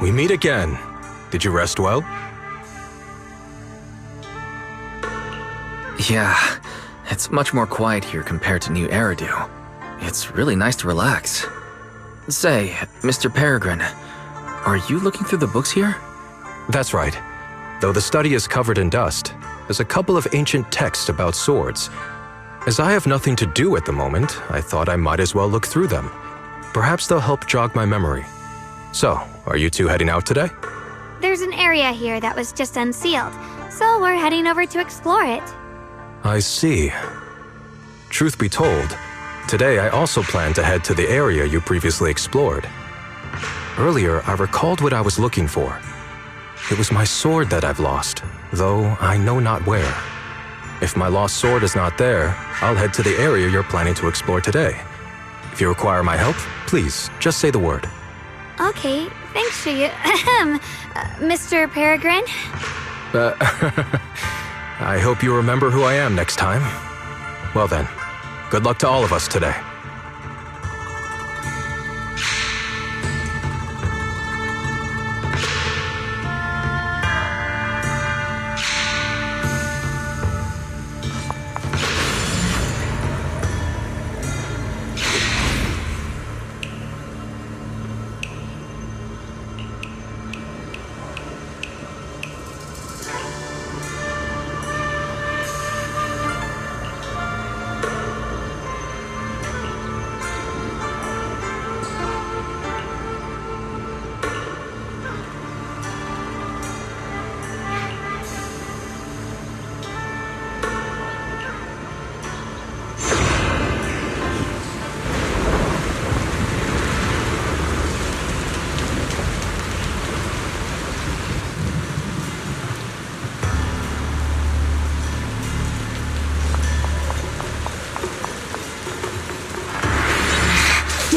We meet again. Did you rest well? Yeah, it's much more quiet here compared to New Eridu. It's really nice to relax. Say, Mr. Peregrine, are you looking through the books here? That's right. Though the study is covered in dust, there's a couple of ancient texts about swords. As I have nothing to do at the moment, I thought I might as well look through them. Perhaps they'll help jog my memory. So, are you two heading out today? There's an area here that was just unsealed, so we're heading over to explore it. I see. Truth be told, today I also plan to head to the area you previously explored. Earlier, I recalled what I was looking for. It was my sword that I've lost, though I know not where. If my lost sword is not there, I'll head to the area you're planning to explore today. If you require my help, please, just say the word. Okay, thanks, Shuyu. Mr. Peregrine? I hope you remember who I am next time. Well then, good luck to all of us today.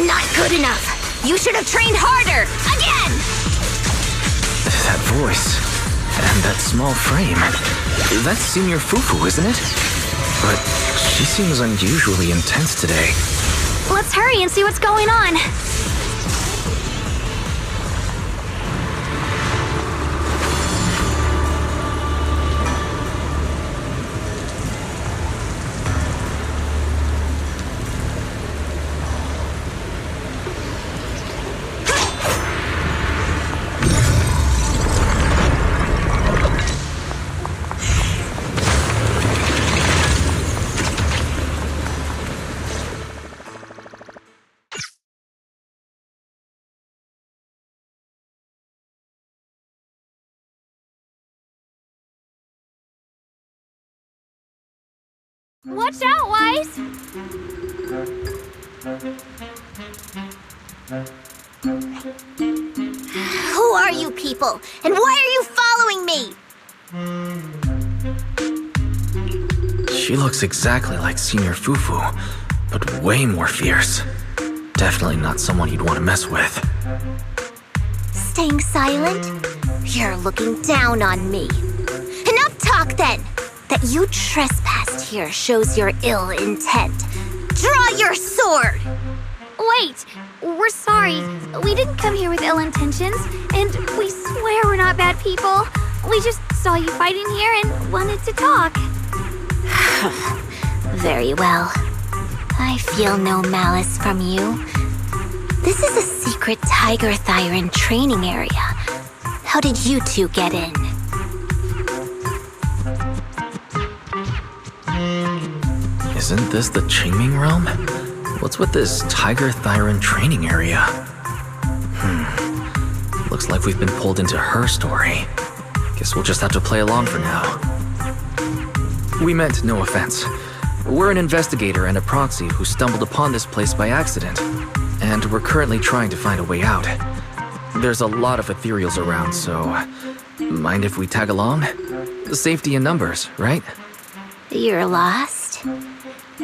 Not good enough! You should have trained harder! Again! That voice, and that small frame. That's Senior Fufu, isn't it? But she seems unusually intense today. Let's hurry and see what's going on. Watch out, Wise! Who are you people? And why are you following me? She looks exactly like Senior Fufu, but way more fierce. Definitely not someone you'd want to mess with. Staying silent? You're looking down on me. Enough talk then! That you trespassed here shows your ill intent. Draw your sword! Wait! We're sorry. We didn't come here with ill intentions, and we swear we're not bad people. We just saw you fighting here and wanted to talk. Very well. I feel no malice from you. This is a secret Tiger Thyran training area. How did you two get in? Isn't this the Qingming realm? What's with this Tiger Thyran training area? Looks like we've been pulled into her story. Guess we'll just have to play along for now. We meant no offense. We're an investigator and a proxy who stumbled upon this place by accident, and we're currently trying to find a way out. There's a lot of ethereals around, so mind if we tag along? Safety in numbers, right? You're lost?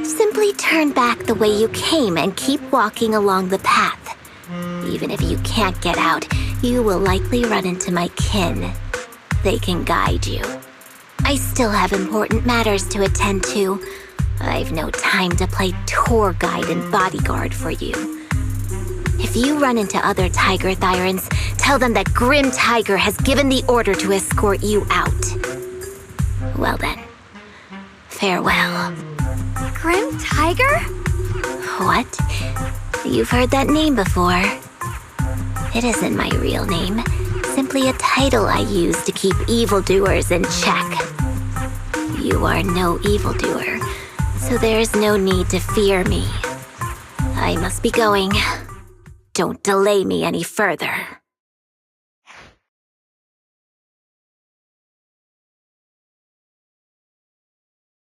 Simply turn back the way you came and keep walking along the path. Even if you can't get out, you will likely run into my kin. They can guide you. I still have important matters to attend to. I've no time to play tour guide and bodyguard for you. If you run into other Tiger Thyrans, tell them that Grim Tiger has given the order to escort you out. Well then, farewell. Grim Tiger? What? You've heard that name before. It isn't my real name, simply a title I use to keep evildoers in check. You are no evildoer, so there's no need to fear me. I must be going. Don't delay me any further.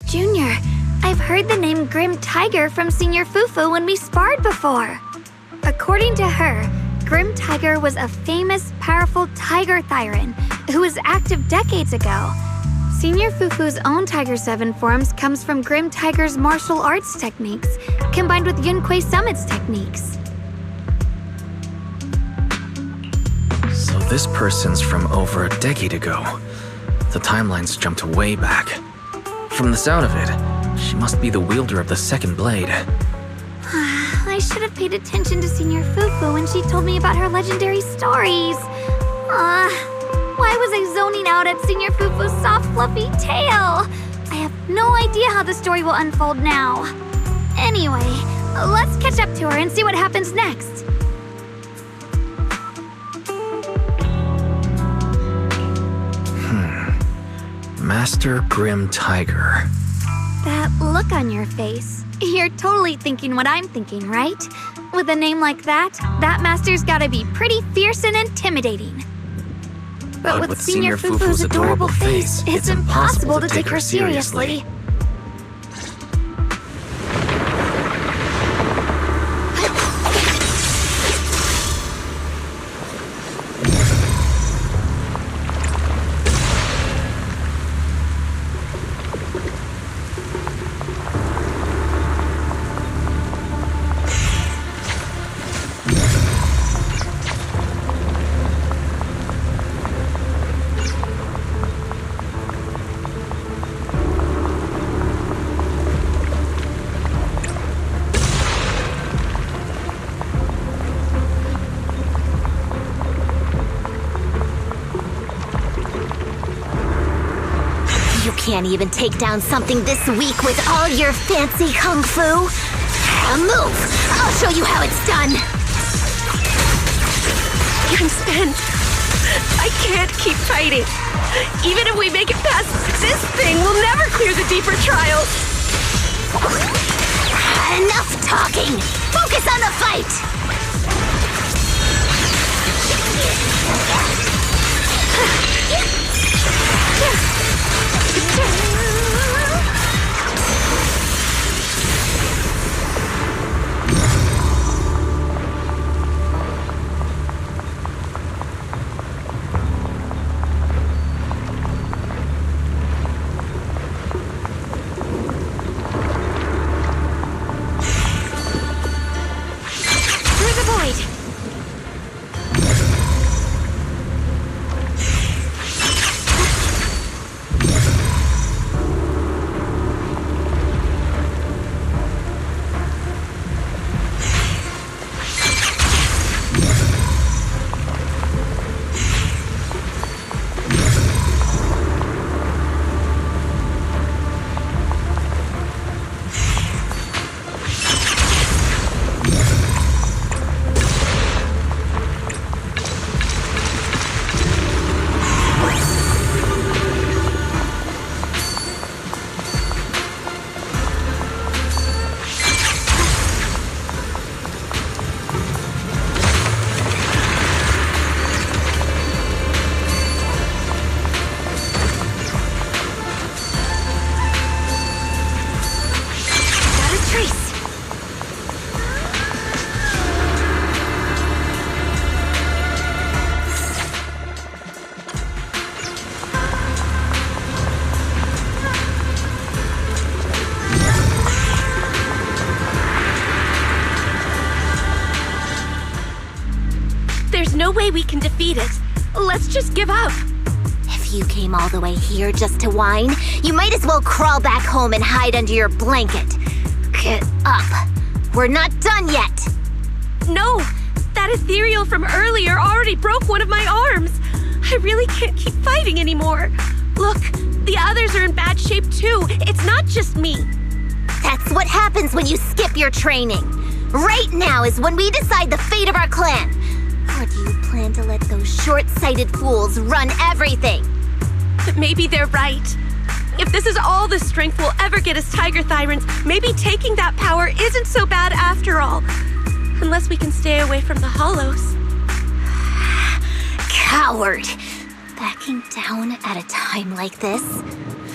Junior, I've heard the name Grim Tiger from Senior Fufu when we sparred before. According to her, Grim Tiger was a famous, powerful tiger Thyran who was active decades ago. Senior Fufu's own Tiger 7 forms comes from Grim Tiger's martial arts techniques, combined with Yunquei Summit's techniques. So this person's from over a decade ago. The timeline's jumped way back. From the sound of it, she must be the wielder of the second blade. I should have paid attention to Senior Fufu when she told me about her legendary stories. Why was I zoning out at Senior Fufu's soft, fluffy tail? I have no idea how the story will unfold now. Anyway, let's catch up to her and see what happens next. Master Grim Tiger. That look on your face. You're totally thinking what I'm thinking, right? With a name like that, that master's gotta be pretty fierce and intimidating. But with Senior Fufu's adorable face, it's impossible to take her seriously. Can't even take down something this weak with all your fancy kung fu. Move! I'll show you how it's done. I'm spent. I can't keep fighting. Even if we make it past this thing, we'll never clear the deeper trials. Enough talking! Focus on the fight! There's no way we can defeat it. Let's just give up. If you came all the way here just to whine, you might as well crawl back home and hide under your blanket. Get up. We're not done yet. No, That ethereal from earlier already broke one of my arms. I really can't keep fighting anymore. Look, the others are in bad shape too. It's not just me. That's what happens when you skip your training. Right now is when we decide the fate of our clan. Or do you plan to let those short-sighted fools run everything? But maybe they're right. If this is all the strength we'll ever get as Tiger Thyrans, maybe taking that power isn't so bad after all. Unless we can stay away from the Hollows. Coward! Backing down at a time like this?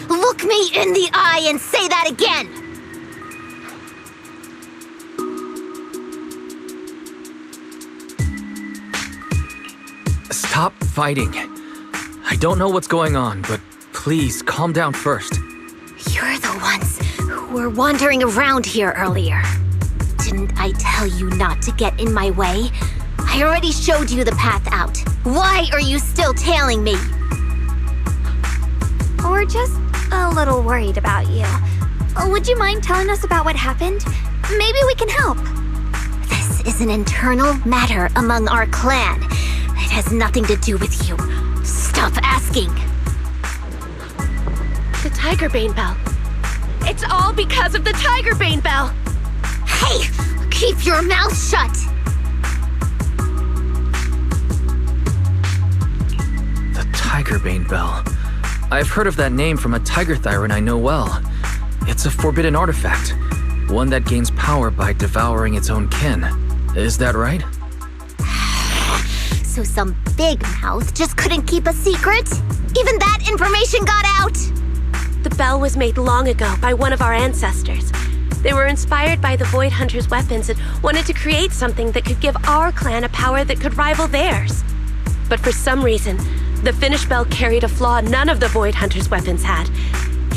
Look me in the eye and say that again! Stop fighting. I don't know what's going on, but please calm down first. You're the ones who were wandering around here earlier. Didn't I tell you not to get in my way? I already showed you the path out. Why are you still tailing me? We're just a little worried about you. Would you mind telling us about what happened? Maybe we can help. This is an internal matter among our clan. It has nothing to do with you. Stop asking. The Tiger Bane Bell. It's all because of the Tiger Bane Bell. Hey! Keep your mouth shut! The Tiger Bane Bell. I've heard of that name from a Tiger Thyran I know well. It's a forbidden artifact. One that gains power by devouring its own kin. Is that right? So some big mouth just couldn't keep a secret? Even that information got out? The bell was made long ago by one of our ancestors. They were inspired by the Void Hunter's weapons and wanted to create something that could give our clan a power that could rival theirs. But for some reason, the finished bell carried a flaw none of the Void Hunter's weapons had.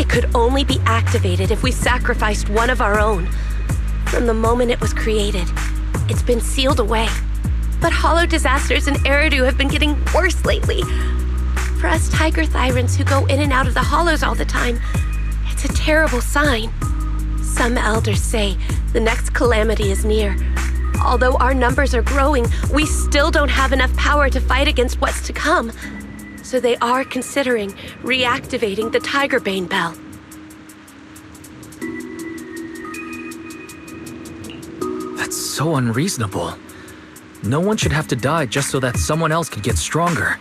It could only be activated if we sacrificed one of our own. From the moment it was created, it's been sealed away. But hollow disasters in Eridu have been getting worse lately. For us Tiger Thyrans who go in and out of the hollows all the time, it's a terrible sign. Some elders say the next calamity is near. Although our numbers are growing, we still don't have enough power to fight against what's to come. So they are considering reactivating the Tiger Bane Bell. That's so unreasonable. No one should have to die just so that someone else can get stronger.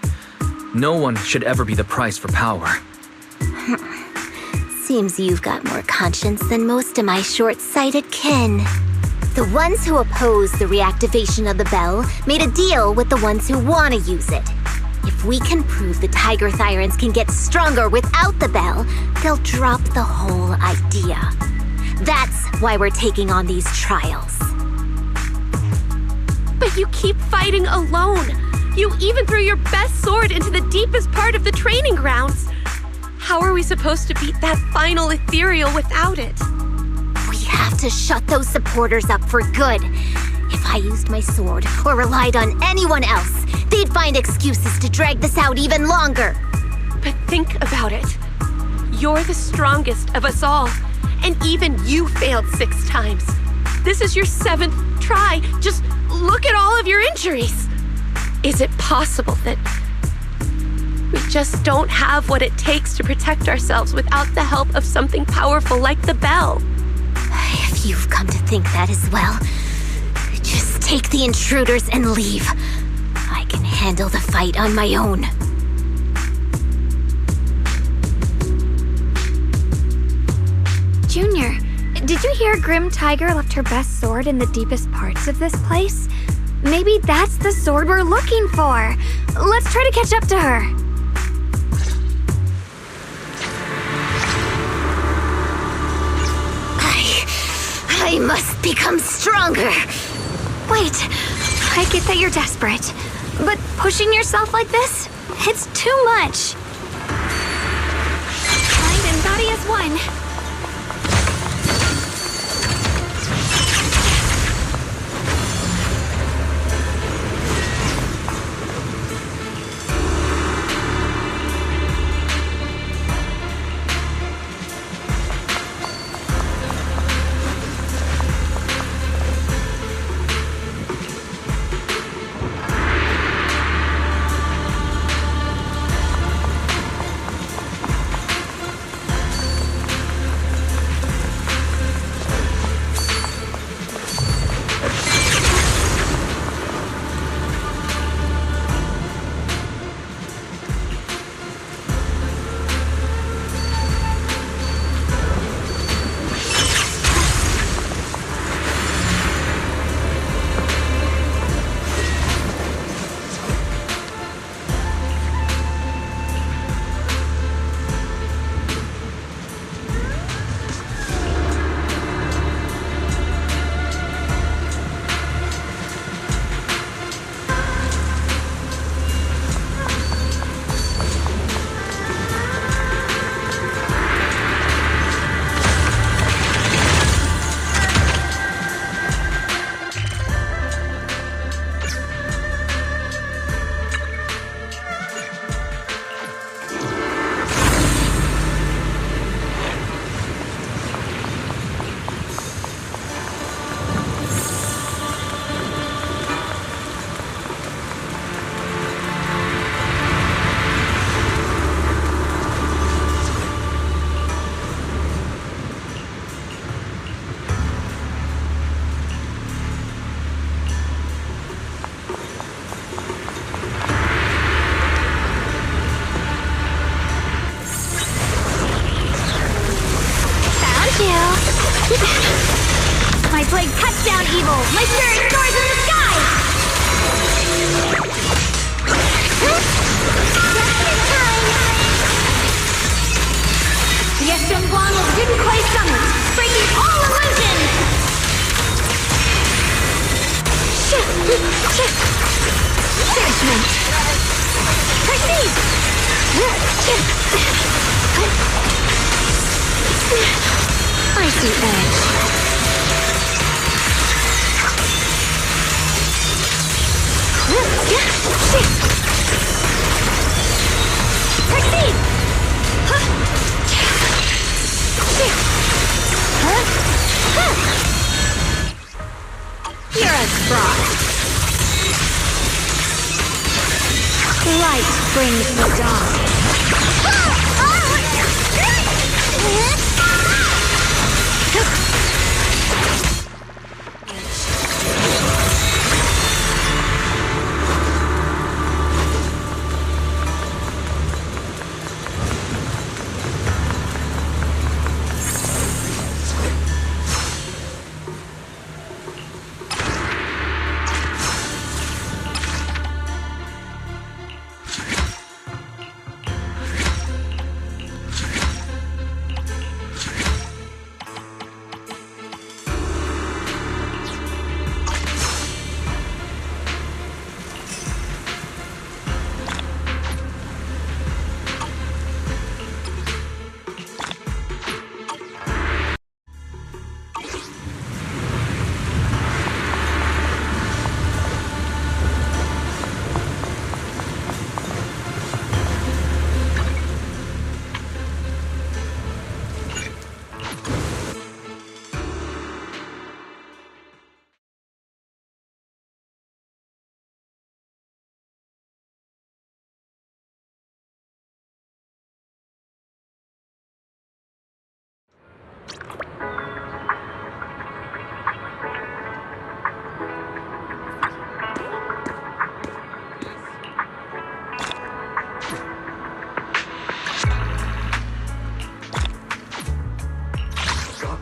No one should ever be the price for power. Seems you've got more conscience than most of my short-sighted kin. The ones who oppose the reactivation of the bell made a deal with the ones who want to use it. If we can prove the Tiger Thyrans can get stronger without the bell, they'll drop the whole idea. That's why we're taking on these trials. But you keep fighting alone. You even threw your best sword into the deepest part of the training grounds. How are we supposed to beat that final ethereal without it? We have to shut those supporters up for good. If I used my sword or relied on anyone else, they'd find excuses to drag this out even longer. But think about it. You're the strongest of us all, and even you failed 6 times. This is your 7th try. Just look at all of your injuries. Is it possible that we just don't have what it takes to protect ourselves without the help of something powerful like the bell? If you've come to think that as well, just take the intruders and leave. I can handle the fight on my own. Junior, did you hear Grim Tiger left her best sword in the deepest parts of this place? Maybe that's the sword we're looking for. Let's try to catch up to her. I must become stronger. Wait, I get that you're desperate, but pushing yourself like this, it's too much. Mind and body as one. Like touchdown evil! My spirit soars in the sky! Just time! The Estemblon will Clay Summit, breaking all illusions! Judgment! Proceed! I see edge. Proceed! You're a fraud. Light brings the dawn.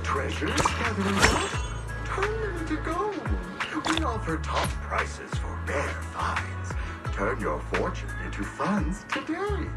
Treasures gathering up? Turn them into gold. We offer top prices for rare finds. Turn your fortune into funds today.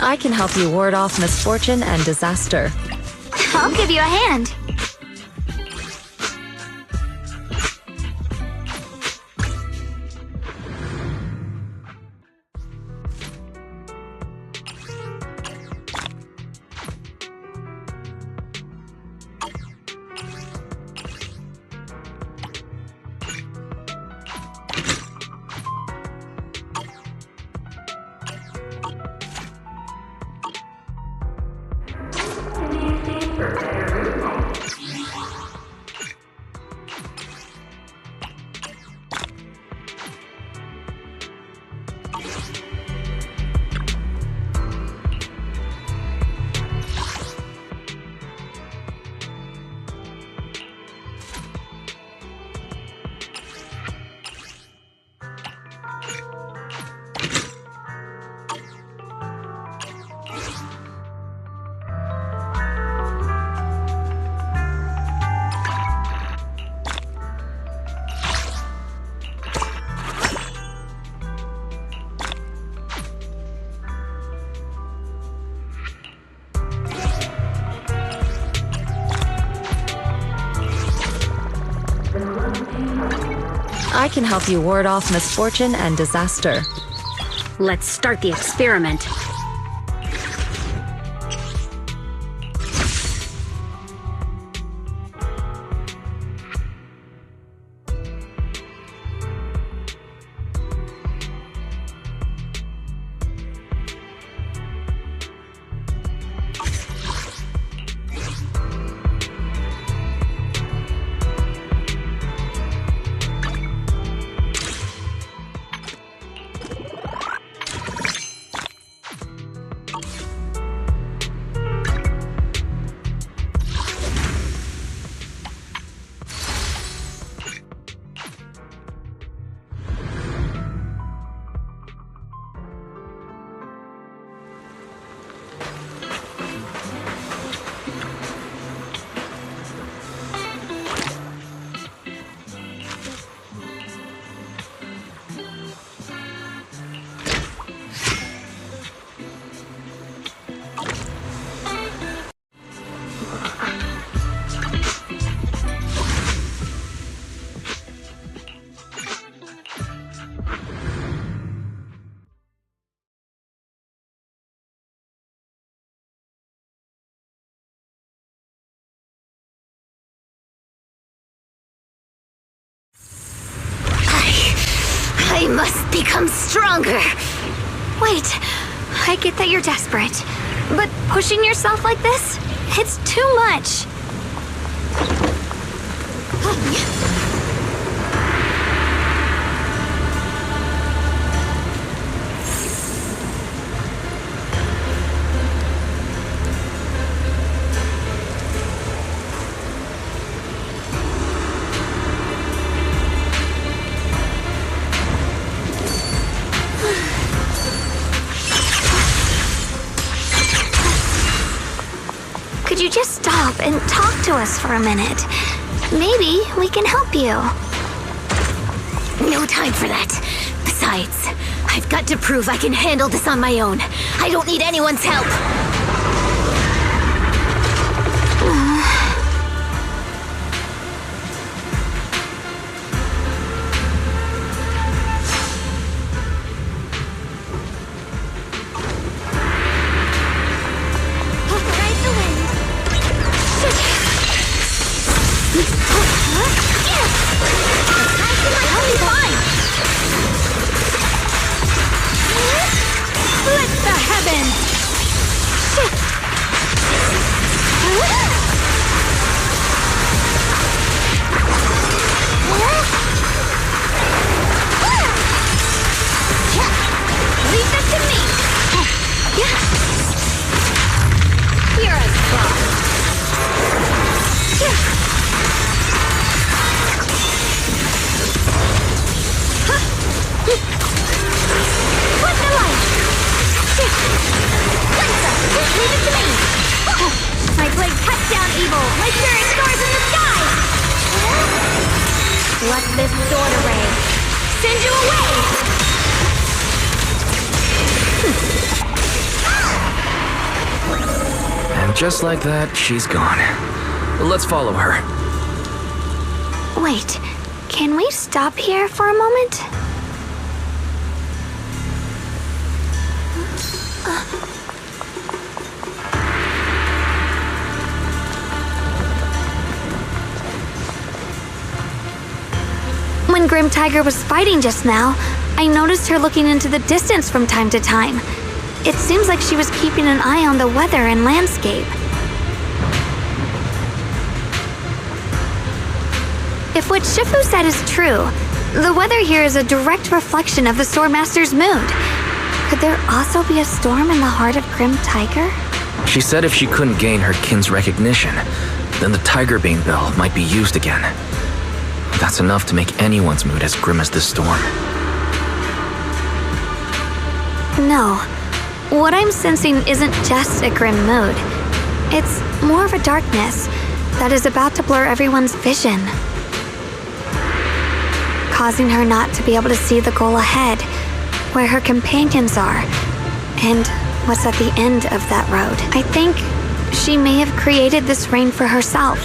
I can help you ward off misfortune and disaster. I'll give you a hand. I can help you ward off misfortune and disaster. Let's start the experiment. I must become stronger. Wait, I get that you're desperate, but pushing yourself like this, it's too much. Could you just stop and talk to us for a minute? Maybe we can help you. No time for that. Besides, I've got to prove I can handle this on my own. I don't need anyone's help. Just like that, she's gone. Let's follow her. Wait, can we stop here for a moment? When Grim Tiger was fighting just now, I noticed her looking into the distance from time to time. It seems like she was keeping an eye on the weather and landscape. If what Shifu said is true, the weather here is a direct reflection of the Swordmaster's mood. Could there also be a storm in the heart of Grim Tiger? She said if she couldn't gain her kin's recognition, then the Tiger Bane bell might be used again. That's enough to make anyone's mood as grim as this storm. No. What I'm sensing isn't just a grim mood. It's more of a darkness that is about to blur everyone's vision, causing her not to be able to see the goal ahead, where her companions are, and what's at the end of that road. I think she may have created this rain for herself,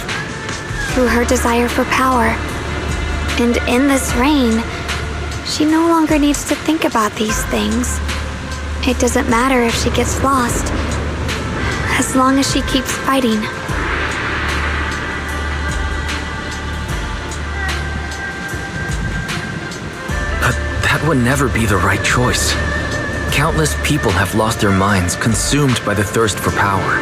through her desire for power, And in this rain, she no longer needs to think about these things. It doesn't matter if she gets lost, as long as she keeps fighting. But that would never be the right choice. Countless people have lost their minds, consumed by the thirst for power.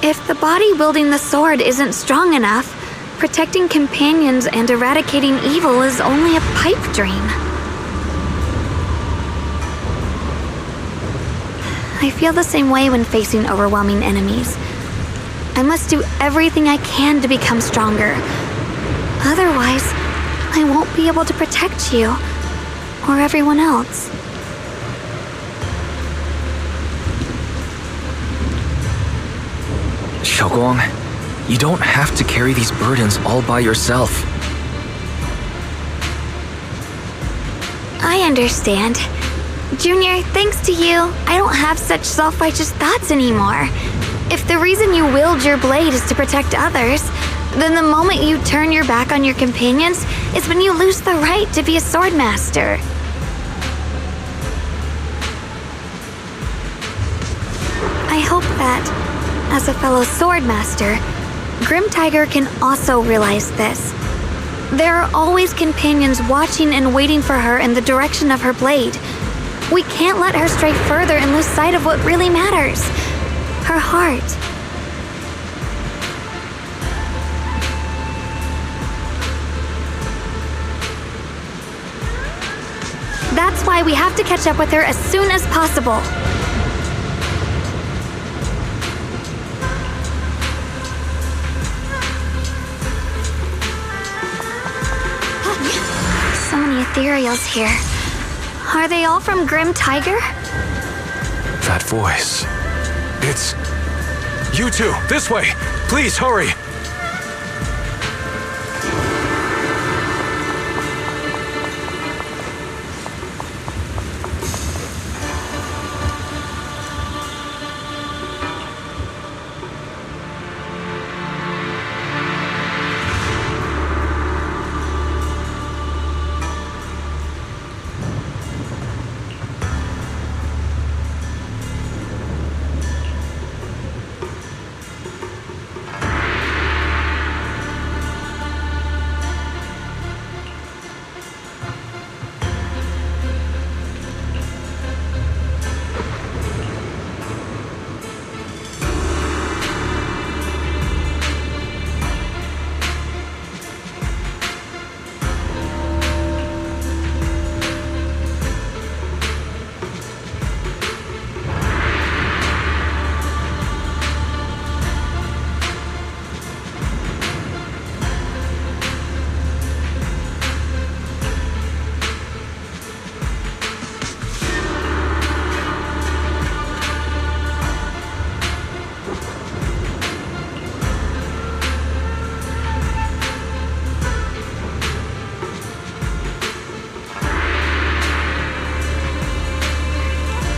If the body wielding the sword isn't strong enough, protecting companions and eradicating evil is only a pipe dream. I feel the same way when facing overwhelming enemies. I must do everything I can to become stronger. Otherwise, I won't be able to protect you or everyone else. Xiaoguang, you don't have to carry these burdens all by yourself. I understand. Junior, thanks to you, I don't have such self-righteous thoughts anymore. If the reason you wield your blade is to protect others, then the moment you turn your back on your companions is when you lose the right to be a sword master. I hope that, as a fellow sword master, Grim Tiger can also realize this. There are always companions watching and waiting for her in the direction of her blade. We can't let her stray further and lose sight of what really matters. Her heart. That's why we have to catch up with her as soon as possible. So many ethereals here. Are they all from Grim Tiger? That voice. It's... You two, this way! Please, hurry!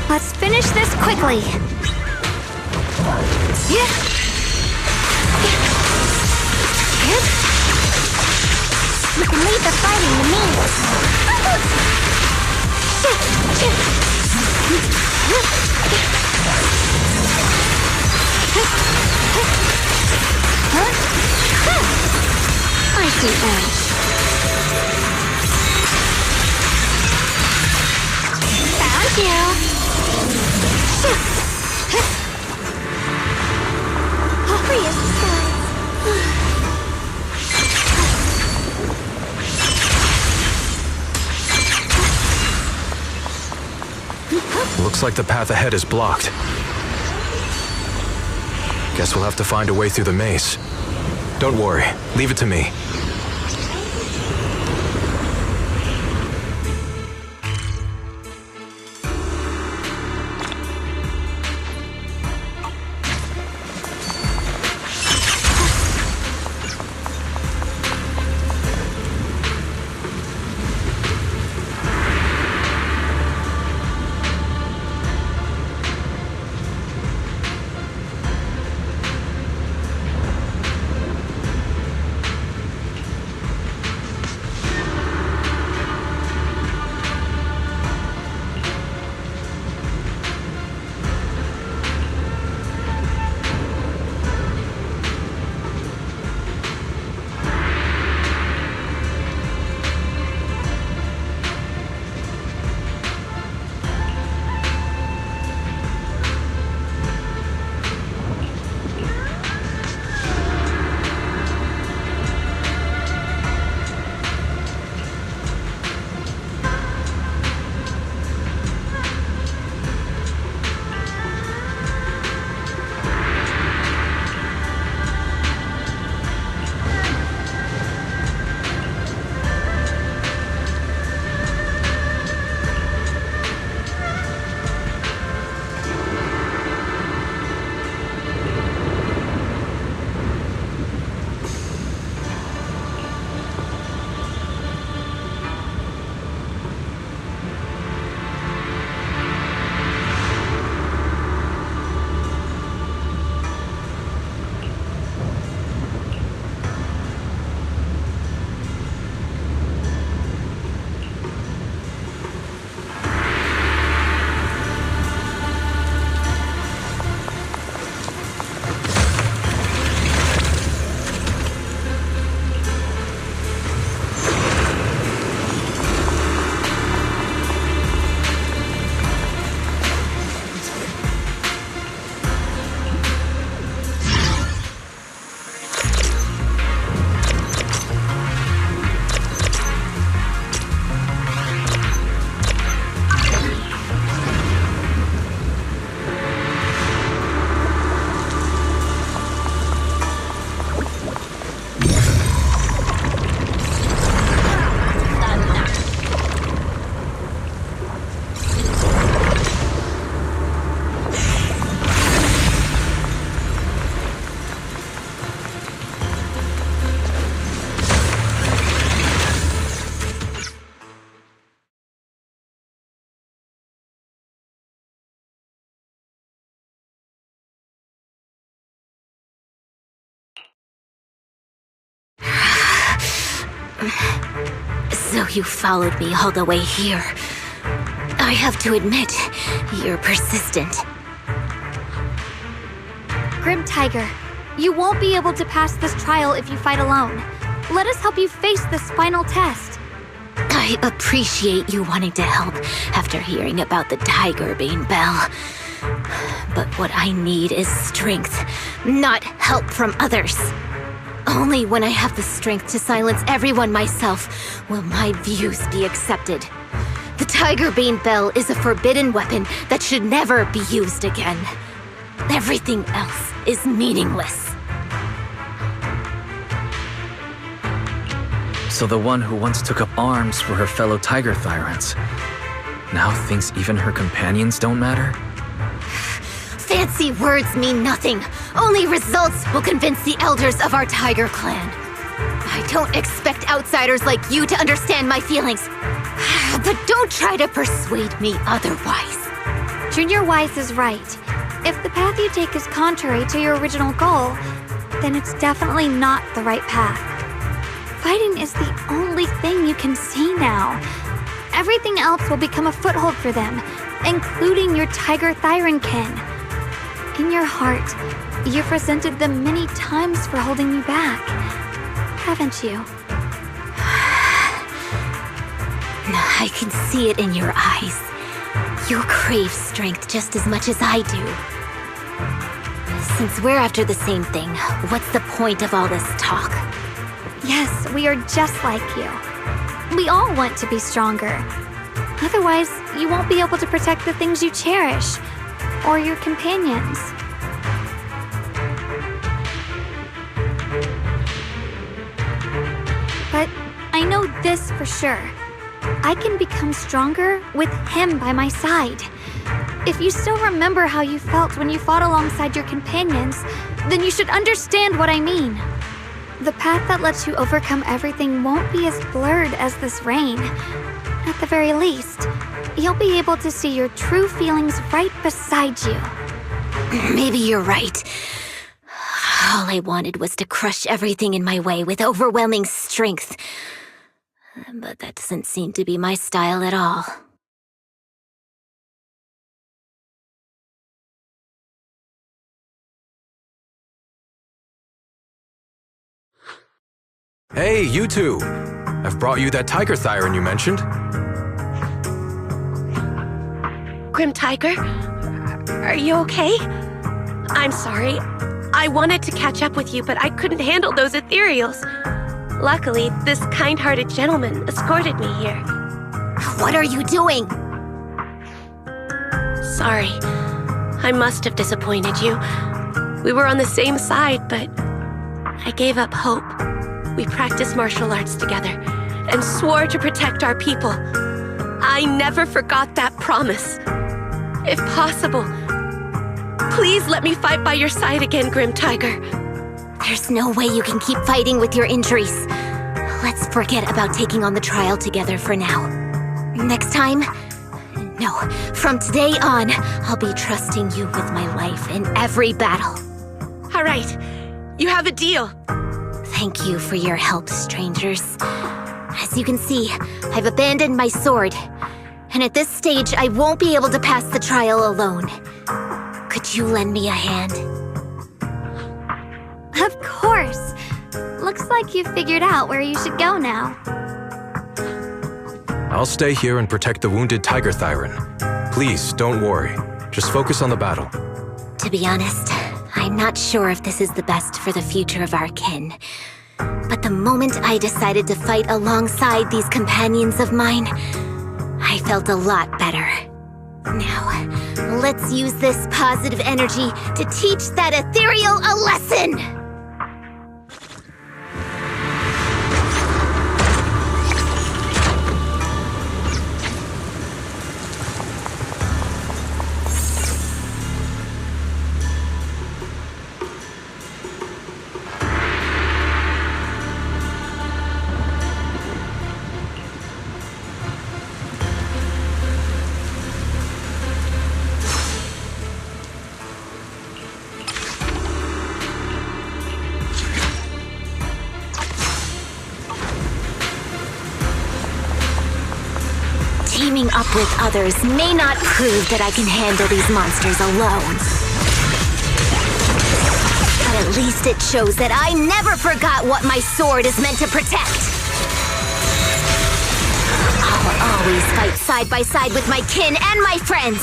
Let's finish this quickly. You can leave the fighting to me. I see that. Found you. Free as the skies. Looks like the path ahead is blocked. Guess we'll have to find a way through the maze. Don't worry, leave it to me. So you followed me all the way here. I have to admit, you're persistent. Grim Tiger, you won't be able to pass this trial if you fight alone. Let us help you face this final test. I appreciate you wanting to help after hearing about the Tiger Bane Bell. But what I need is strength, not help from others. Only when I have the strength to silence everyone myself will my views be accepted. The Tiger Bane Bell is a forbidden weapon that should never be used again. Everything else is meaningless. So the one who once took up arms for her fellow Tiger Thyrants now thinks even her companions don't matter? Fancy words mean nothing. Only results will convince the elders of our Tiger Clan. I don't expect outsiders like you to understand my feelings. But don't try to persuade me otherwise. Junior Wise is right. If the path you take is contrary to your original goal, then it's definitely not the right path. Fighting is the only thing you can see now. Everything else will become a foothold for them, including your Tiger Thyran kin. In your heart, you've resented them many times for holding you back, haven't you? I can see it in your eyes. You crave strength just as much as I do. Since we're after the same thing, what's the point of all this talk? Yes, we are just like you. We all want to be stronger. Otherwise, you won't be able to protect the things you cherish, or your companions. But I know this for sure. I can become stronger with him by my side. If you still remember how you felt when you fought alongside your companions, then you should understand what I mean. The path that lets you overcome everything won't be as blurred as this rain. At the very least, you'll be able to see your true feelings right beside you. Maybe you're right. All I wanted was to crush everything in my way with overwhelming strength. But that doesn't seem to be my style at all. Hey, you two! I've brought you that Tiger Thyran you mentioned. Grim Tiger? Are you okay? I'm sorry. I wanted to catch up with you, but I couldn't handle those ethereals. Luckily, this kind-hearted gentleman escorted me here. What are you doing? Sorry. I must have disappointed you. We were on the same side, but I gave up hope. We practiced martial arts together and swore to protect our people. I never forgot that promise. If possible, please let me fight by your side again, Grim Tiger. There's no way you can keep fighting with your injuries. Let's forget about taking on the trial together for now. Next time? No, from today on, I'll be trusting you with my life in every battle. All right, you have a deal. Thank you for your help, strangers. As you can see, I've abandoned my sword. And at this stage, I won't be able to pass the trial alone. Could you lend me a hand? Of course! Looks like you've figured out where you should go now. I'll stay here and protect the wounded Tiger Thyran. Please, don't worry. Just focus on the battle. To be honest, I'm not sure if this is the best for the future of our kin. But the moment I decided to fight alongside these companions of mine, I felt a lot better. Now, let's use this positive energy to teach that ethereal a lesson! with others may not prove that I can handle these monsters alone. But at least it shows that I never forgot what my sword is meant to protect. I'll always fight side by side with my kin and my friends,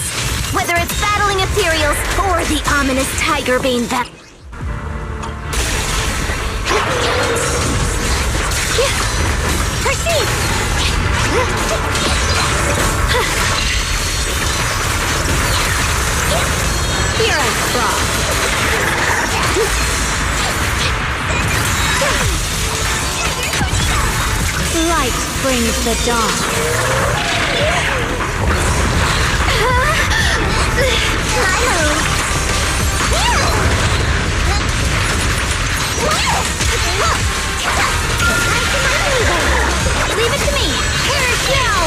whether it's battling ethereals or the ominous Tigerbane battle. Proceed! You're a frog. Light brings the dawn. Leave it to me. Here, now.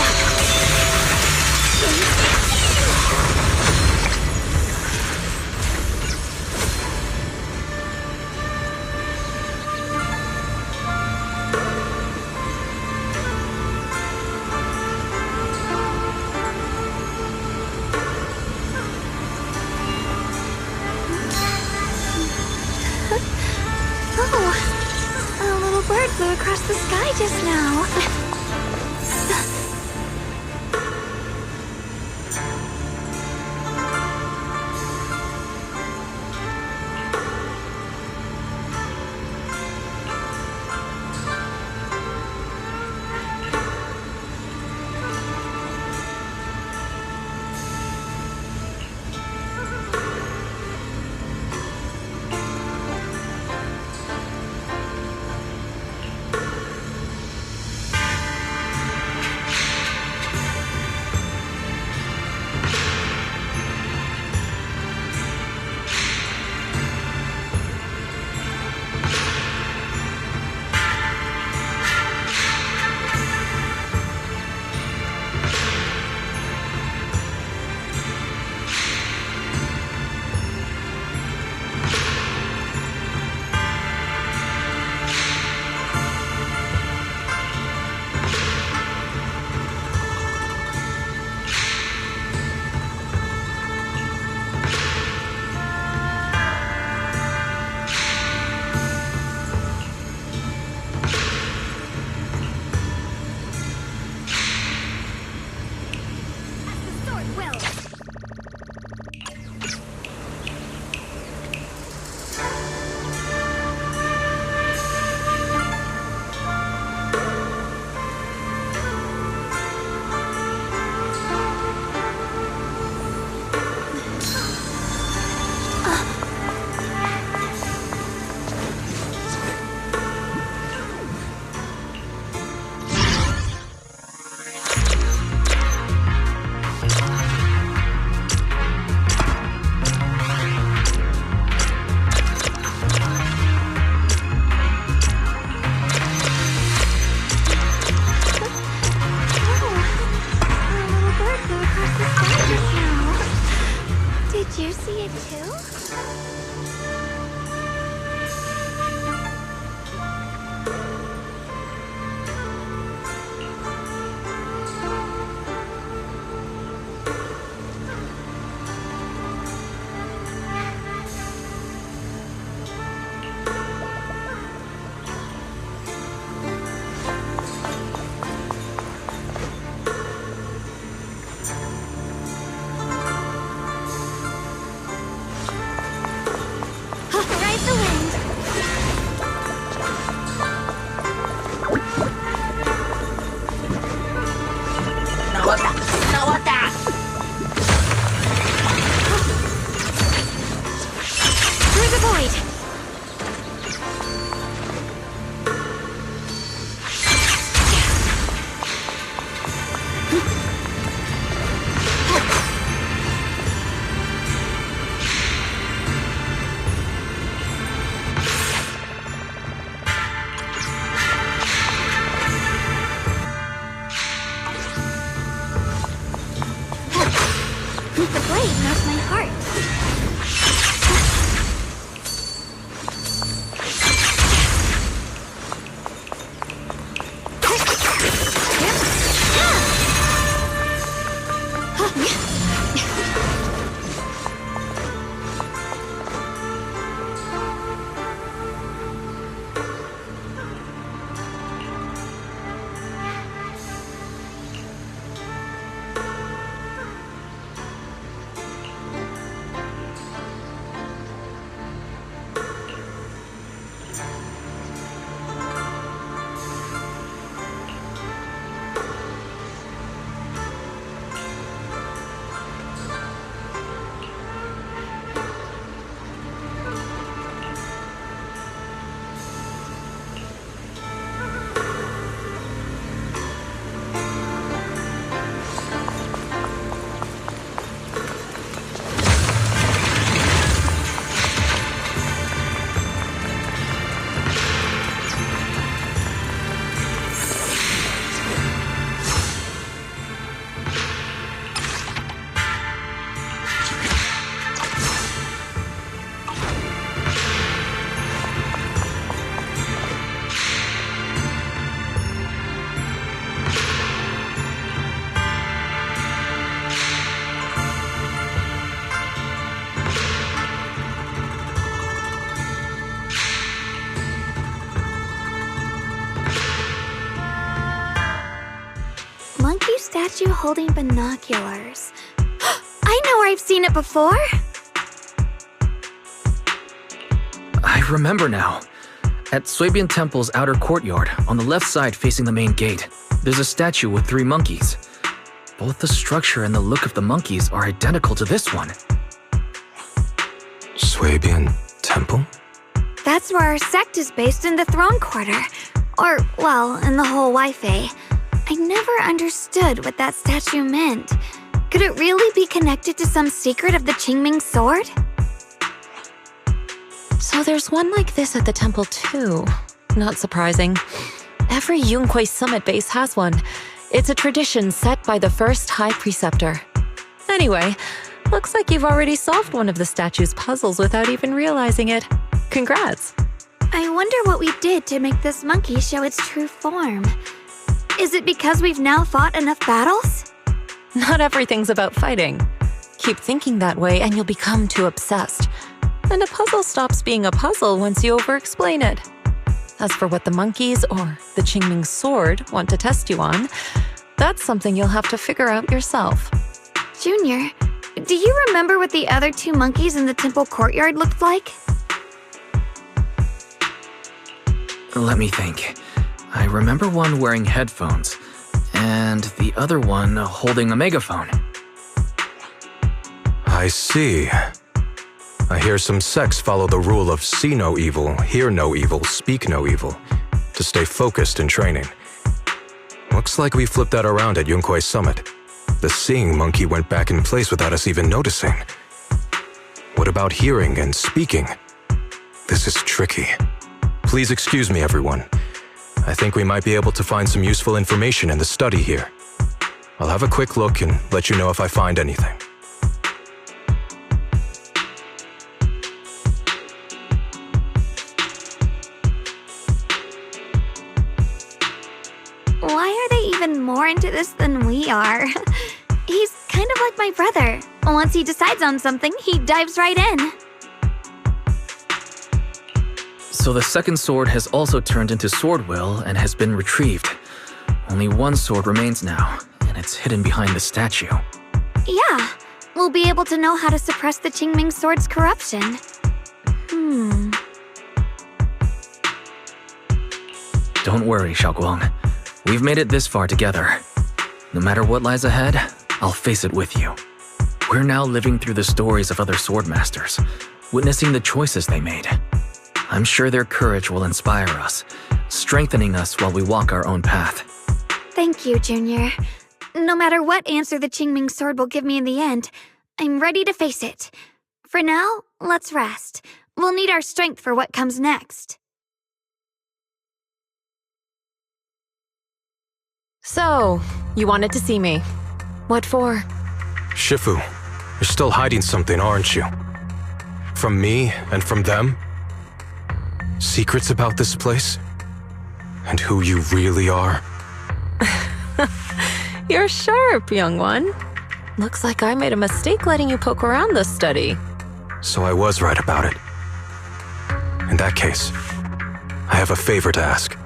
Oh, a little bird flew across the sky just now. statue holding binoculars. I know where I've seen it before! I remember now. At Suebian Temple's outer courtyard, on the left side facing the main gate, there's a statue with 3 monkeys. Both the structure and the look of the monkeys are identical to this one. Suebian Temple? That's where our sect is based in the Throne Quarter. Or, well, in the whole Wi-Fi. I never understood what that statue meant. Could it really be connected to some secret of the Qingming sword? So there's one like this at the temple too. Not surprising. Every Yunquei Summit base has one. It's a tradition set by the first High Preceptor. Anyway, looks like you've already solved one of the statue's puzzles without even realizing it. Congrats. I wonder what we did to make this monkey show its true form. Is it because we've now fought enough battles? Not everything's about fighting. Keep thinking that way and you'll become too obsessed. And a puzzle stops being a puzzle once you over-explain it. As for what the monkeys or the Qingming sword want to test you on, that's something you'll have to figure out yourself. Junior, do you remember what the other 2 monkeys in the temple courtyard looked like? Let me think. I remember one wearing headphones, and the other one holding a megaphone. I see. I hear some sects follow the rule of see no evil, hear no evil, speak no evil, to stay focused in training. Looks like we flipped that around at Yunquei Summit. The seeing monkey went back in place without us even noticing. What about hearing and speaking? This is tricky. Please excuse me, everyone. I think we might be able to find some useful information in the study here. I'll have a quick look and let you know if I find anything. Why are they even more into this than we are? He's kind of like my brother. Once he decides on something, he dives right in. So the second sword has also turned into sword will and has been retrieved. Only one sword remains now, and it's hidden behind the statue. Yeah, we'll be able to know how to suppress the Qingming sword's corruption. Don't worry, Xiaoguang. We've made it this far together. No matter what lies ahead, I'll face it with you. We're now living through the stories of other swordmasters, witnessing the choices they made. I'm sure their courage will inspire us, strengthening us while we walk our own path. Thank you, Junior. No matter what answer the Qingming sword will give me in the end, I'm ready to face it. For now, let's rest. We'll need our strength for what comes next. So, you wanted to see me. What for? Shifu, you're still hiding something, aren't you? From me and from them? Secrets about this place? And who you really are? You're sharp, young one. Looks like I made a mistake letting you poke around this study. So I was right about it. In that case, I have a favor to ask.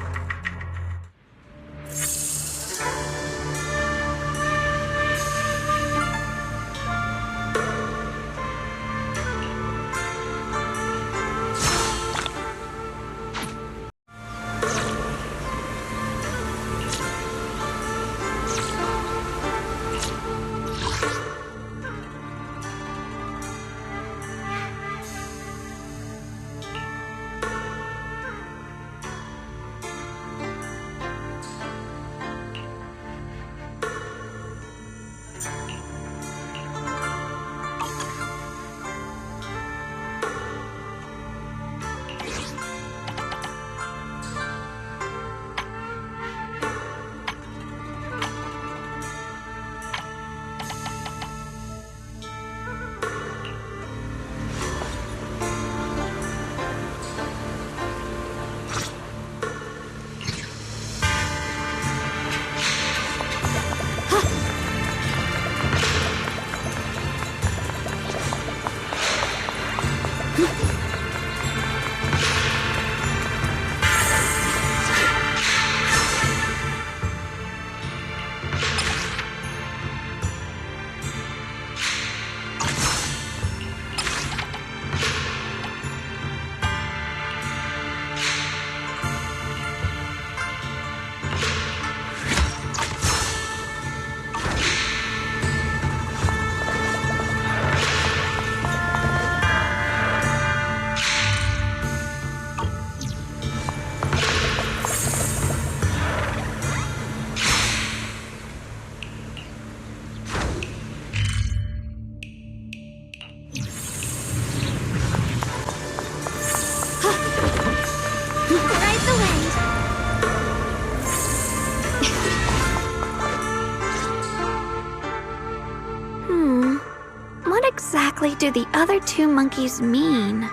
exactly do the other two monkeys mean?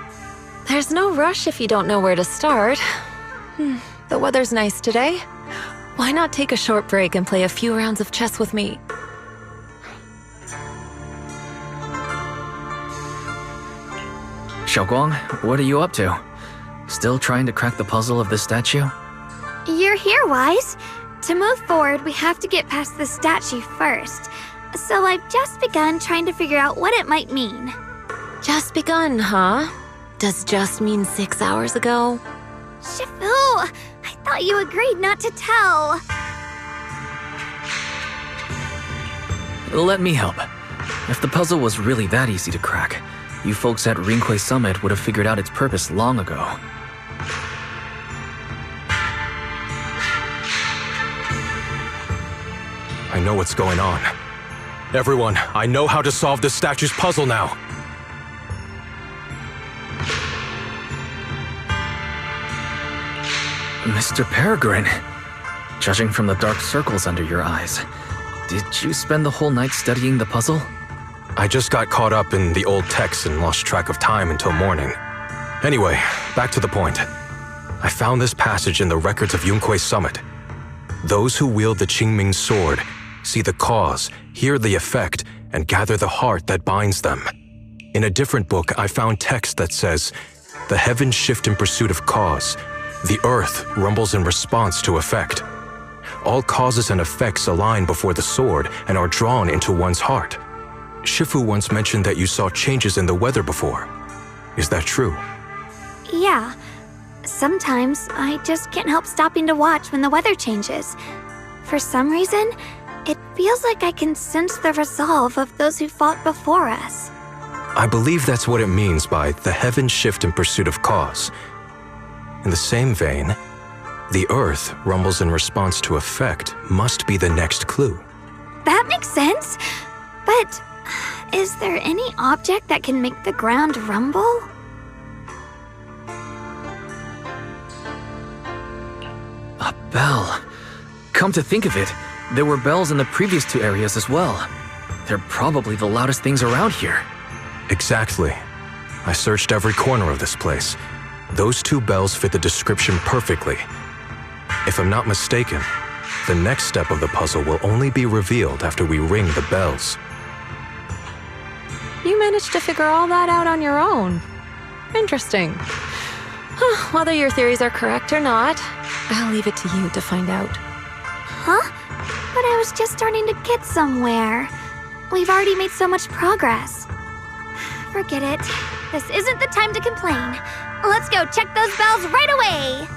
There's no rush if you don't know where to start. The weather's nice today. Why not take a short break and play a few rounds of chess with me? Xiaoguang, what are you up to? Still trying to crack the puzzle of this statue? You're here, Wise. To move forward, we have to get past the statue first. So I've just begun trying to figure out what it might mean. Just begun, huh? Does just mean 6 hours ago? Shifu, I thought you agreed not to tell. Let me help. If the puzzle was really that easy to crack, you folks at Rinkwei Summit would have figured out its purpose long ago. I know what's going on. Everyone, I know how to solve this statue's puzzle now. Mr. Peregrine, judging from the dark circles under your eyes, did you spend the whole night studying the puzzle? I just got caught up in the old text and lost track of time until morning. Anyway, back to the point. I found this passage in the records of Yunkwei Summit. Those who wield the Qingming sword see the cause, hear the effect, and gather the heart that binds them. In a different book, I found text that says, "The heavens shift in pursuit of cause. The earth rumbles in response to effect. All causes and effects align before the sword and are drawn into one's heart." Shifu once mentioned that you saw changes in the weather before. Is that true? Yeah. Sometimes I just can't help stopping to watch when the weather changes. For some reason, it feels like I can sense the resolve of those who fought before us. I believe that's what it means by the heavens shift in pursuit of cause. In the same vein, the earth rumbles in response to effect must be the next clue. That makes sense. But is there any object that can make the ground rumble? A bell. Come to think of it, there were bells in the previous two areas as well. They're probably the loudest things around here. Exactly. I searched every corner of this place. Those two bells fit the description perfectly. If I'm not mistaken, the next step of the puzzle will only be revealed after we ring the bells. You managed to figure all that out on your own. Interesting. Whether your theories are correct or not, I'll leave it to you to find out. Huh? But I was just starting to get somewhere. We've already made so much progress. Forget it. This isn't the time to complain. Let's go check those bells right away!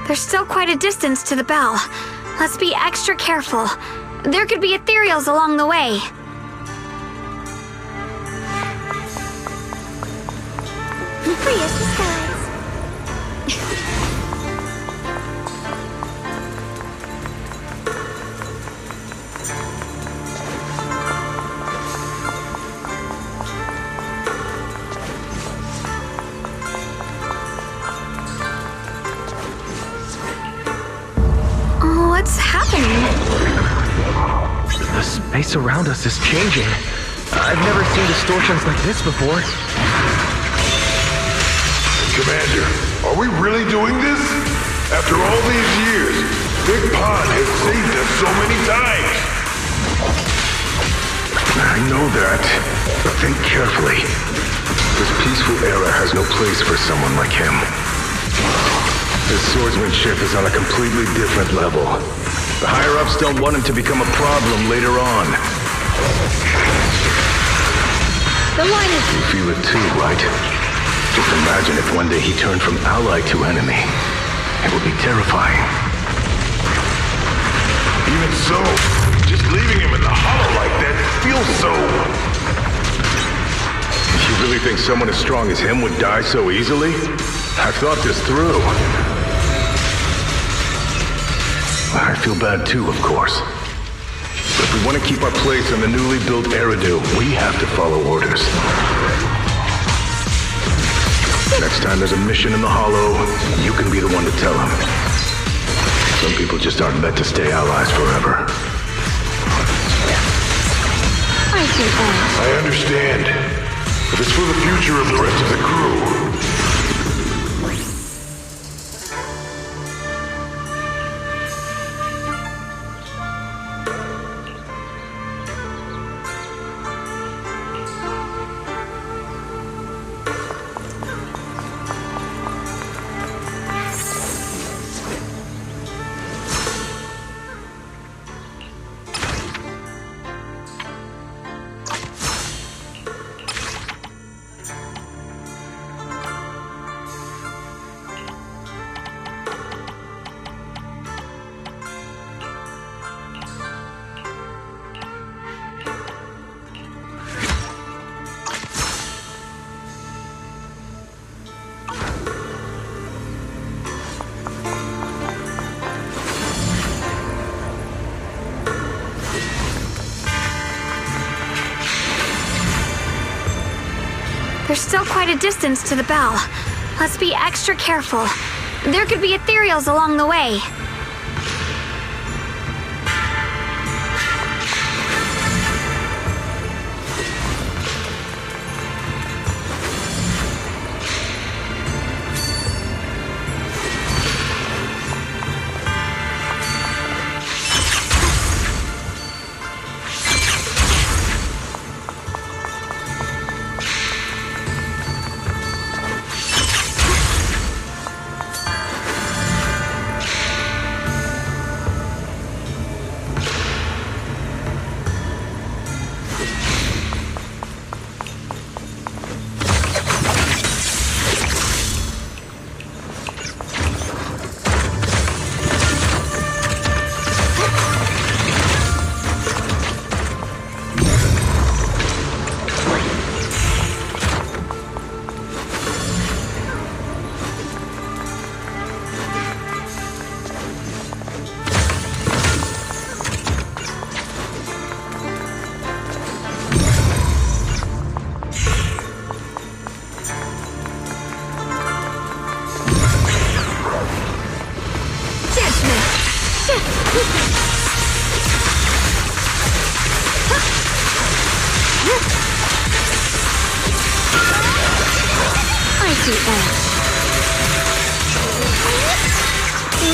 There's still quite a distance to the bell. Let's be extra careful. There could be ethereals along the way. Free as the skies. What's happening? The space around us is changing. I've never seen distortions like this before. Commander, are we really doing this? After all these years, Big Pond has saved us so many times. I know that, but think carefully. This peaceful era has no place for someone like him. His swordsmanship is on a completely different level. The higher-ups don't want him to become a problem later on. The line is... You feel it too, right? Just imagine if one day he turned from ally to enemy. It would be terrifying. Even so, just leaving him in the hollow like that feels so... You really think someone as strong as him would die so easily? I've thought this through. I feel bad too, of course. But if we want to keep our place on the newly built Eridu, we have to follow orders. Next time there's a mission in the Hollow, you can be the one to tell them. Some people just aren't meant to stay allies forever. I understand. But it's for the future of the rest of the crew. There's still quite a distance to the bell. Let's be extra careful. There could be ethereals along the way.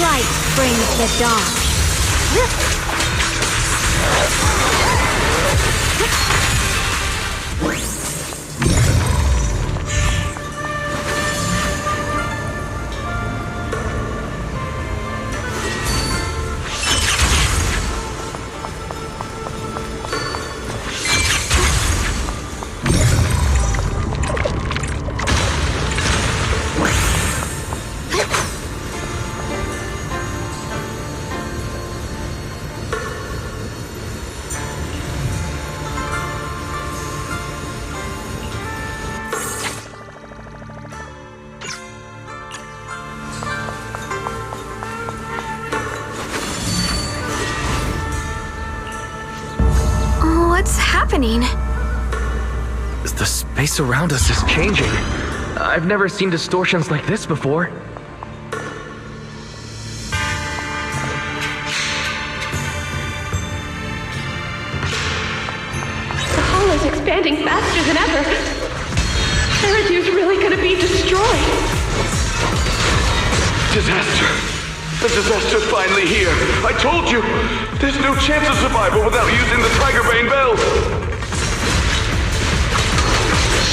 Light brings the dawn. What's happening? The space around us is changing. I've never seen distortions like this before. The hollow's expanding faster than ever. Eridu's really gonna be destroyed. Disaster! The disaster's finally here! I told you! There's no chance of survival without using the Tiger Bane Bell!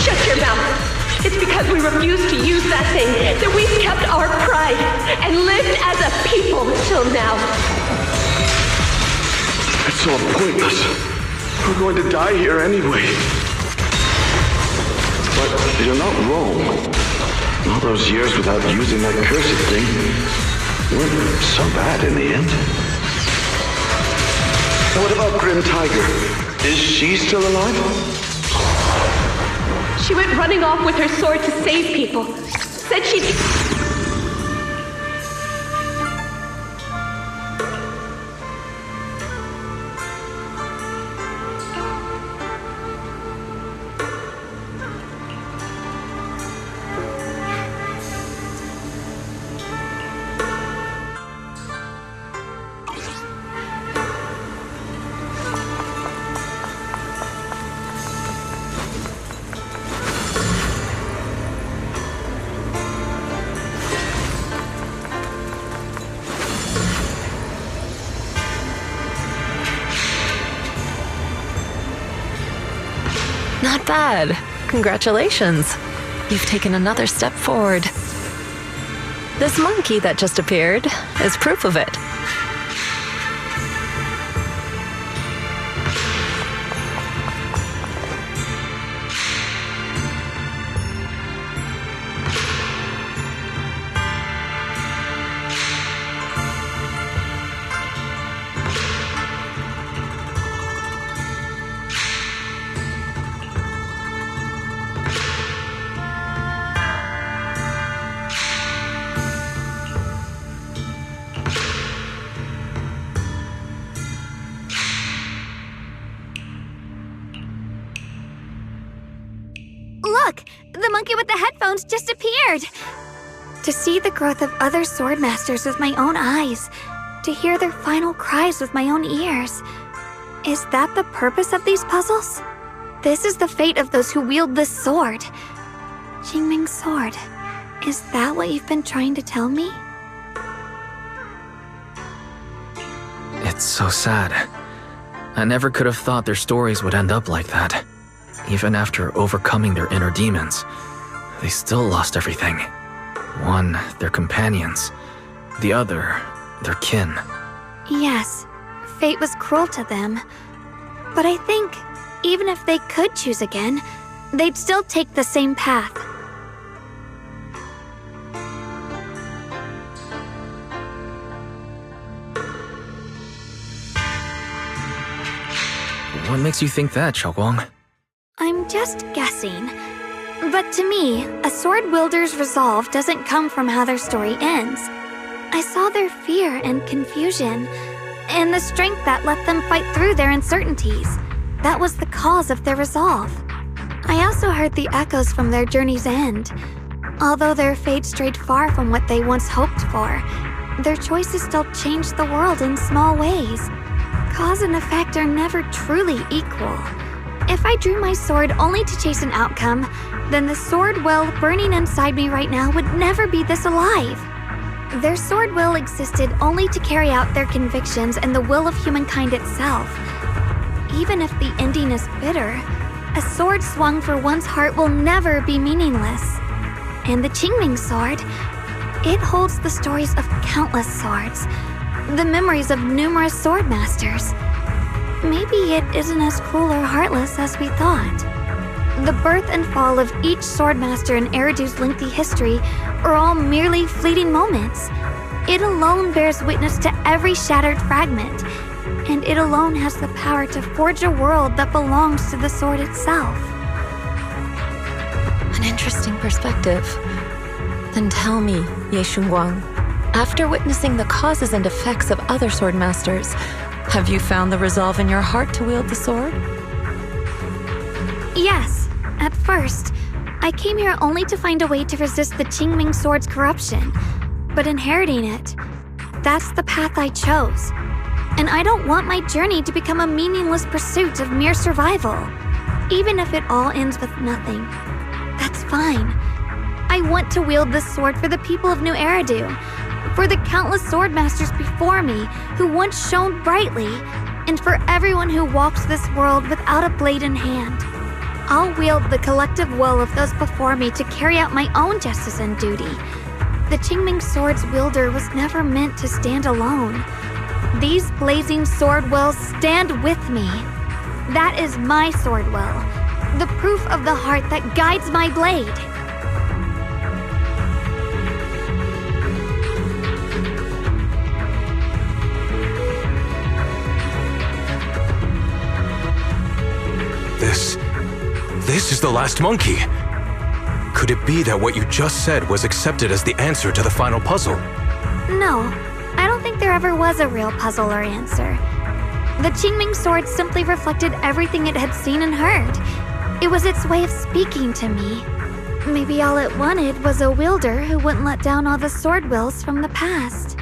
Shut your mouth! It's because we refused to use that thing that we've kept our pride and lived as a people till now. It's all pointless. We're going to die here anyway. But you're not wrong. All those years without using that cursed thing weren't so bad in the end. What about Grim Tiger? Is she still alive? She went running off with her sword to save people. Said she'd... Not bad. Congratulations. You've taken another step forward. This monkey that just appeared is proof of it. Look! The monkey with the headphones just appeared! To see the growth of other swordmasters with my own eyes, to hear their final cries with my own ears. Is that the purpose of these puzzles? This is the fate of those who wield this sword. Qingming's sword. Is that what you've been trying to tell me? It's so sad. I never could have thought their stories would end up like that. Even after overcoming their inner demons, they still lost everything. One, their companions. The other, their kin. Yes, fate was cruel to them. But I think, even if they could choose again, they'd still take the same path. What makes you think that, Xiaoguang? I'm just guessing. But to me, a sword wielder's resolve doesn't come from how their story ends. I saw their fear and confusion, and the strength that let them fight through their uncertainties. That was the cause of their resolve. I also heard the echoes from their journey's end. Although their fate strayed far from what they once hoped for, their choices still changed the world in small ways. Cause and effect are never truly equal. If I drew my sword only to chase an outcome, then the sword well burning inside me right now would never be this alive. Their sword will existed only to carry out their convictions and the will of humankind itself. Even if the ending is bitter, a sword swung for one's heart will never be meaningless. And the Qingming sword, it holds the stories of countless swords, the memories of numerous swordmasters. Maybe it isn't as cruel or heartless as we thought. The birth and fall of each swordmaster in Eridu's lengthy history are all merely fleeting moments. It alone bears witness to every shattered fragment, and it alone has the power to forge a world that belongs to the sword itself. An interesting perspective. Then tell me, Ye Shunguang, after witnessing the causes and effects of other swordmasters, have you found the resolve in your heart to wield the sword? Yes, at first. I came here only to find a way to resist the Qingming sword's corruption. But inheriting it, that's the path I chose. And I don't want my journey to become a meaningless pursuit of mere survival. Even if it all ends with nothing, that's fine. I want to wield this sword for the people of New Eridu, for the countless swordmasters before me who once shone brightly, and for everyone who walks this world without a blade in hand. I'll wield the collective will of those before me to carry out my own justice and duty. The Qingming sword's wielder was never meant to stand alone. These blazing sword wills stand with me. That is my sword will, the proof of the heart that guides my blade. This is the last monkey. Could it be that what you just said was accepted as the answer to the final puzzle? No, I don't think there ever was a real puzzle or answer. The Qingming sword simply reflected everything it had seen and heard. It was its way of speaking to me. Maybe all it wanted was a wielder who wouldn't let down all the sword wills from the past.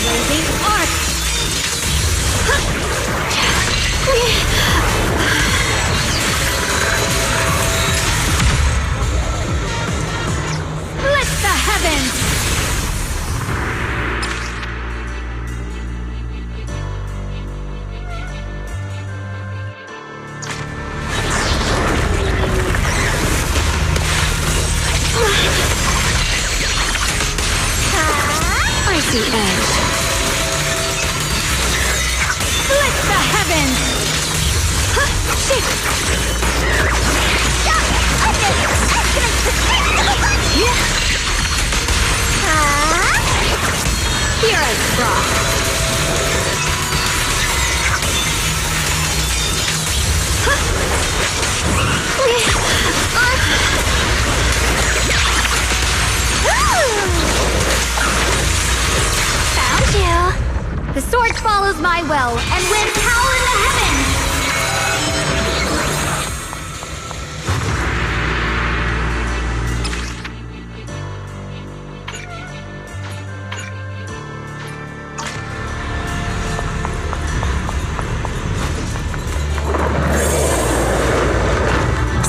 Blazing arc! Split the heavens! Icy edge. Split the heavens! Shit! Hero's frost. Found you. The sword follows my will and wins power in the heavens.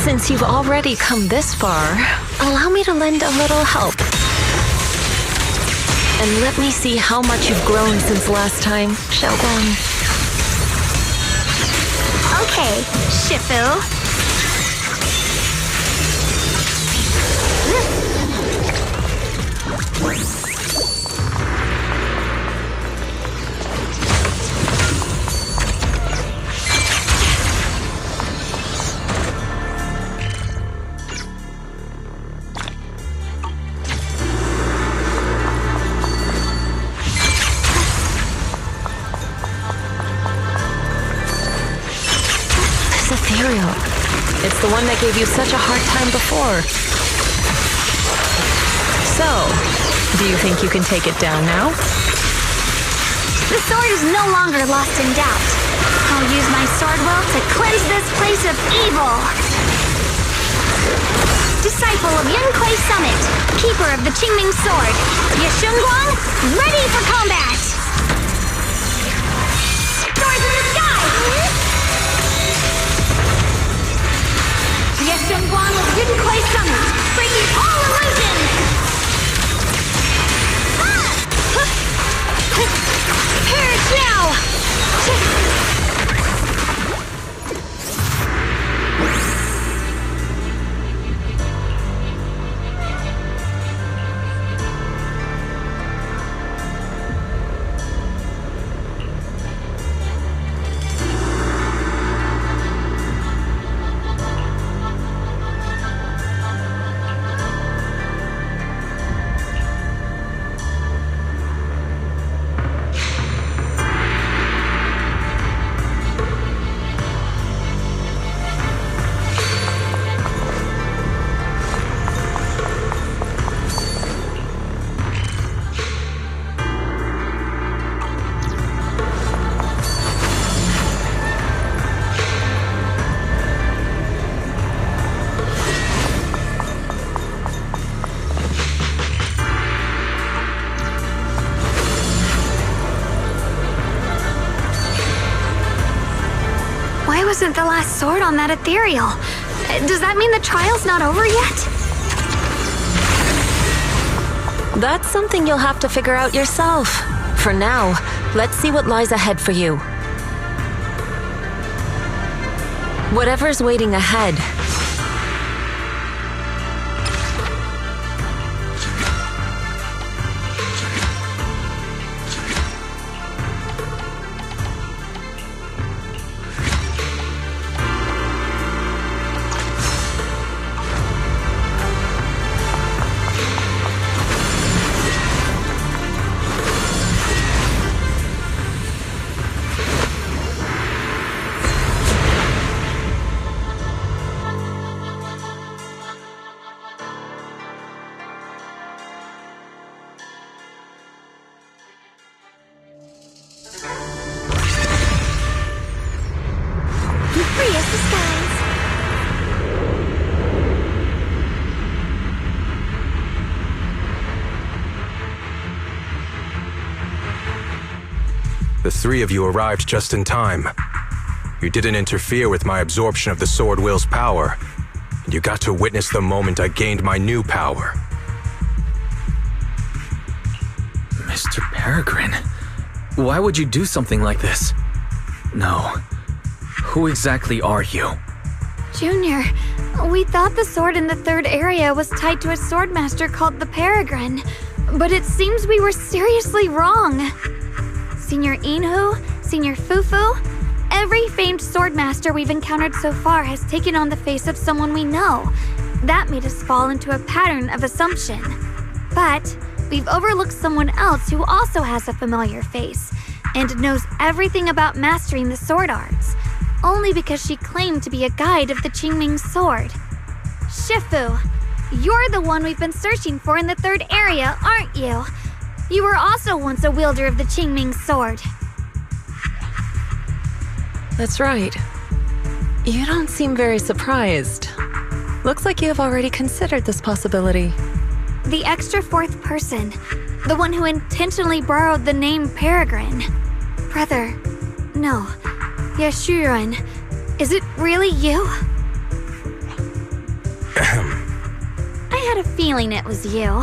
Since you've already come this far, allow me to lend a little help. And let me see how much you've grown since last time, Xiaoguang. Okay, Shifu. Ethereal. It's the one that gave you such a hard time before. So, do you think you can take it down now? The sword is no longer lost in doubt. I'll use my sword will to cleanse this place of evil. Disciple of Yunquei Summit, keeper of the Qingming sword, Yeshunguang, ready for combat! Swords in the sky! Yeshunguang of Yunquei Summit, breaking all illusions! Perish now! Why wasn't the last sword on that ethereal? Does that mean the trial's not over yet? That's something you'll have to figure out yourself. For now, let's see what lies ahead for you. Whatever's waiting ahead, The three of you arrived just in time. You didn't interfere with my absorption of the sword will's power, and you got to witness the moment I gained my new power. Mr. Peregrine, why would you do something like this? No. Who exactly are you? Junior, we thought the sword in the third area was tied to a swordmaster called the Peregrine, but it seems we were seriously wrong. Senior Inhu, Senior Fufu, every famed swordmaster we've encountered so far has taken on the face of someone we know. That made us fall into a pattern of assumption. But we've overlooked someone else who also has a familiar face and knows everything about mastering the sword arts, only because she claimed to be a guide of the Qingming sword. Shifu, you're the one we've been searching for in the third area, aren't you? You were also once a wielder of the Qingming sword. That's right. You don't seem very surprised. Looks like you have already considered this possibility. The extra fourth person, the one who intentionally borrowed the name Peregrine. Brother, no, Yashuren, is it really you? I had a feeling it was you.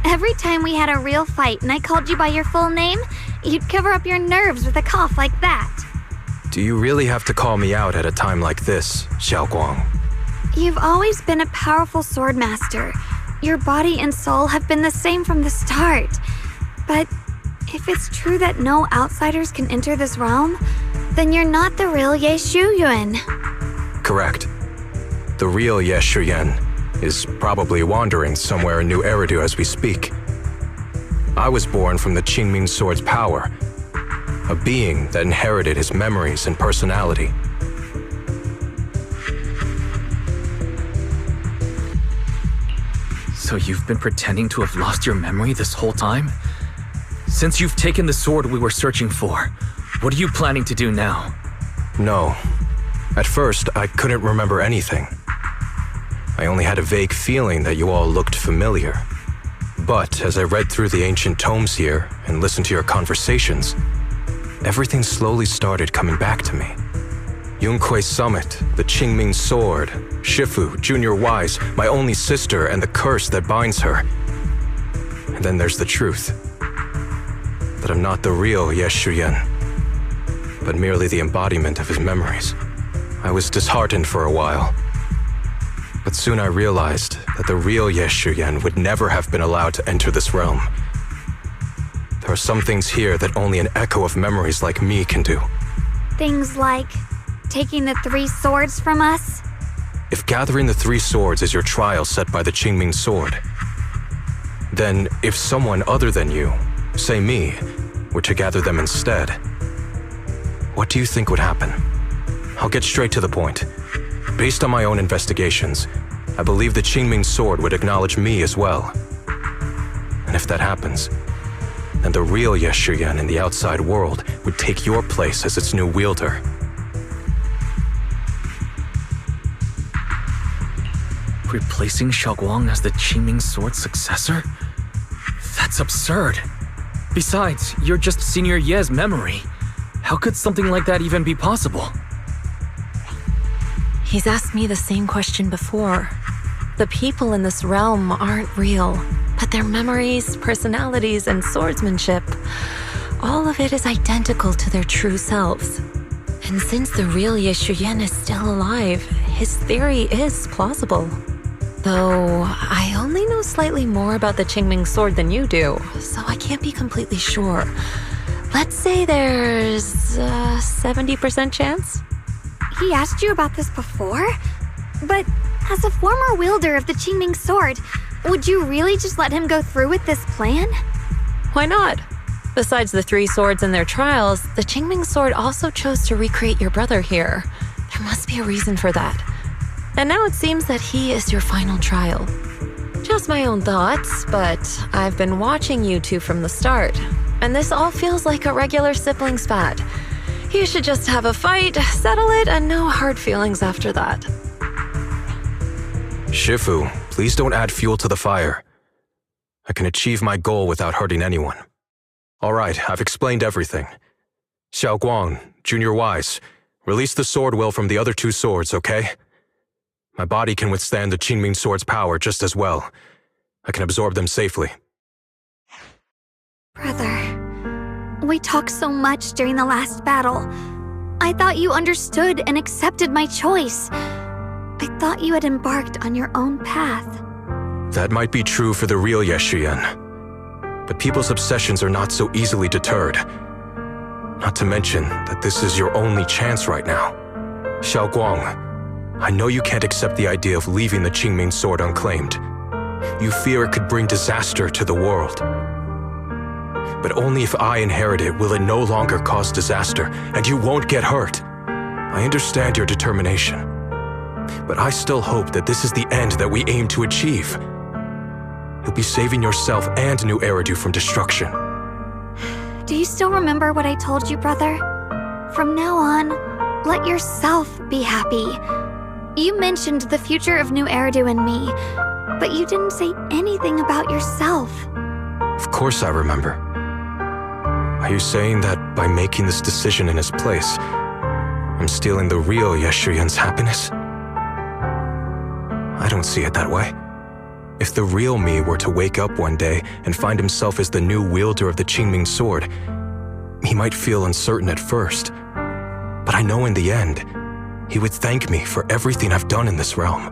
Every time we had a real fight and I called you by your full name, you'd cover up your nerves with a cough like that. Do you really have to call me out at a time like this, Xiaoguang? You've always been a powerful swordmaster. Your body and soul have been the same from the start. But if it's true that no outsiders can enter this realm, then you're not the real Ye Shuyuan. Correct. The real Ye Shuyuan is probably wandering somewhere in New Eridu as we speak. I was born from the Qingming sword's power, a being that inherited his memories and personality. So you've been pretending to have lost your memory this whole time? Since you've taken the sword we were searching for, what are you planning to do now? No. At first, I couldn't remember anything. I only had a vague feeling that you all looked familiar. But as I read through the ancient tomes here and listened to your conversations, everything slowly started coming back to me. Yunquei Summit, the Qingming sword, Shifu, Junior Wise, my only sister, and the curse that binds her. And then there's the truth. That I'm not the real Ye Shuyuan, but merely the embodiment of his memories. I was disheartened for a while. But soon I realized that the real Ye Shuyuan would never have been allowed to enter this realm. There are some things here that only an echo of memories like me can do. Things like taking the 3 swords from us? If gathering the 3 swords is your trial set by the Qingming sword, then if someone other than you, say me, were to gather them instead, what do you think would happen? I'll get straight to the point. Based on my own investigations, I believe the Qingming sword would acknowledge me as well. And if that happens, then the real Ye Shuyuan in the outside world would take your place as its new wielder. Replacing Xiaoguang as the Qingming sword's successor? That's absurd. Besides, you're just Senior Ye's memory. How could something like that even be possible? He's asked me the same question before. The people in this realm aren't real, but their memories, personalities, and swordsmanship, all of it is identical to their true selves. And since the real Ye Shuyuan is still alive, his theory is plausible. Though, I only know slightly more about the Qingming sword than you do, so I can't be completely sure. Let's say there's a 70% chance? He asked you about this before? But as a former wielder of the Qingming sword, would you really just let him go through with this plan? Why not? Besides the 3 swords in their trials, the Qingming sword also chose to recreate your brother here. There must be a reason for that. And now it seems that he is your final trial. Just my own thoughts, but I've been watching you two from the start, and this all feels like a regular sibling spat. You should just have a fight, settle it, and no hard feelings after that. Shifu, please don't add fuel to the fire. I can achieve my goal without hurting anyone. All right, I've explained everything. Xiao Guang, Junior Wise, release the sword will from the other two swords, okay? My body can withstand the Qingming sword's power just as well. I can absorb them safely. Brother, we talked so much during the last battle. I thought you understood and accepted my choice. I thought you had embarked on your own path. That might be true for the real Ye Shiyan. But people's obsessions are not so easily deterred. Not to mention that this is your only chance right now. Xiao Guang, I know you can't accept the idea of leaving the Qingming sword unclaimed. You fear it could bring disaster to the world. But only if I inherit it will it no longer cause disaster, and you won't get hurt. I understand your determination. But I still hope that this is the end that we aim to achieve. You'll be saving yourself and New Eridu from destruction. Do you still remember what I told you, brother? From now on, let yourself be happy. You mentioned the future of New Eridu and me, but you didn't say anything about yourself. Of course I remember. Are you saying that by making this decision in his place, I'm stealing the real Ye Shiyan's happiness? I don't see it that way. If the real me were to wake up one day and find himself as the new wielder of the Qingming sword, he might feel uncertain at first. But I know in the end, he would thank me for everything I've done in this realm.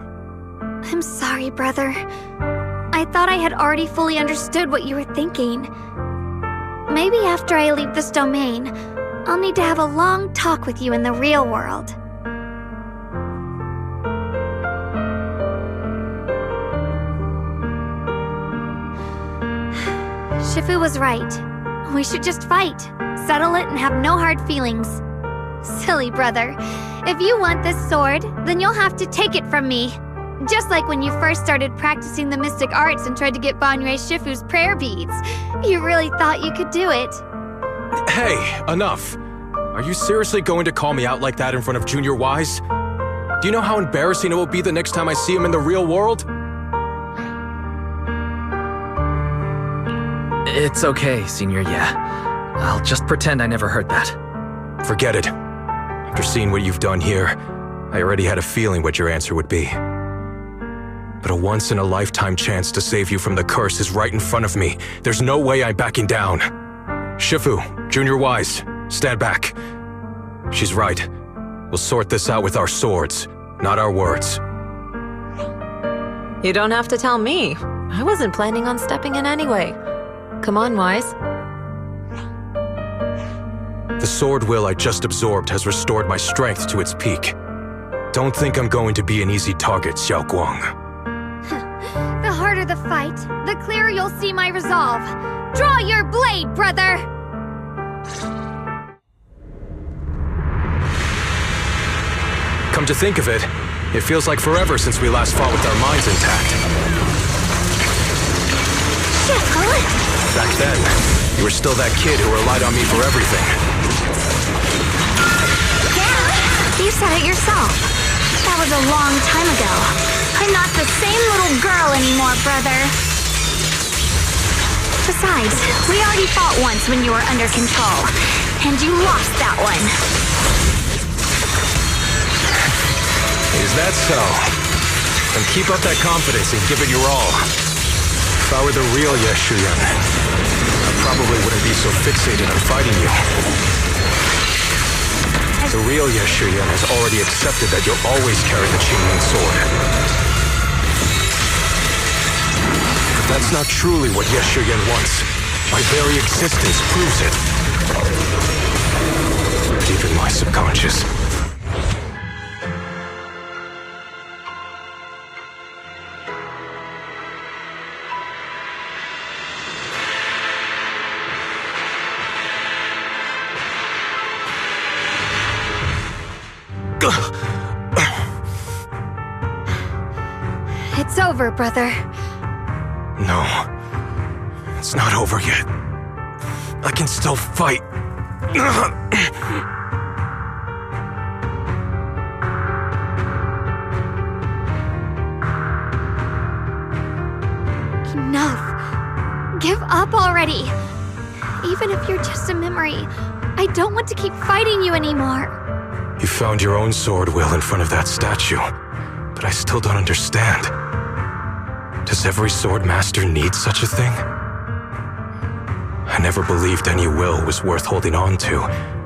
I'm sorry, brother. I thought I had already fully understood what you were thinking. Maybe after I leave this domain, I'll need to have a long talk with you in the real world. Shifu was right. We should just fight, settle it, and have no hard feelings. Silly brother. If you want this sword, then you'll have to take it from me. Just like when you first started practicing the mystic arts and tried to get Banrei Shifu's prayer beads. You really thought you could do it. Hey, enough. Are you seriously going to call me out like that in front of Junior Wise? Do you know how embarrassing it will be the next time I see him in the real world? It's okay, Senior Ye. I'll just pretend I never heard that. Forget it. After seeing what you've done here, I already had a feeling what your answer would be. But a once-in-a-lifetime chance to save you from the curse is right in front of me. There's no way I'm backing down. Shifu, Junior Wise, stand back. She's right. We'll sort this out with our swords, not our words. You don't have to tell me. I wasn't planning on stepping in anyway. Come on, Wise. The sword will I just absorbed has restored my strength to its peak. Don't think I'm going to be an easy target, Xiao Guang. The harder the fight, the clearer you'll see my resolve. Draw your blade, brother! Come to think of it, it feels like forever since we last fought with our minds intact. Shifu! Back then, you were still that kid who relied on me for everything. Yeah, you said it yourself. That was a long time ago. I'm not the same little girl anymore, brother. Besides, we already fought once when you were under control, and you lost that one. Is that so? Then keep up that confidence and give it your all. If I were the real Ye Shiyan, I probably wouldn't be so fixated on fighting you. The real Ye Shiyan has already accepted that you'll always carry the Qingming sword. But that's not truly what Ye Shiyan wants. My very existence proves it. Deep in my subconscious. It's over, brother. No, it's not over yet. I can still fight. Enough. Give up already. Even if you're just a memory, I I don't want to keep fighting you anymore. You found your own sword, Will, in front of that statue. But I still don't understand. Does every sword master need such a thing? I never believed any will was worth holding on to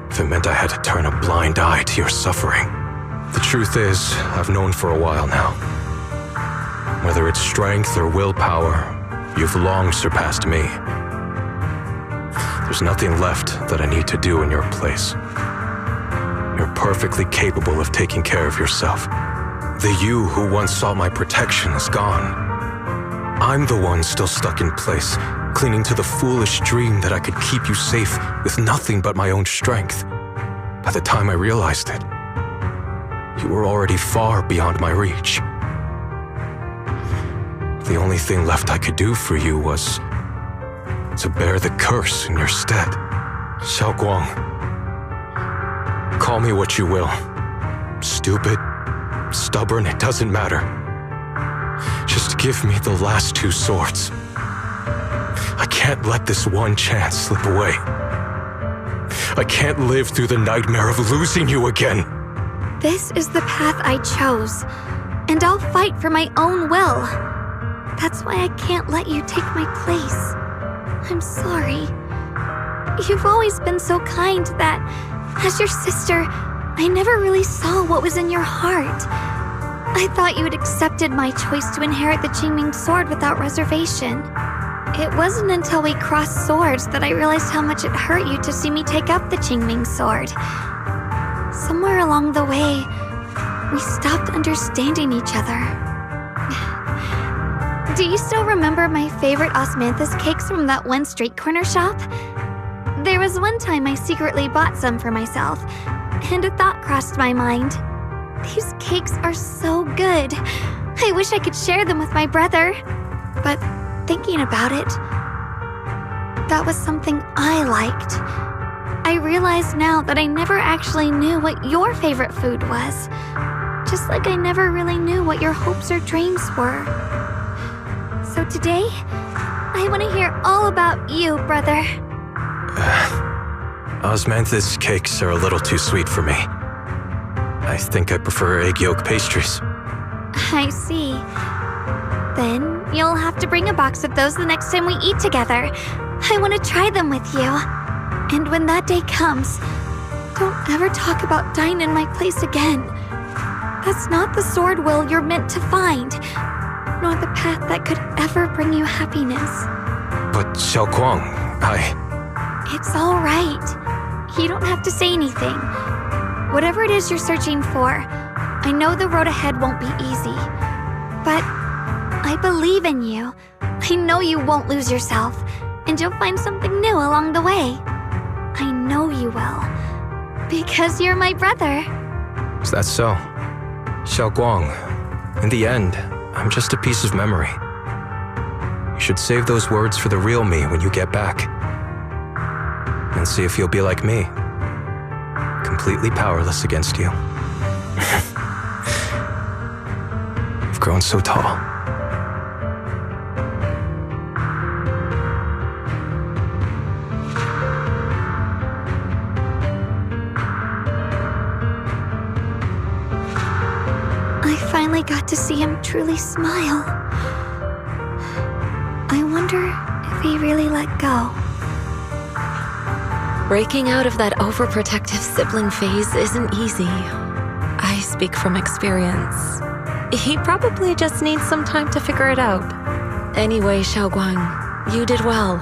if it meant I had to turn a blind eye to your suffering. The truth is, I've known for a while now. Whether it's strength or willpower, you've long surpassed me. There's nothing left that I need to do in your place. You're perfectly capable of taking care of yourself. The you who once sought my protection is gone. I'm the one still stuck in place, clinging to the foolish dream that I could keep you safe with nothing but my own strength. By the time I realized it, you were already far beyond my reach. The only thing left I could do for you was to bear the curse in your stead. Xiaoguang, call me what you will. Stupid, stubborn, it doesn't matter. Just give me the last 2 swords. I can't let this one chance slip away. I can't live through the nightmare of losing you again. This is the path I chose, and I'll fight for my own will. That's why I can't let you take my place. I'm sorry. You've always been so kind that, as your sister, I never really saw what was in your heart. I thought you had accepted my choice to inherit the Qingming sword without reservation. It wasn't until we crossed swords that I realized how much it hurt you to see me take up the Qingming sword. Somewhere along the way, we stopped understanding each other. Do you still remember my favorite osmanthus cakes from that one street corner shop? There was one time I secretly bought some for myself, and a thought crossed my mind. These cakes are so good. I wish I could share them with my brother. But thinking about it, that was something I liked. I realize now that I never actually knew what your favorite food was. Just like I never really knew what your hopes or dreams were. So today, I want to hear all about you, brother. Osmanthus cakes are a little too sweet for me. I think I prefer egg yolk pastries. I see. Then you'll have to bring a box of those the next time we eat together. I want to try them with you. And when that day comes, don't ever talk about dying in my place again. That's not the sword will you're meant to find, nor the path that could ever bring you happiness. But Xiaoguang, It's all right. You don't have to say anything. Whatever it is you're searching for, I know the road ahead won't be easy. But I believe in you. I know you won't lose yourself, and you'll find something new along the way. I know you will. Because you're my brother. is that so? Xiaoguang, in the end, I'm just a piece of memory. You should save those words for the real me when you get back. And see if you'll be like me. Completely powerless against you. You've grown so tall. I finally got to see him truly smile. I wonder if he really let go. Breaking out of that overprotective sibling phase isn't easy. I speak from experience. He probably just needs some time to figure it out. Anyway, Xiaoguang, you did well.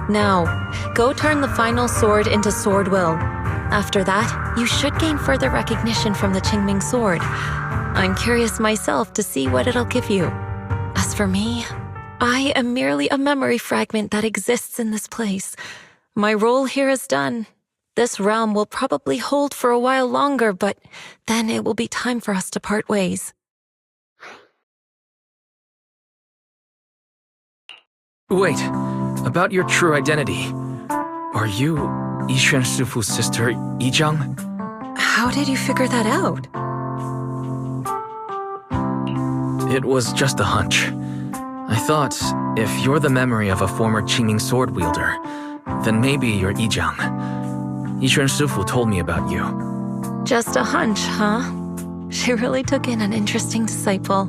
Now, go turn the final sword into sword will. After that, you should gain further recognition from the Qingming sword. I'm curious myself to see what it'll give you. As for me, I am merely a memory fragment that exists in this place. My role here is done. This realm will probably hold for a while longer, but then it will be time for us to part ways. Wait, about your true identity. Are you Yixuan Shifu's sister, Yizhang? How did you figure that out? It was just a hunch. I thought, if you're the memory of a former Qingming sword wielder, then maybe you're Yizhang. Yishuan Shifu told me about you. Just a hunch, huh? She really took in an interesting disciple.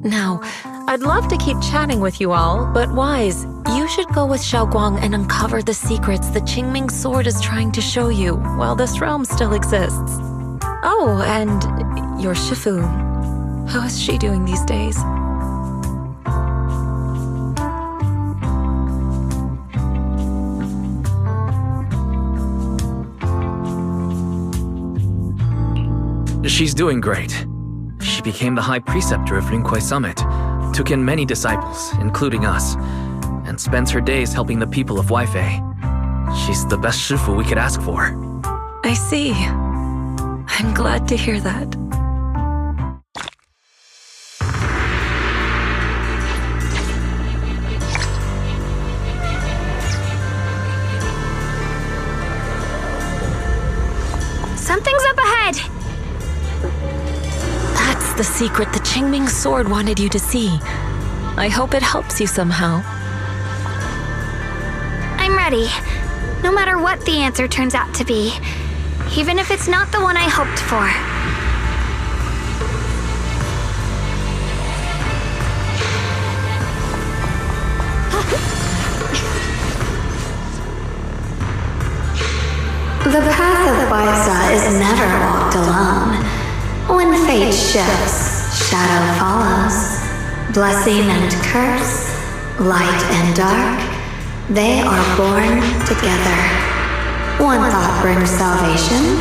Now, I'd love to keep chatting with you all, but Wise, you should go with Xiaoguang and uncover the secrets the Qingming sword is trying to show you while this realm still exists. Oh, and your Shifu. How is she doing these days? She's doing great. She became the High Preceptor of Yunquai Summit, took in many disciples, including us, and spends her days helping the people of Weifei. She's the best Shifu we could ask for. I see. I'm glad to hear that. Something's up ahead! That's the secret the Qingming sword wanted you to see. I hope it helps you somehow. I'm ready. No matter what the answer turns out to be. Even if it's not the one I hoped for. The path of Baisa is never walked alone. When fate shifts, shadow follows. Blessing and curse, light and dark, they are born together. One thought brings salvation,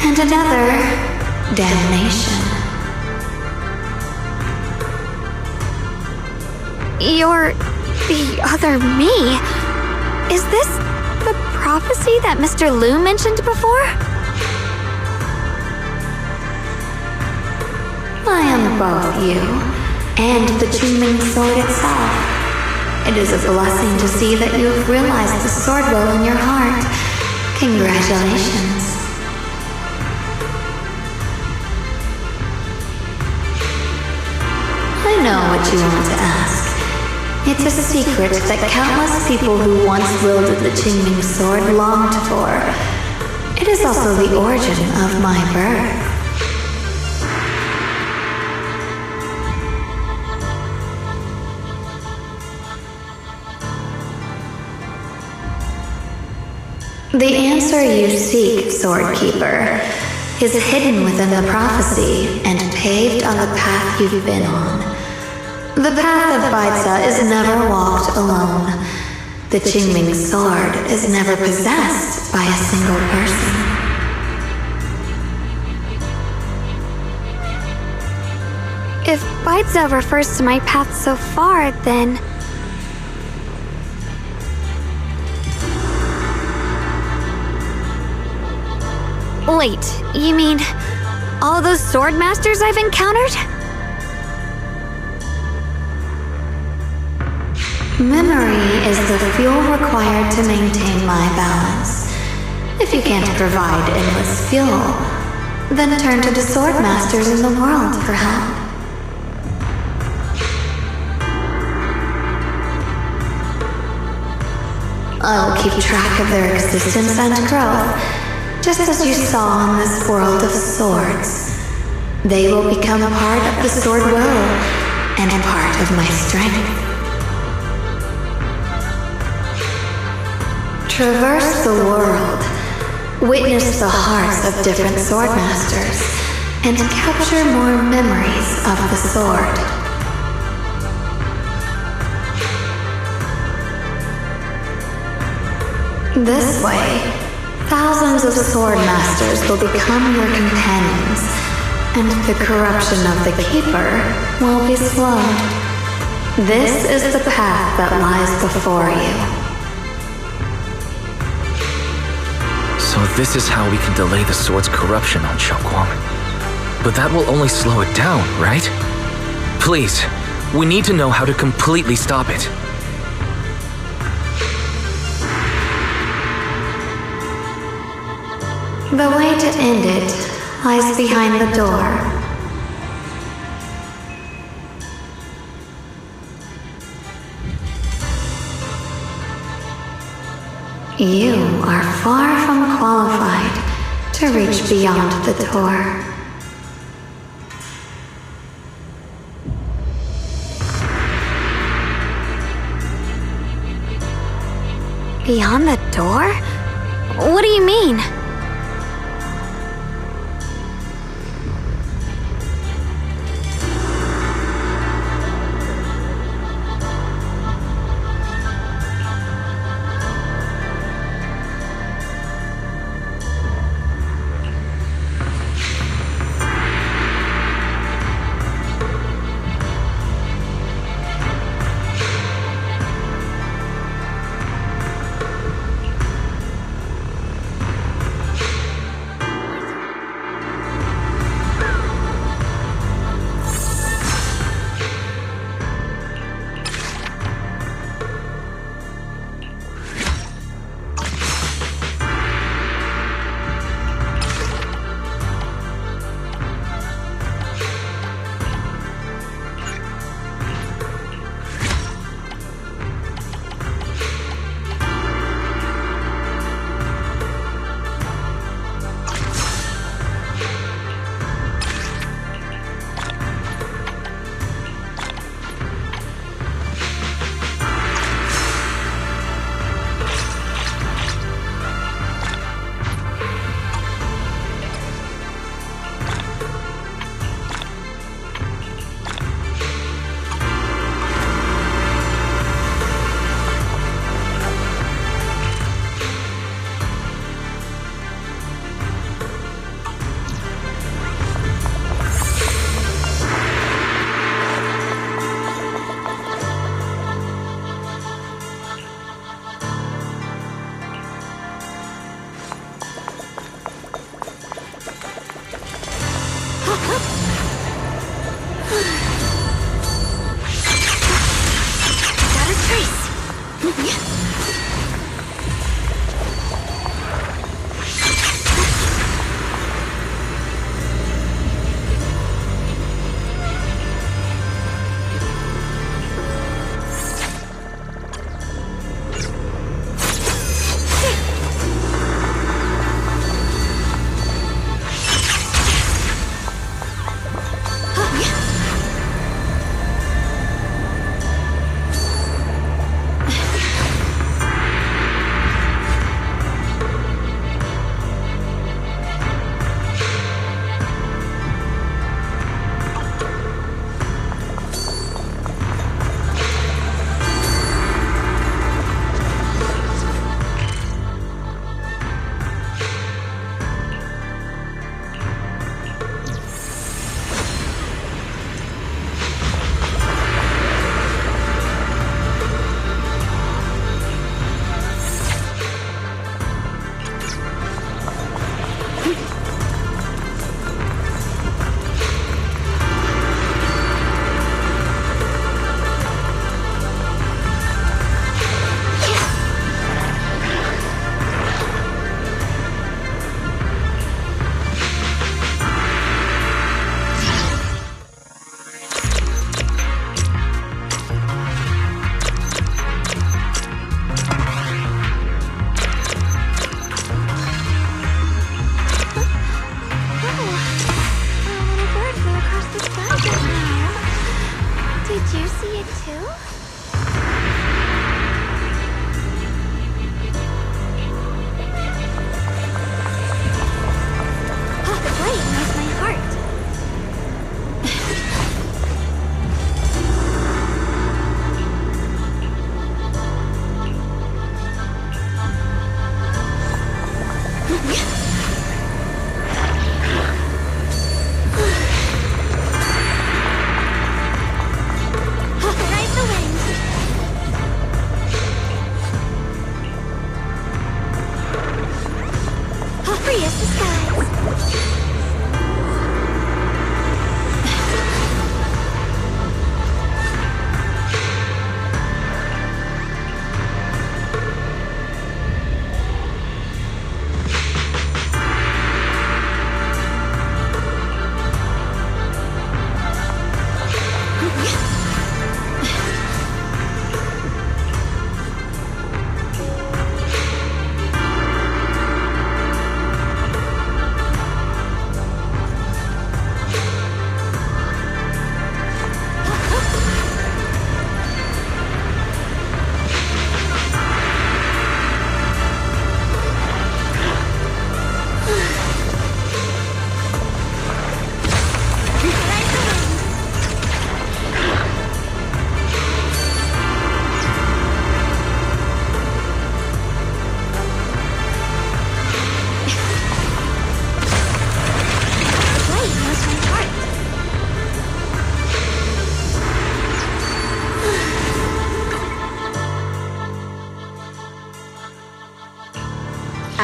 and another, damnation. You're the other me. Is this the prophecy that Mr. Liu mentioned before? I am both you and the Qingming sword itself. It is a blessing to see that you have realized the sword will in your heart. Congratulations. I know what you want to ask. It's a secret that countless people who once wielded the Qingming sword longed for. It is also the origin of my birth. The answer you seek, Sword Keeper, is hidden within the prophecy and paved on the path you've been on. The path of Baisa is never walked alone. The Qingming sword is never possessed by a single person. If Baisa refers to my path so far, then... Wait, you mean all those sword masters I've encountered? Memory is the fuel required to maintain my balance. If you can't provide endless fuel, then turn to the sword masters in the world for help. I will keep track of their existence and growth. Just as you saw in this world of swords, they will become a part of the sword will and a part of my strength. Traverse the world, witness the hearts of different sword masters, and capture more memories of the sword. This way, thousands of sword masters will become your companions, and the corruption of the Keeper will be slowed. This is the path that lies before you. So this is how we can delay the sword's corruption on Xiaoguang. But that will only slow it down, right? Please, we need to know how to completely stop it. The way to end it lies behind the door. You are far from qualified to reach beyond the door. Beyond the door? What do you mean?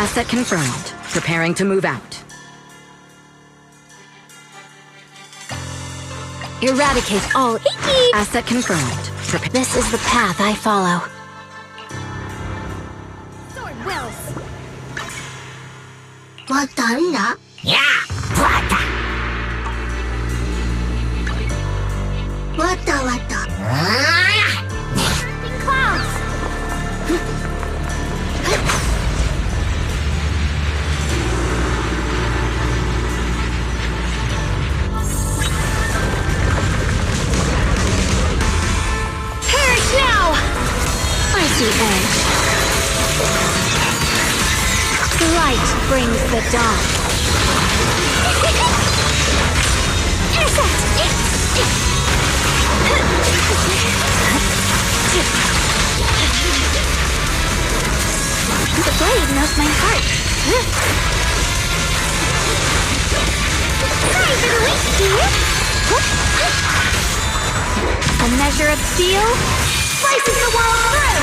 Asset confirmed. Preparing to move out. Eradicate all icky. Asset confirmed. This is the path I follow. Sword wills. Clouds. Perish now. Icy edge. Light brings the dawn. The blade knows my heart. Sorry for the weak, dear. A measure of steel slices the wall through.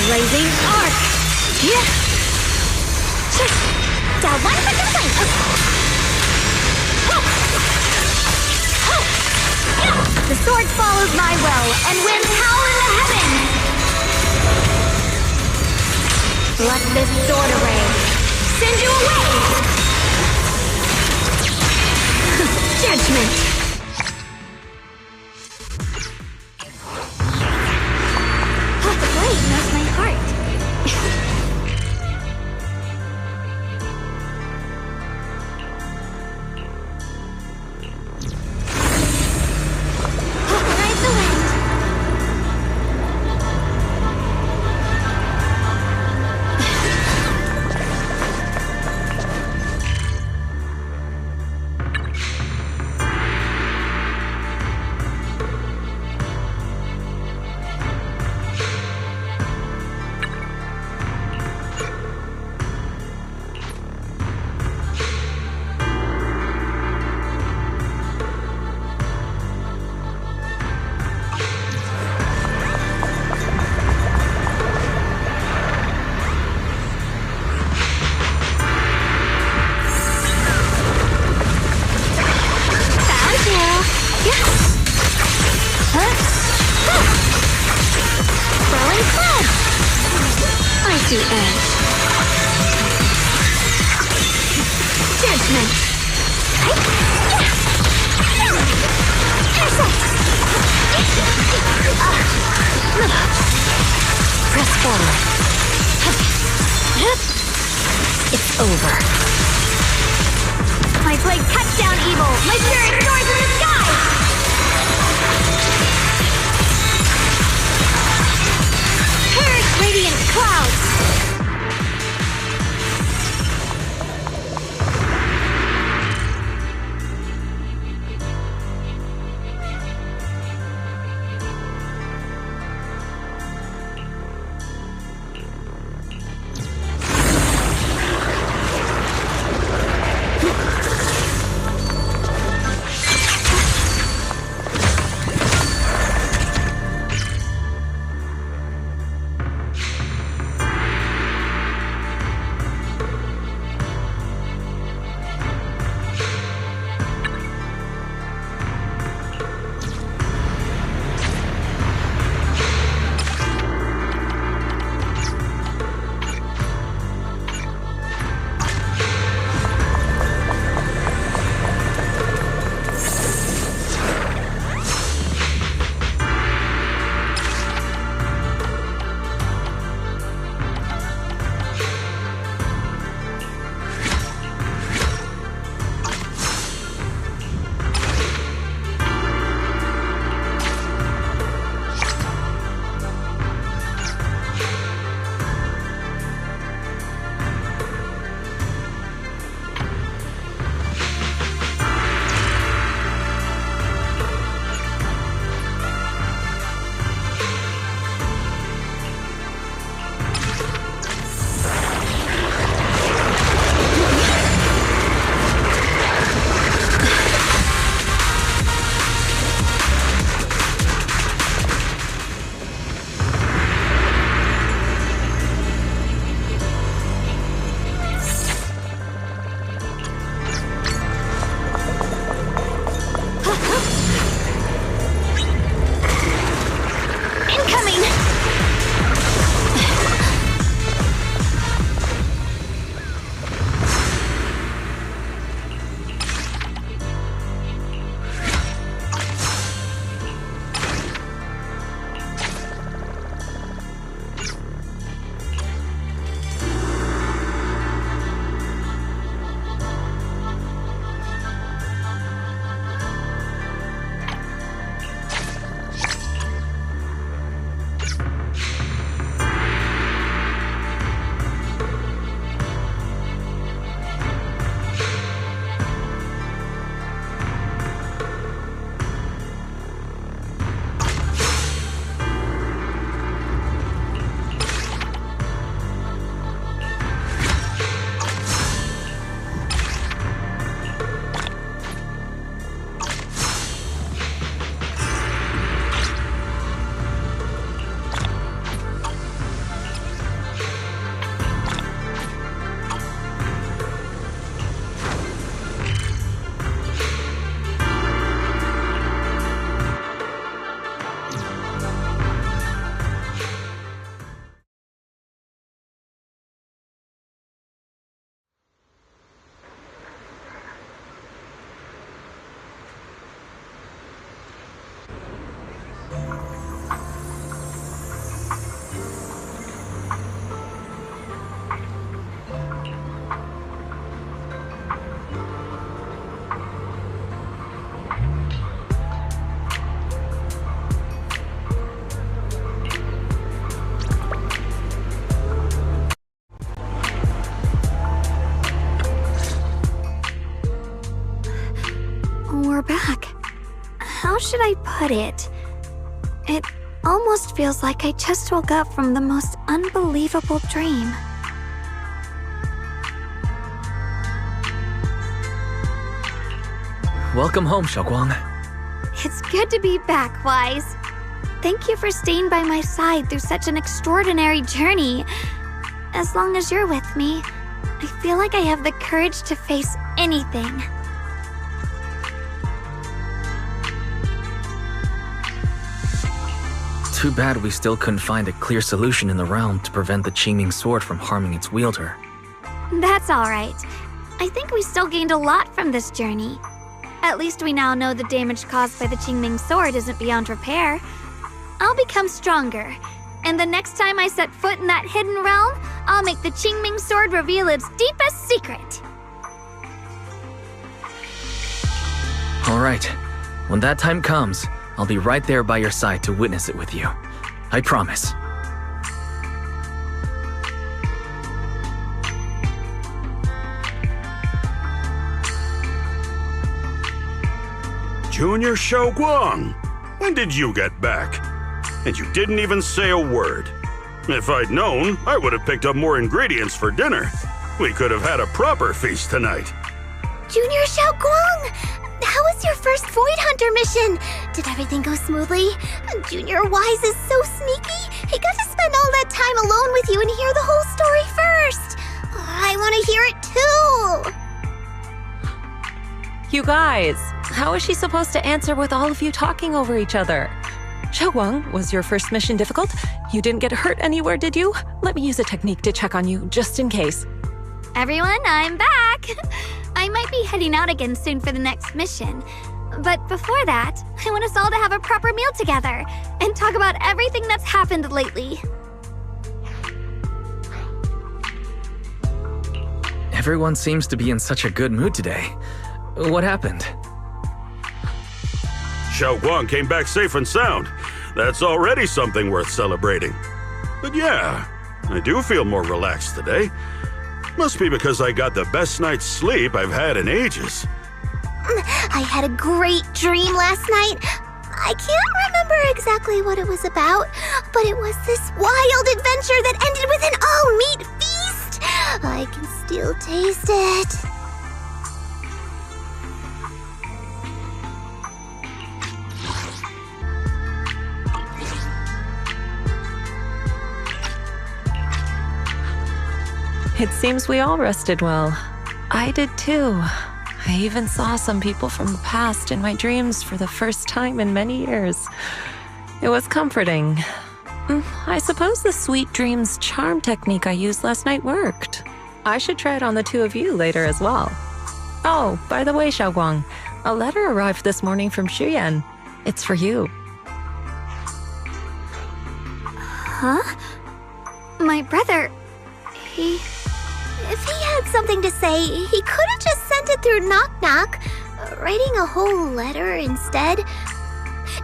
Blazing arc. Down one for the fight. The sword follows my will and wins power in the heavens. Let this sword array send you away. Judgment. The blade knows my heart. Ride the wind. Icy edge. Judgment. Press forward. It's over. My blade cuts down evil. My spirit soars in the sky. Perish radiant clouds. I put it? It almost feels like I just woke up from the most unbelievable dream. Welcome home, Xiaoguang. It's good to be back, Wise. Thank you for staying by my side through such an extraordinary journey. As long as you're with me, I feel like I have the courage to face anything. Too bad we still couldn't find a clear solution in the realm to prevent the Qingming sword from harming its wielder. That's alright. I think we still gained a lot from this journey. At least we now know the damage caused by the Qingming sword isn't beyond repair. I'll become stronger, and the next time I set foot in that hidden realm, I'll make the Qingming sword reveal its deepest secret. Alright, when that time comes, I'll be right there by your side to witness it with you. I promise. Junior Xiaoguang, when did you get back? And you didn't even say a word. If I'd known, I would have picked up more ingredients for dinner. We could have had a proper feast tonight. Junior Xiaoguang! How was your first Void Hunter mission? Did everything go smoothly? Junior Wise is so sneaky. He got to spend all that time alone with you and hear the whole story first. I want to hear it too. You guys, how is she supposed to answer with all of you talking over each other? Xiaoguang, was your first mission difficult? You didn't get hurt anywhere, did you? Let me use a technique to check on you, just in case. Everyone, I'm back! I might be heading out again soon for the next mission. But before that, I want us all to have a proper meal together and talk about everything that's happened lately. Everyone seems to be in such a good mood today. What happened? Xiaoguang came back safe and sound. That's already something worth celebrating. But yeah, I do feel more relaxed today. Must be because I got the best night's sleep I've had in ages. I had a great dream last night. I can't remember exactly what it was about, but it was this wild adventure that ended with an all-meat feast. I can still taste it. It seems we all rested well. I did too. I even saw some people from the past in my dreams for the first time in many years. It was comforting. I suppose the sweet dreams charm technique I used last night worked. I should try it on the two of you later as well. Oh, by the way, Xiaoguang, a letter arrived this morning from Xuyan. It's for you. Huh? My brother, he... If he had something to say, he could have just sent it through Knock Knock, writing a whole letter instead.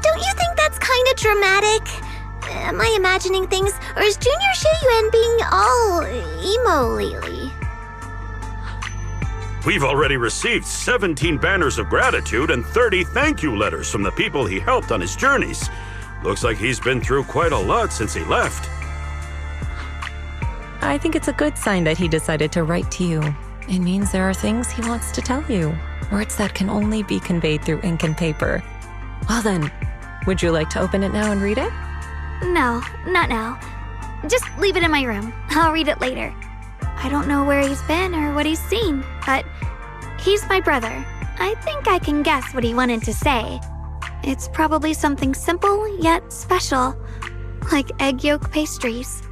Don't you think that's kind of dramatic? Am I imagining things, or is Junior Shiyuan being all emo lately? We've already received 17 banners of gratitude and 30 thank you letters from the people he helped on his journeys. Looks like he's been through quite a lot since he left. I think it's a good sign that he decided to write to you. It means there are things he wants to tell you, words that can only be conveyed through ink and paper. Well then, would you like to open it now and read it? No, not now. Just leave it in my room. I'll read it later. I don't know where he's been or what he's seen, but he's my brother. I think I can guess what he wanted to say. It's probably something simple yet special, like egg yolk pastries.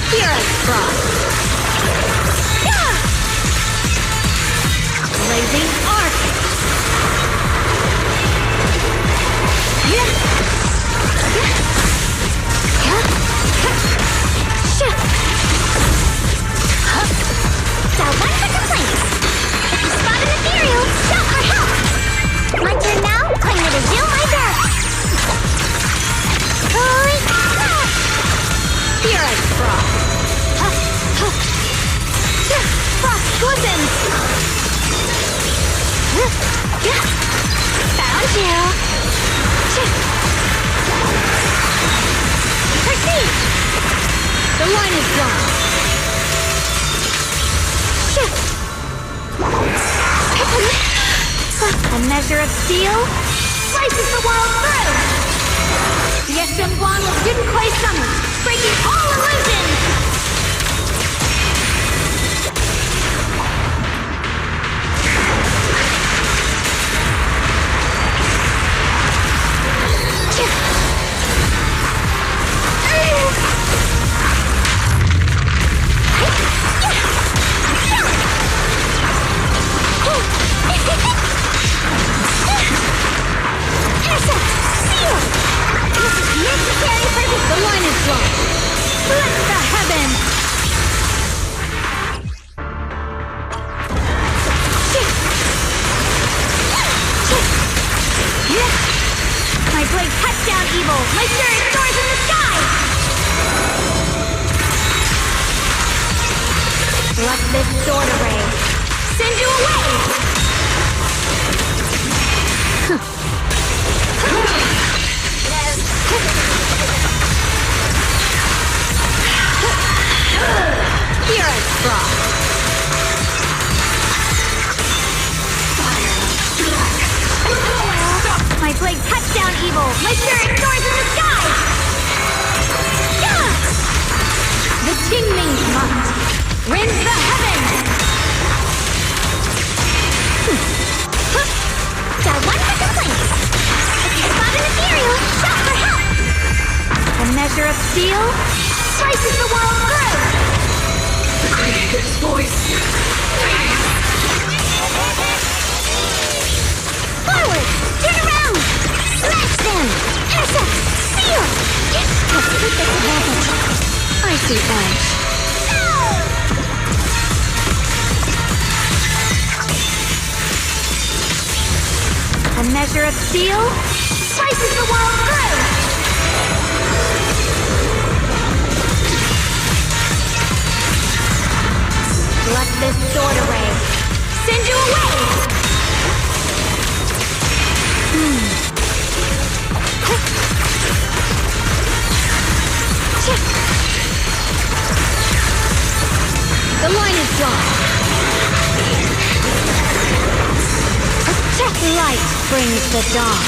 Fierce Frost. Blazing Arc. One for complaints. If you spot an ethereal, shout for help. My turn now. I'm gonna do my best. Fierce Frost. Frost glistens! Found you. Proceed! The line is drawn. A measure of steel slices the world through! The One of Yunquei Summit, breaking all illusions! The line is drawn. Split the heavens! My blade cuts down evil! My spirit soars in the sky! Let this sword array send you away! Fierce Frost. My blade cuts down evil! My spirit soars in the sky! The Qingming Month rends the heavens. Got one for complaints. If you spot an ethereal, shout for help. A measure of steel slices the world through! The Creator's voice. Forward! Turn around! Smash them. Essa, seal. Let's take this advantage. I see edge. A measure of steel slices the world through! Let this sword array send you away! The line is drawn. Light brings the dawn.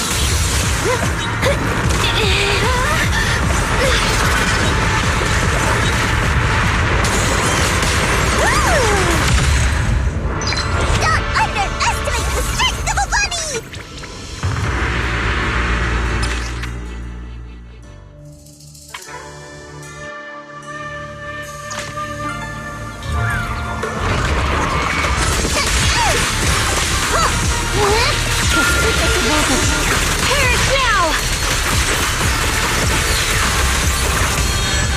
Don't underestimate the strength of a bunny! Perish now!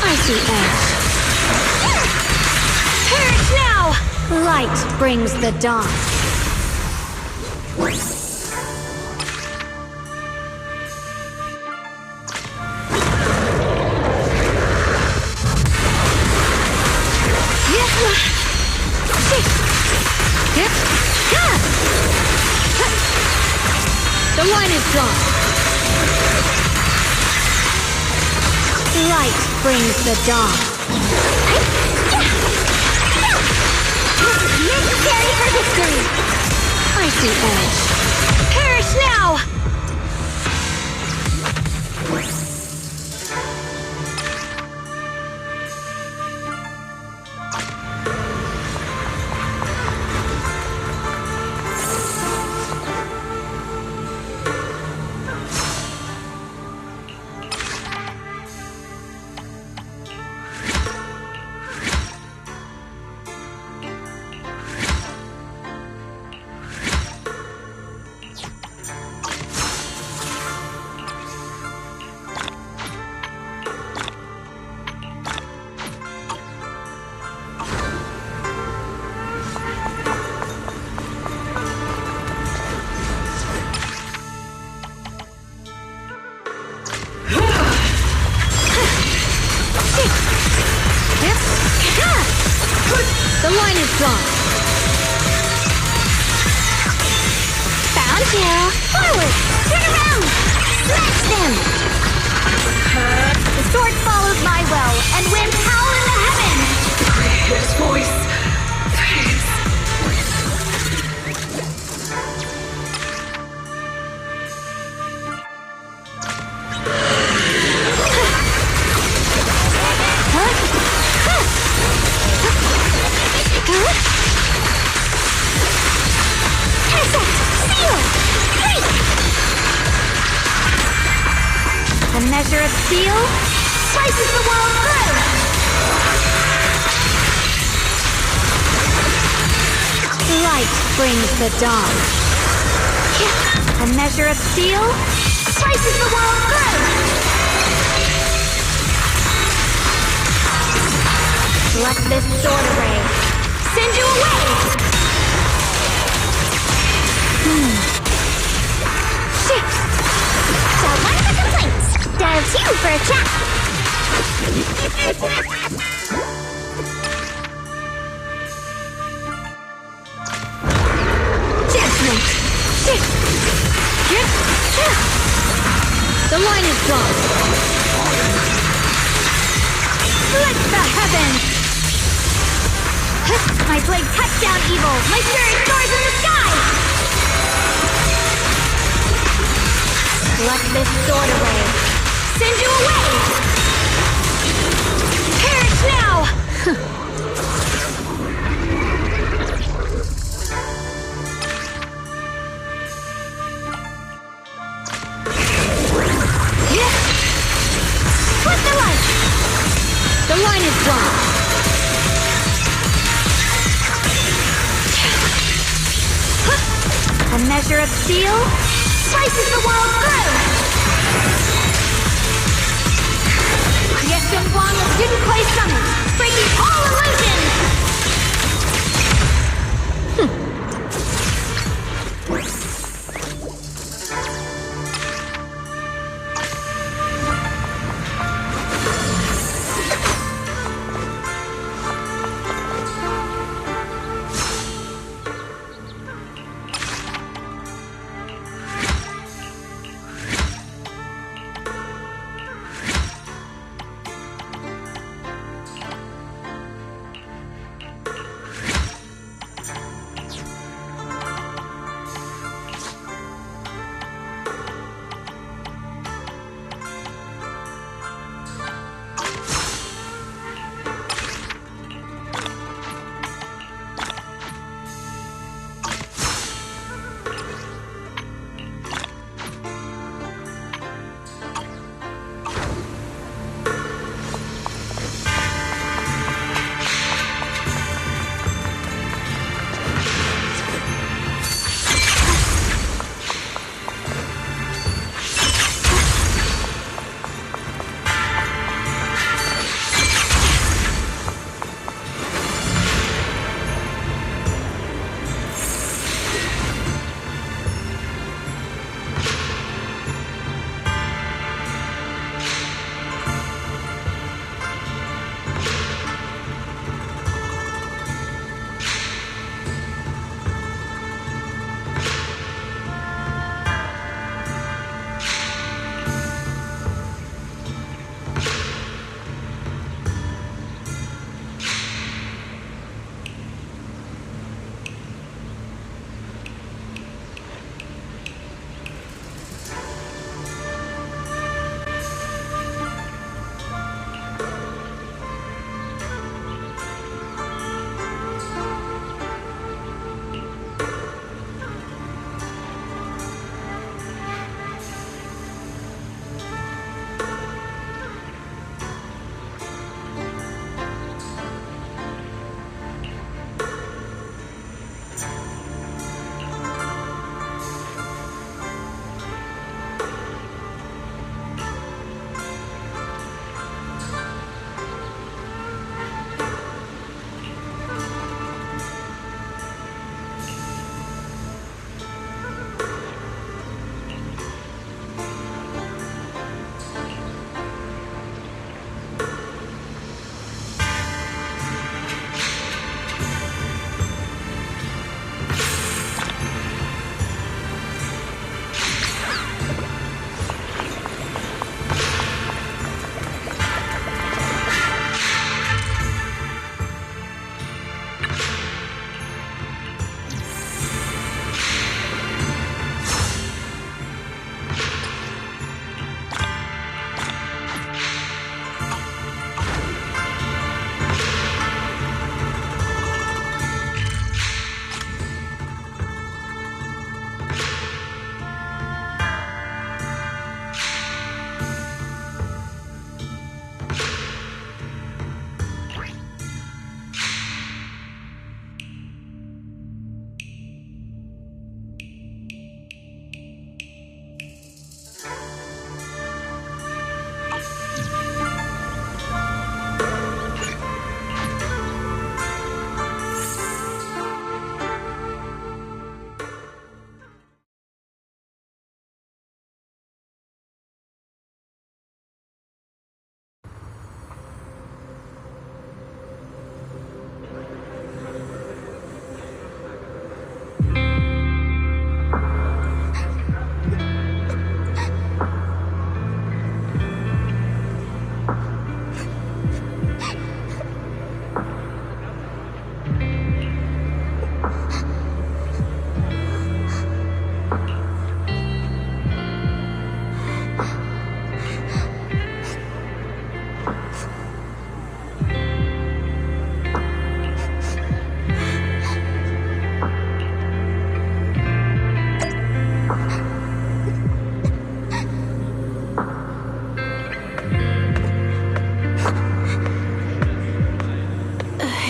I see edge. Perish now! Light brings the dawn. The line is drawn. Light brings the dawn. Necessary for victory! I see edge. Perish now! The line is drawn. Found you! Forward! Turn around! Smash them! The sword follows my will, and winds howl in the heavens! His voice. Please. A measure of steel slices the world through! Light brings the dawn. A measure of steel slices the world through! Let this sword array send you away! Shit! So one of the complaints. Down to you for a chat. Judgment. The line is drawn. Split the heavens! My blade cuts down evil! My spirit soars in the sky! Let this sword away! Send you away! Perish now! Split the light. The line is drawn. A measure of steel slices the world through! Yesung Guang of Junkwei Summit, breaking all illusions!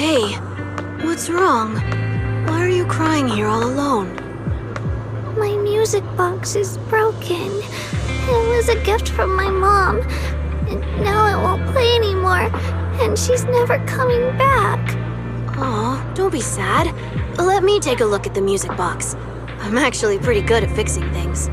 Hey, what's wrong? Why are you crying here all alone? My music box is broken. It was a gift from my mom. And now it won't play anymore. And she's never coming back. Aw, don't be sad. Let me take a look at the music box. I'm actually pretty good at fixing things.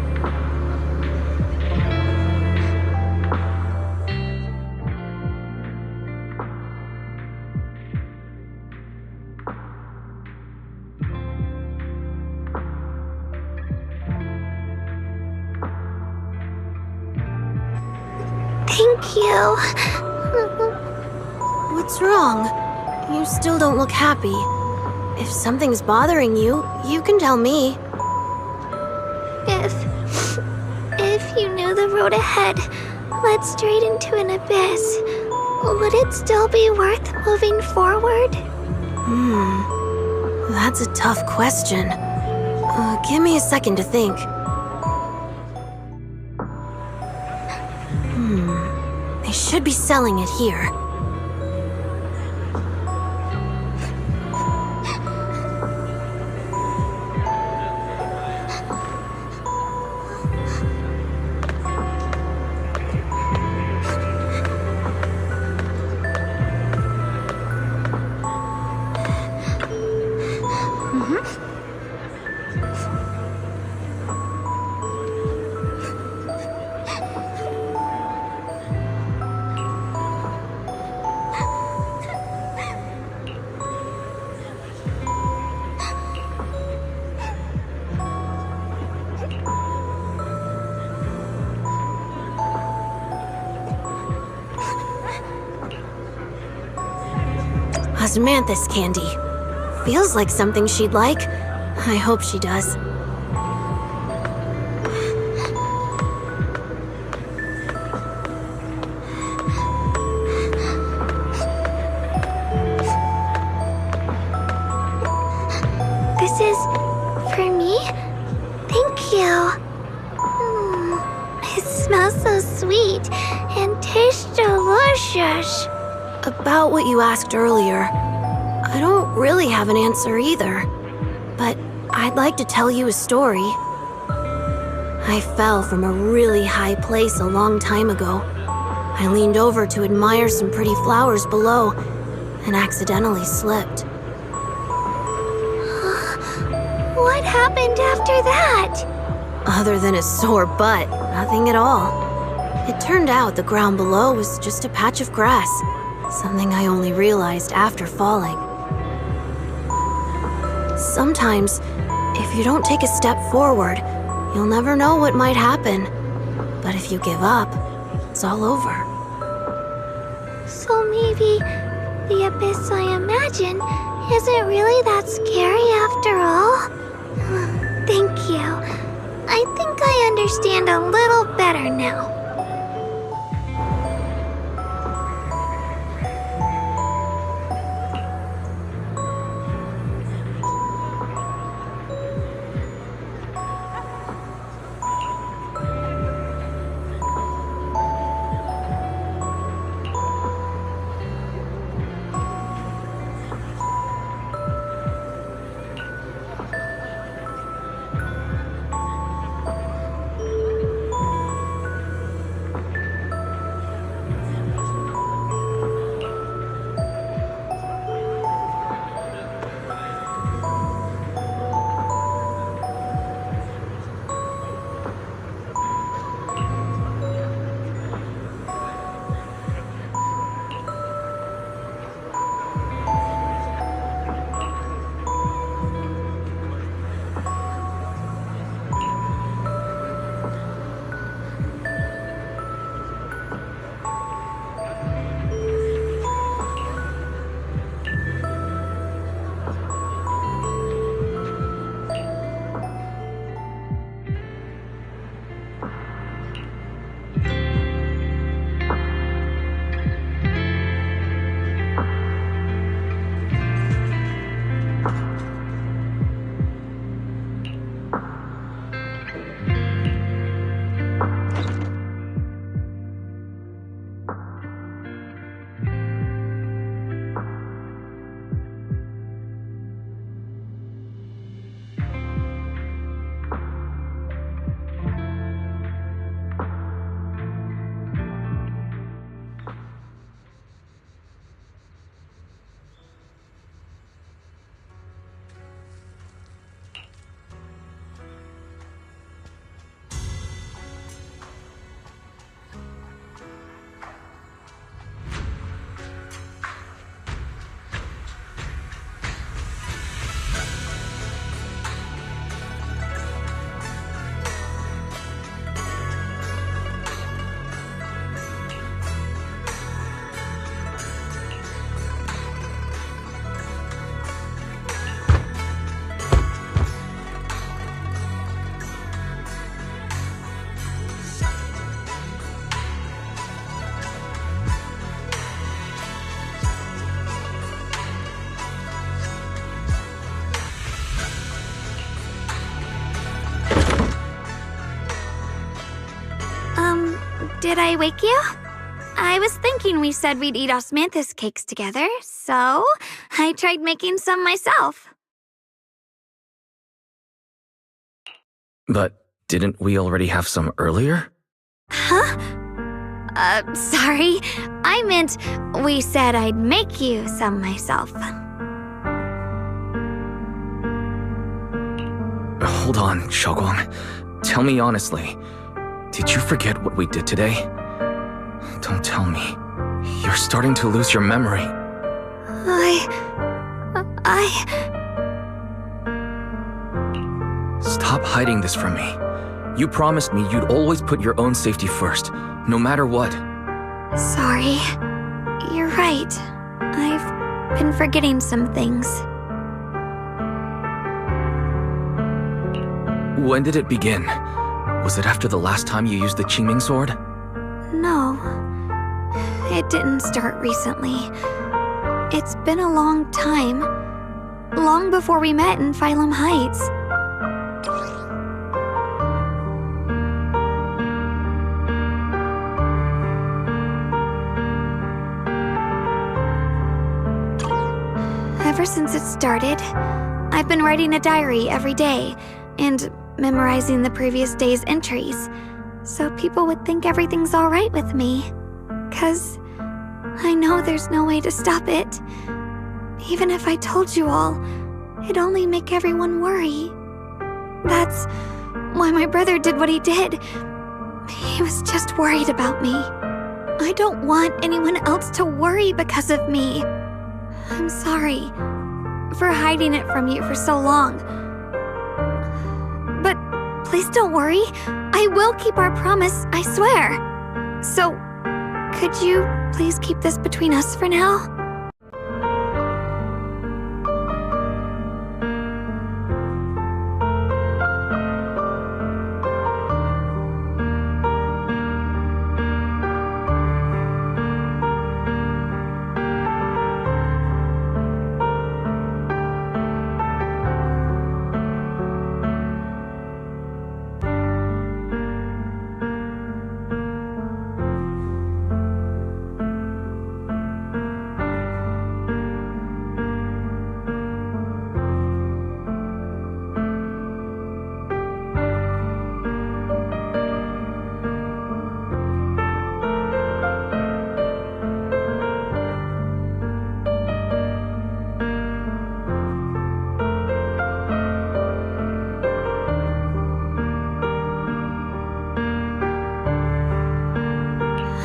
Thank you. What's wrong? You still don't look happy. If something's bothering you, you can tell me. If you knew the road ahead led straight into an abyss, would it still be worth moving forward? That's a tough question. Give me a second to think. They should be selling it here. Osmanthus candy. Feels like something she'd like. I hope she does. This is for me? Thank you. It smells so sweet and tastes delicious. About what you asked earlier, I don't really have an answer either, but I'd like to tell you a story. I fell from a really high place a long time ago. I leaned over to admire some pretty flowers below and accidentally slipped. What happened after that? Other than a sore butt, nothing at all. It turned out the ground below was just a patch of grass. Something I only realized after falling. Sometimes, if you don't take a step forward, you'll never know what might happen. But if you give up, it's all over. So maybe the abyss I imagine isn't really that scary after all? Thank you. I think I understand a little better now. Did I wake you? I was thinking we said we'd eat osmanthus cakes together, so I tried making some myself. But didn't we already have some earlier? Huh? Sorry. I meant we said I'd make you some myself. Hold on, Xiaoguang. Tell me honestly, did you forget what we did today? Don't tell me. You're starting to lose your memory. Stop hiding this from me. You promised me you'd always put your own safety first, no matter what. Sorry. You're right. I've been forgetting some things. When did it begin? Was it after the last time you used the Qingming sword? No. It didn't start recently. It's been a long time. Long before we met in Phylum Heights. Ever since it started, I've been writing a diary every day and memorizing the previous day's entries, so people would think everything's all right with me. 'Cause I know there's no way to stop it. Even if I told you all, it'd only make everyone worry. That's why my brother did what he did. He was just worried about me. I don't want anyone else to worry because of me. I'm sorry for hiding it from you for so long. But please don't worry. I will keep our promise, I swear. So, could you please keep this between us for now?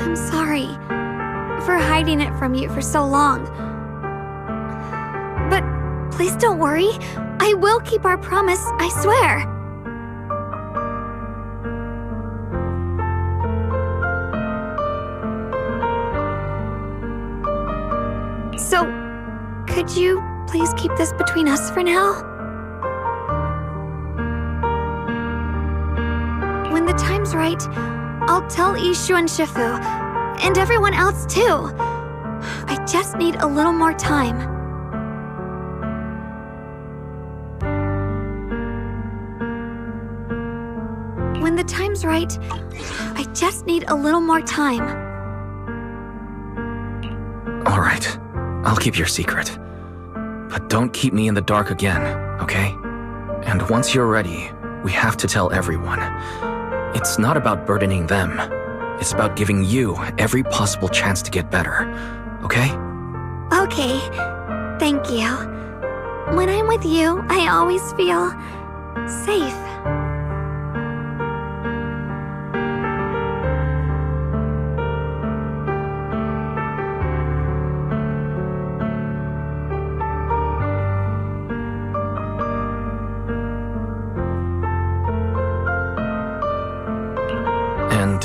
I'm sorry for hiding it from you for so long. But please don't worry. I will keep our promise, I swear. So, could you please keep this between us for now? When the time's right, I'll tell Ishu and Shifu, and everyone else too. I just need a little more time. When the time's right, I just need a little more time. All right, I'll keep your secret. But don't keep me in the dark again, okay? And once you're ready, we have to tell everyone. It's not about burdening them. It's about giving you every possible chance to get better, okay? Okay, thank you. When I'm with you, I always feel safe. And,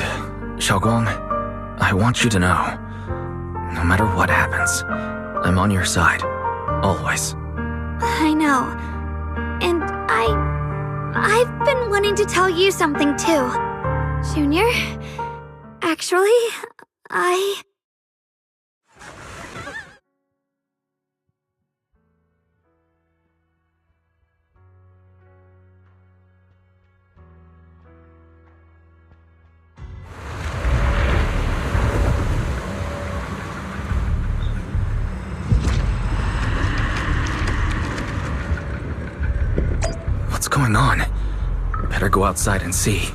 Xiaoguang, I want you to know, no matter what happens, I'm on your side, always. I know. And I've been wanting to tell you something too. Junior, actually, going on? Better go outside and see.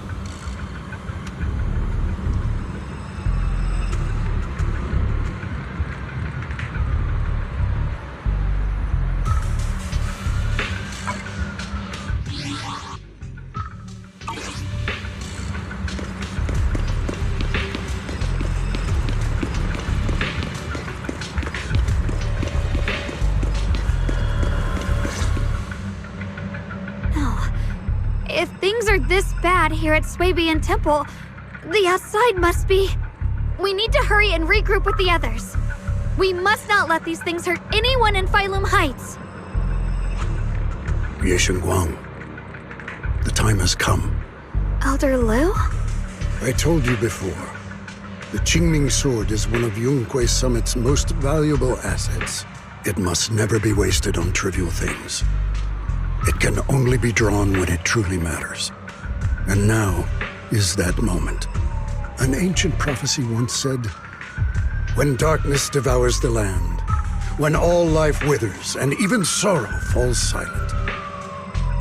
If things are this bad here at Swabian Temple, the outside must be... We need to hurry and regroup with the others. We must not let these things hurt anyone in Phylum Heights. Ye Guang, the time has come. Elder Liu? I told you before, the Qingming sword is one of Yunque Summit's most valuable assets. It must never be wasted on trivial things. It can only be drawn when it truly matters. And now is that moment. An ancient prophecy once said, when darkness devours the land, when all life withers and even sorrow falls silent,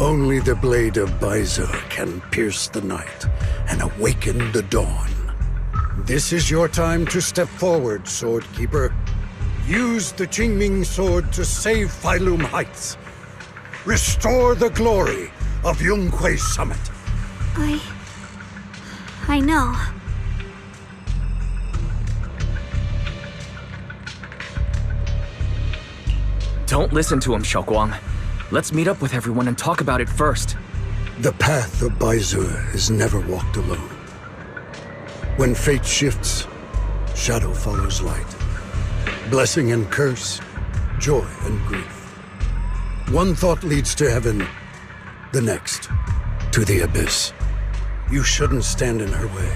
only the blade of Baize can pierce the night and awaken the dawn. This is your time to step forward, Sword Keeper. Use the Qingming sword to save Phylum Heights. Restore the glory of Yunque Summit. I know. Don't listen to him, Xiaoguang. Let's meet up with everyone and talk about it first. The path of Baize is never walked alone. When fate shifts, shadow follows light. Blessing and curse, joy and grief. One thought leads to heaven, the next, to the abyss. You shouldn't stand in her way.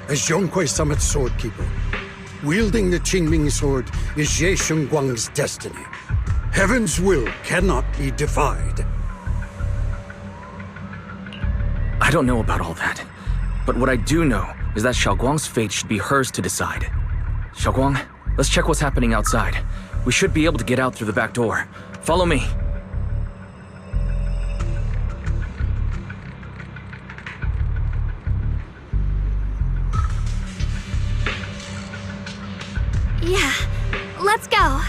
As Yunque Summit's sword keeper, wielding the Qingming sword is Ye Guang's destiny. Heaven's will cannot be defied. I don't know about all that, but what I do know is that Xiaoguang's fate should be hers to decide. Xiaoguang, let's check what's happening outside. We should be able to get out through the back door. Follow me. Yeah, let's go.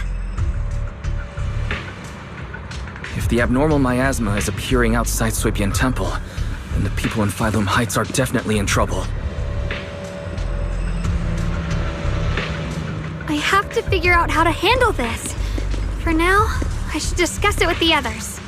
If the abnormal miasma is appearing outside Swabian Temple, then the people in Phylum Heights are definitely in trouble. I have to figure out how to handle this. For now, I should discuss it with the others.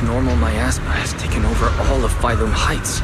abnormal miasma has taken over all of Phylum Heights.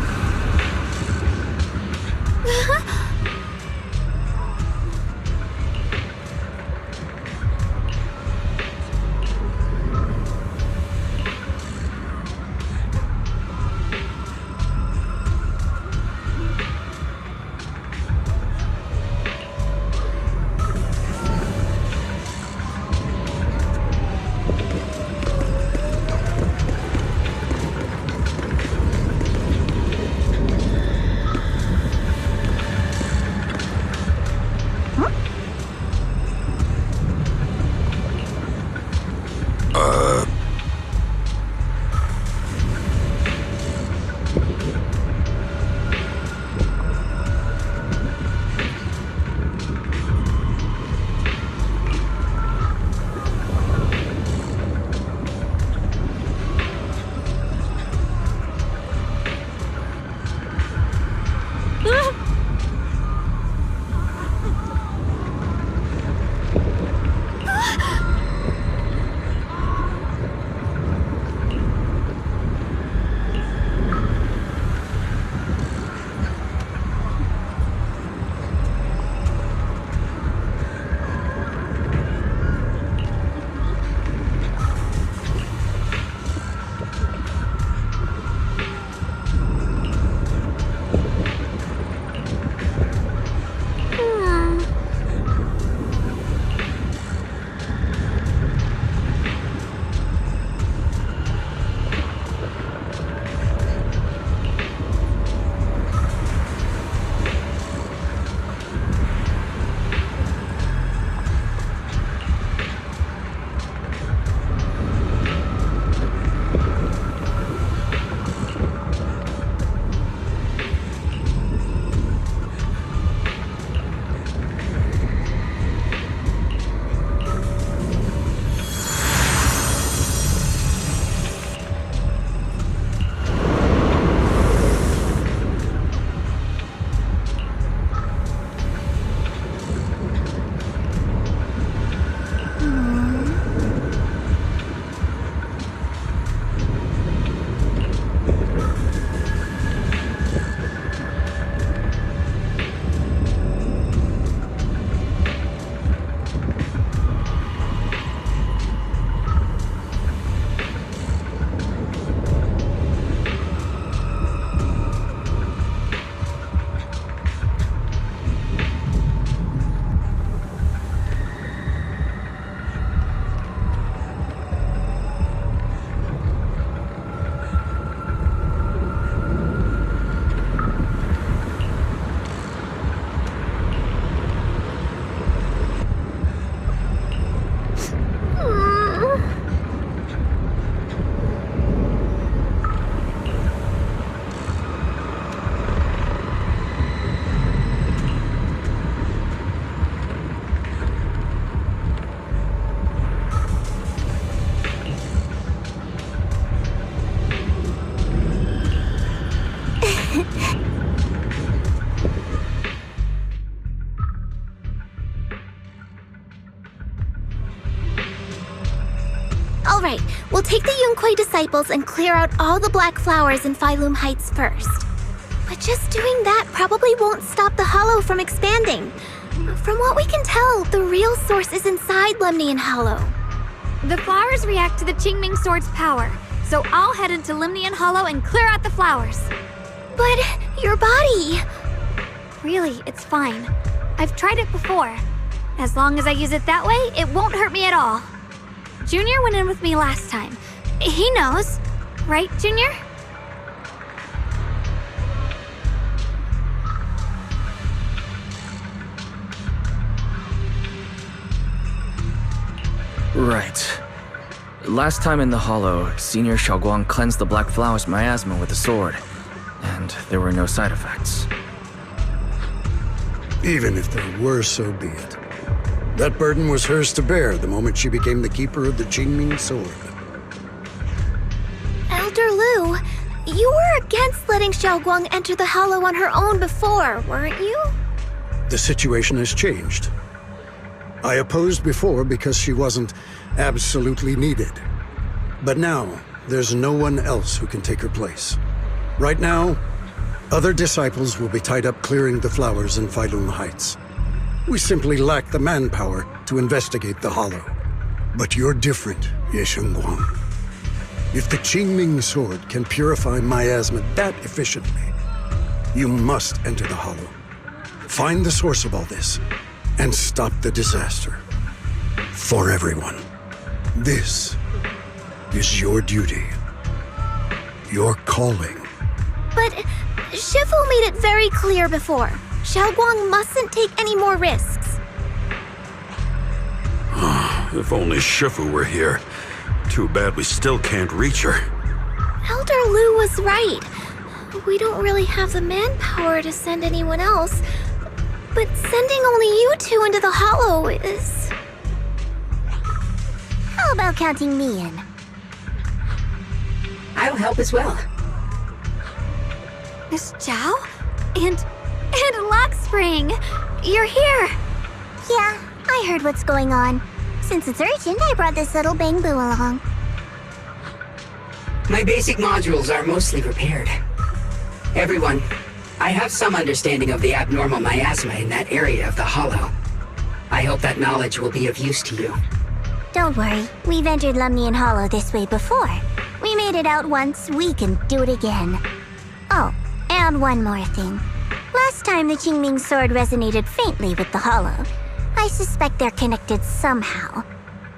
All right, we'll take the Yunquei disciples and clear out all the black flowers in Phylum Heights first. But just doing that probably won't stop the Hollow from expanding. From what we can tell, the real source is inside Lemnian Hollow. The flowers react to the Qingming Sword's power, so I'll head into Lemnian Hollow and clear out the flowers. But your body... Really, it's fine. I've tried it before. As long as I use it that way, it won't hurt me at all. Junior went in with me last time. He knows. Right, Junior? Right. Last time in the Hollow, Senior Xiaoguang cleansed the Black Flowers miasma with a sword, and there were no side effects. Even if there were, so be it. That burden was hers to bear the moment she became the keeper of the Qingming Sword. Elder Lu, you were against letting Xiaoguang enter the Hollow on her own before, weren't you? The situation has changed. I opposed before because she wasn't absolutely needed. But now, there's no one else who can take her place. Right now, other disciples will be tied up clearing the flowers in Phylum Heights. We simply lack the manpower to investigate the Hollow. But you're different, Ye Shengguang. If the Qingming sword can purify miasma that efficiently, you must enter the Hollow. Find the source of all this, and stop the disaster. For everyone. This is your duty. Your calling. But Shifu made it very clear before. Xiaoguang mustn't take any more risks. If only Shifu were here. Too bad we still can't reach her. Elder Lu was right. We don't really have the manpower to send anyone else. But sending only you two into the Hollow is... How about counting me in? I'll help as well. Miss Zhao? And Lockspring! You're here! Yeah, I heard what's going on. Since it's urgent, I brought this little bamboo along. My basic modules are mostly repaired. Everyone, I have some understanding of the abnormal miasma in that area of the Hollow. I hope that knowledge will be of use to you. Don't worry, we've entered Lumnian Hollow this way before. We made it out once, we can do it again. Oh, and one more thing. Last time the Qingming sword resonated faintly with the Hollow. I suspect they're connected somehow.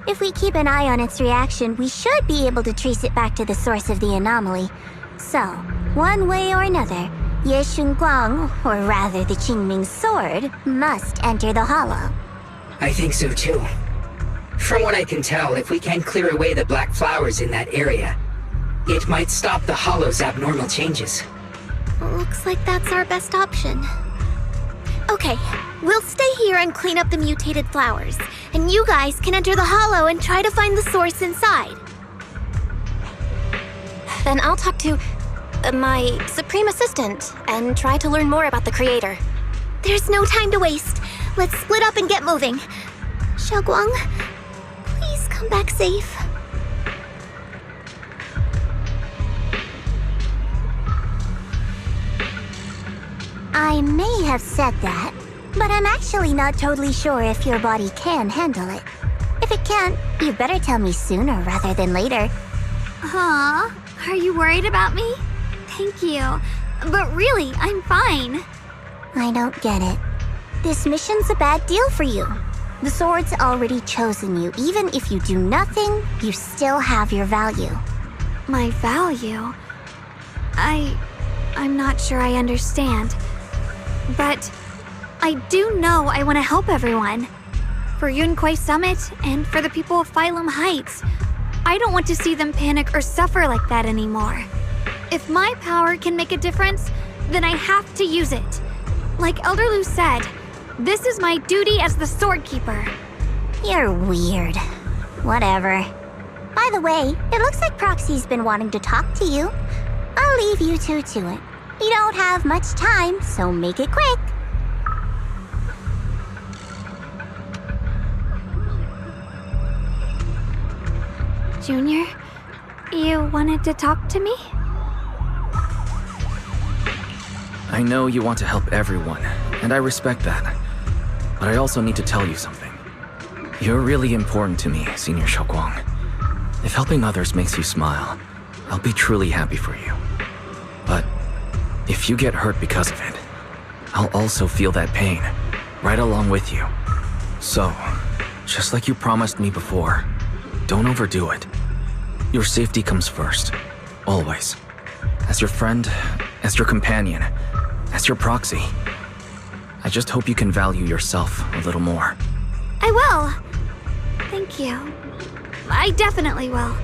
If we keep an eye on its reaction, we should be able to trace it back to the source of the anomaly. So, one way or another, Ye Shengguang, or rather the Qingming sword, must enter the Hollow. I think so too. From what I can tell, if we can clear away the black flowers in that area, it might stop the Hollow's abnormal changes. Looks like that's our best option. Okay, we'll stay here and clean up the mutated flowers. And you guys can enter the Hollow and try to find the source inside. Then I'll talk to my Supreme Assistant and try to learn more about the Creator. There's no time to waste. Let's split up and get moving. Xiaoguang, please come back safe. I may have said that, but I'm actually not totally sure if your body can handle it. If it can't, you better tell me sooner rather than later. Huh? Are you worried about me? Thank you. But really, I'm fine. I don't get it. This mission's a bad deal for you. The sword's already chosen you. Even if you do nothing, you still have your value. My value? I'm not sure I understand. But I do know I want to help everyone. For Yunquay Summit and for the people of Phylum Heights. I don't want to see them panic or suffer like that anymore. If my power can make a difference, then I have to use it. Like Elder Lu said, this is my duty as the Sword Keeper. You're weird. Whatever. By the way, it looks like Proxy's been wanting to talk to you. I'll leave you two to it. You don't have much time, so make it quick. Junior, you wanted to talk to me? I know you want to help everyone, and I respect that. But I also need to tell you something. You're really important to me, Senior Xiaoguang. If helping others makes you smile, I'll be truly happy for you. But if you get hurt because of it, I'll also feel that pain, right along with you. So, just like you promised me before, don't overdo it. Your safety comes first, always. As your friend, as your companion, as your proxy. I just hope you can value yourself a little more. I will. Thank you. I definitely will.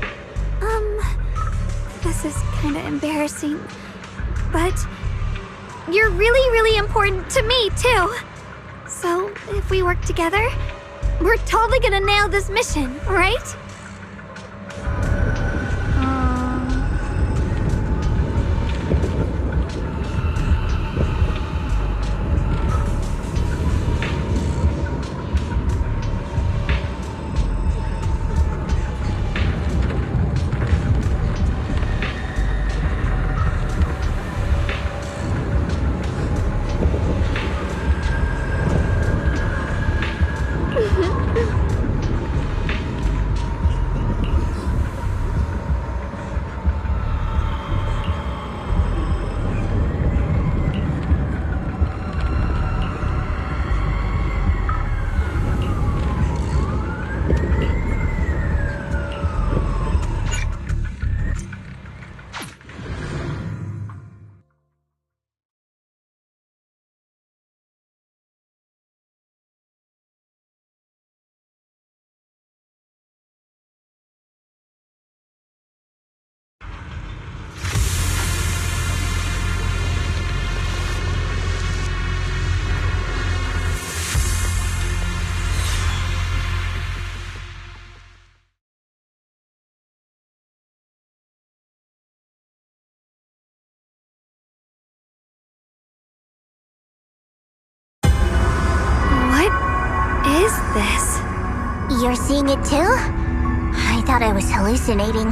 This is kinda embarrassing. But you're really, really important to me, too. So, if we work together, we're totally gonna nail this mission, right? You're seeing it too? I thought I was hallucinating.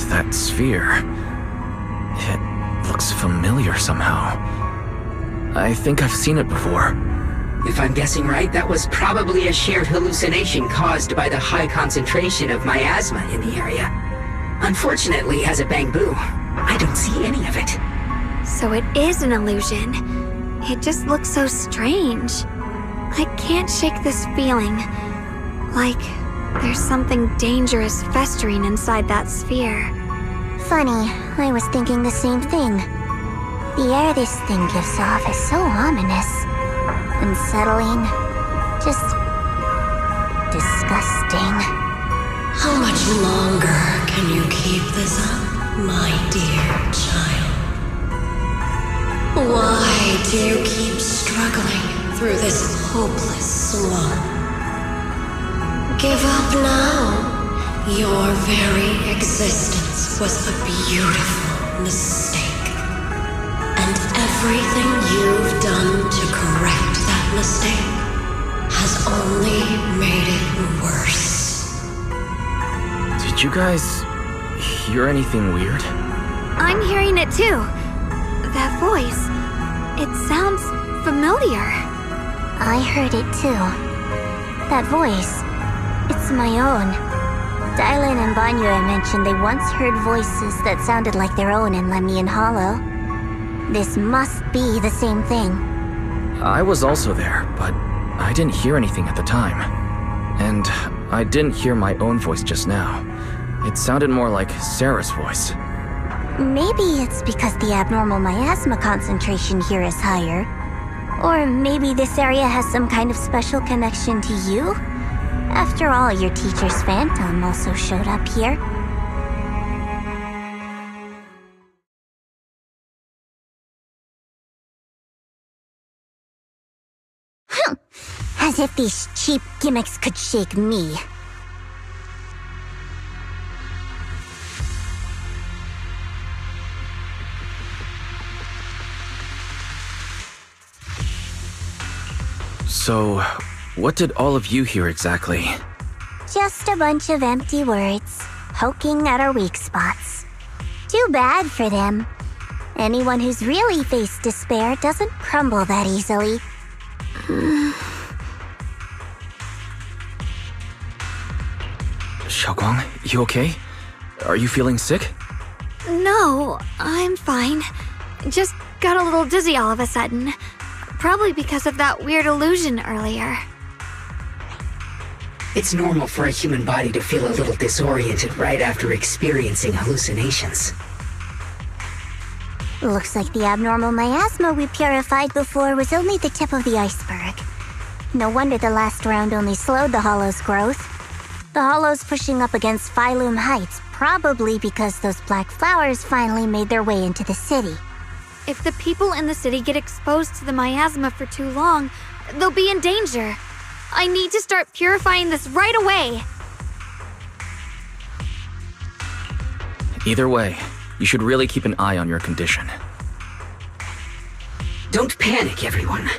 That sphere... it looks familiar somehow. I think I've seen it before. If I'm guessing right, that was probably a shared hallucination caused by the high concentration of miasma in the area. Unfortunately, as a Bangbu, I don't see any of it. So it is an illusion. It just looks so strange. I can't shake this feeling. Like there's something dangerous festering inside that sphere. Funny, I was thinking the same thing. The air this thing gives off is so ominous. Unsettling. Just... disgusting. How much longer can you keep this up, my dear child? Why do you keep struggling through this hopeless slump? Give up now. Your very existence was a beautiful mistake. And everything you've done to correct that mistake has only made it worse. Did you guys hear anything weird? I'm hearing it too. That voice. It sounds familiar. I heard it too. That voice. It's my own. Dylan and Banyue mentioned they once heard voices that sounded like their own in Lemnian Hollow. This must be the same thing. I was also there, but I didn't hear anything at the time. And I didn't hear my own voice just now. It sounded more like Sarah's voice. Maybe it's because the abnormal miasma concentration here is higher. Or maybe this area has some kind of special connection to you? After all, your teacher's phantom also showed up here. As if these cheap gimmicks could shake me. So, what did all of you hear exactly? Just a bunch of empty words, poking at our weak spots. Too bad for them. Anyone who's really faced despair doesn't crumble that easily. Xiaoguang, you okay? Are you feeling sick? No, I'm fine. Just got a little dizzy all of a sudden. Probably because of that weird illusion earlier. It's normal for a human body to feel a little disoriented right after experiencing hallucinations. Looks like the abnormal miasma we purified before was only the tip of the iceberg. No wonder the last round only slowed the Hollow's growth. The Hollow's pushing up against Phylum Heights, probably because those black flowers finally made their way into the city. If the people in the city get exposed to the miasma for too long, they'll be in danger. I need to start purifying this right away. Either way, you should really keep an eye on your condition. Don't panic, everyone.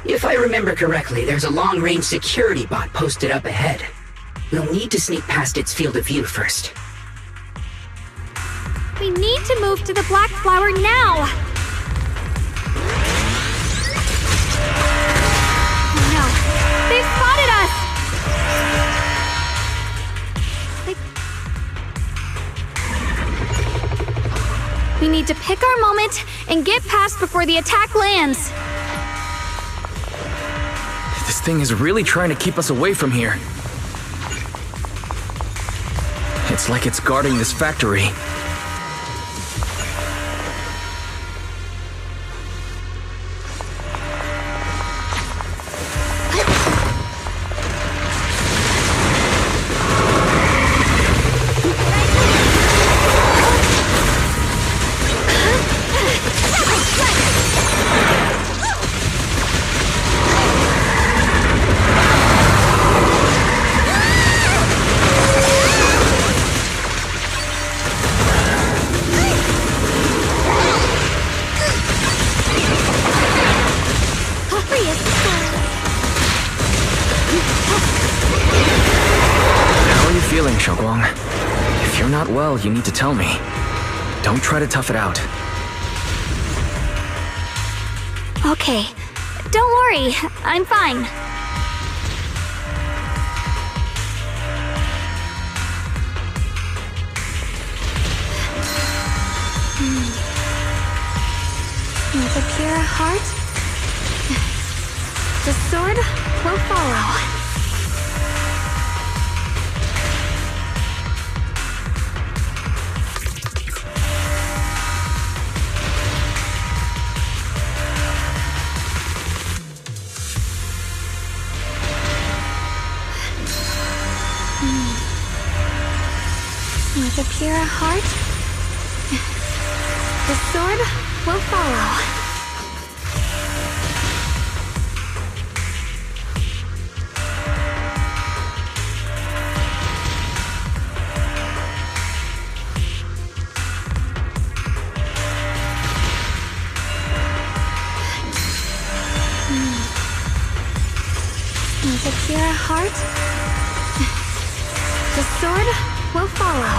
If I remember correctly, there's a long-range security bot posted up ahead. We'll need to sneak past its field of view first. We need to move to the black flower now! Oh no, they've spotted us! We need to pick our moment and get past before the attack lands. This thing is really trying to keep us away from here. It's like it's guarding this factory. not well, you need to tell me. Don't try to tough it out. Okay. Don't worry. I'm fine. With a pure heart, the sword will follow. With a pure heart, the sword will follow. With a pure heart, the sword will follow.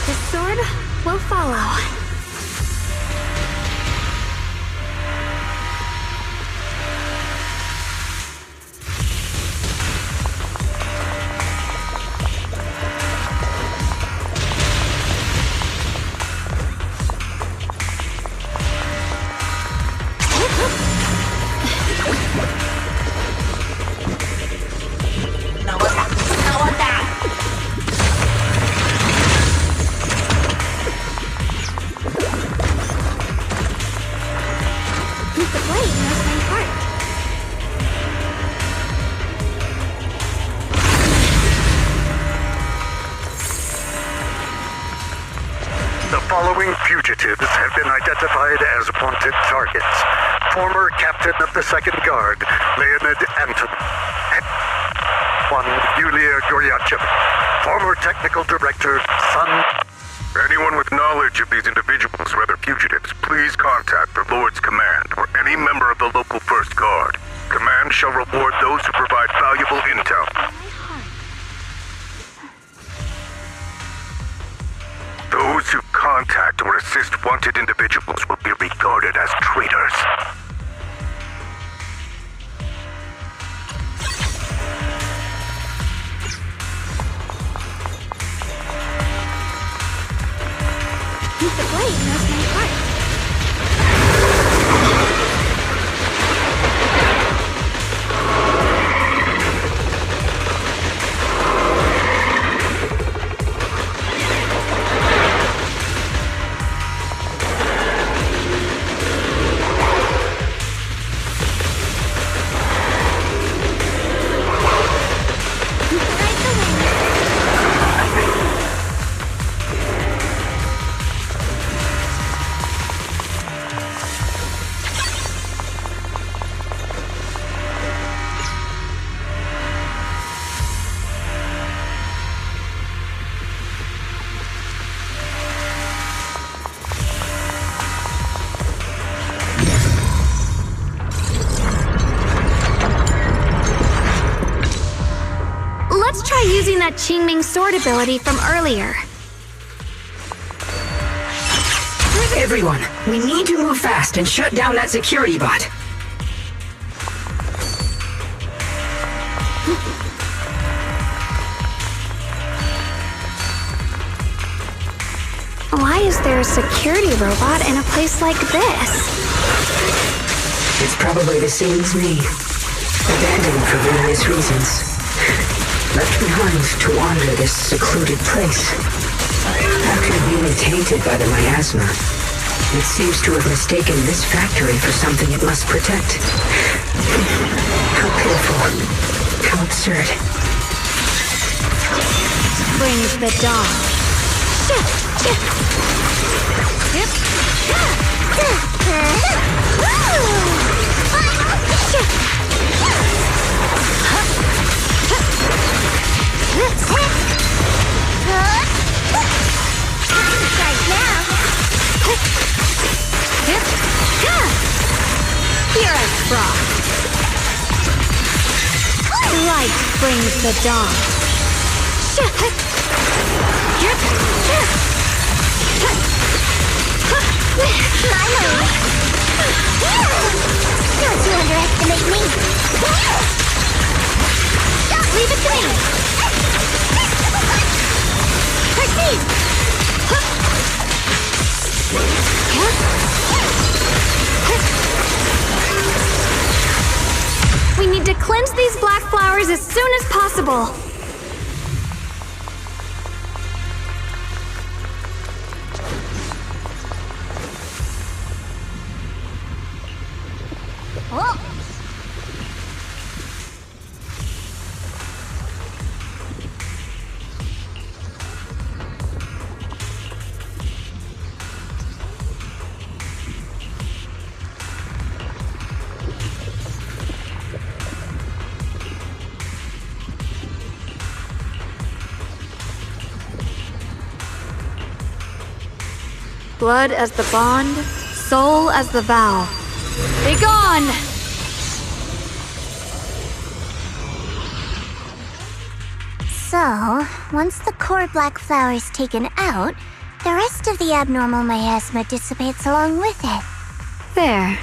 The sword will follow. The following fugitives have been identified as wanted targets. Former Captain of the Second Guard, Leonid Anton. One, Yulia Goryachev. Former Technical Director, Sun. Anyone with knowledge of these individuals or other fugitives, please contact the Lord's Command or any member of the local First Guard. Command shall reward those who provide valuable intel. Those who contact or assist wanted individuals will be regarded as traitors. The blade knows my heart. Let's try using that Qingming sword ability from earlier. Everyone, we need to move fast and shut down that security bot. Why is there a security robot in a place like this? It's probably the same as me. Abandoned for various reasons. Left behind to wander this secluded place. How can it be any become tainted by the miasma. It seems to have mistaken this factory for something it must protect. How pitiful. How absurd. Brings the dawn. Here I frost. Light brings the dawn. Don't you underestimate me. Leave it to me. Proceed. We need to cleanse these black flowers as soon as possible. Blood as the bond, soul as the vow. Be gone! So, once the core black flower is taken out, the rest of the abnormal miasma dissipates along with it. There.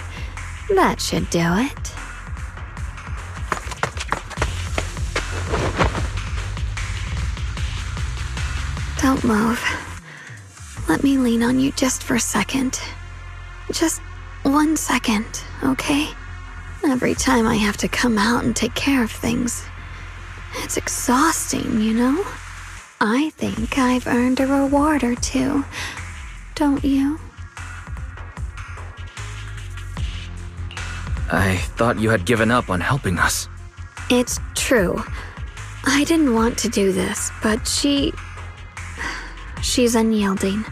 That should do it. Don't move. Let me lean on you just for a second. Just 1 second, okay? Every time I have to come out and take care of things, it's exhausting, you know? I think I've earned a reward or two, don't you? I thought you had given up on helping us. It's true. I didn't want to do this, but she's unyielding.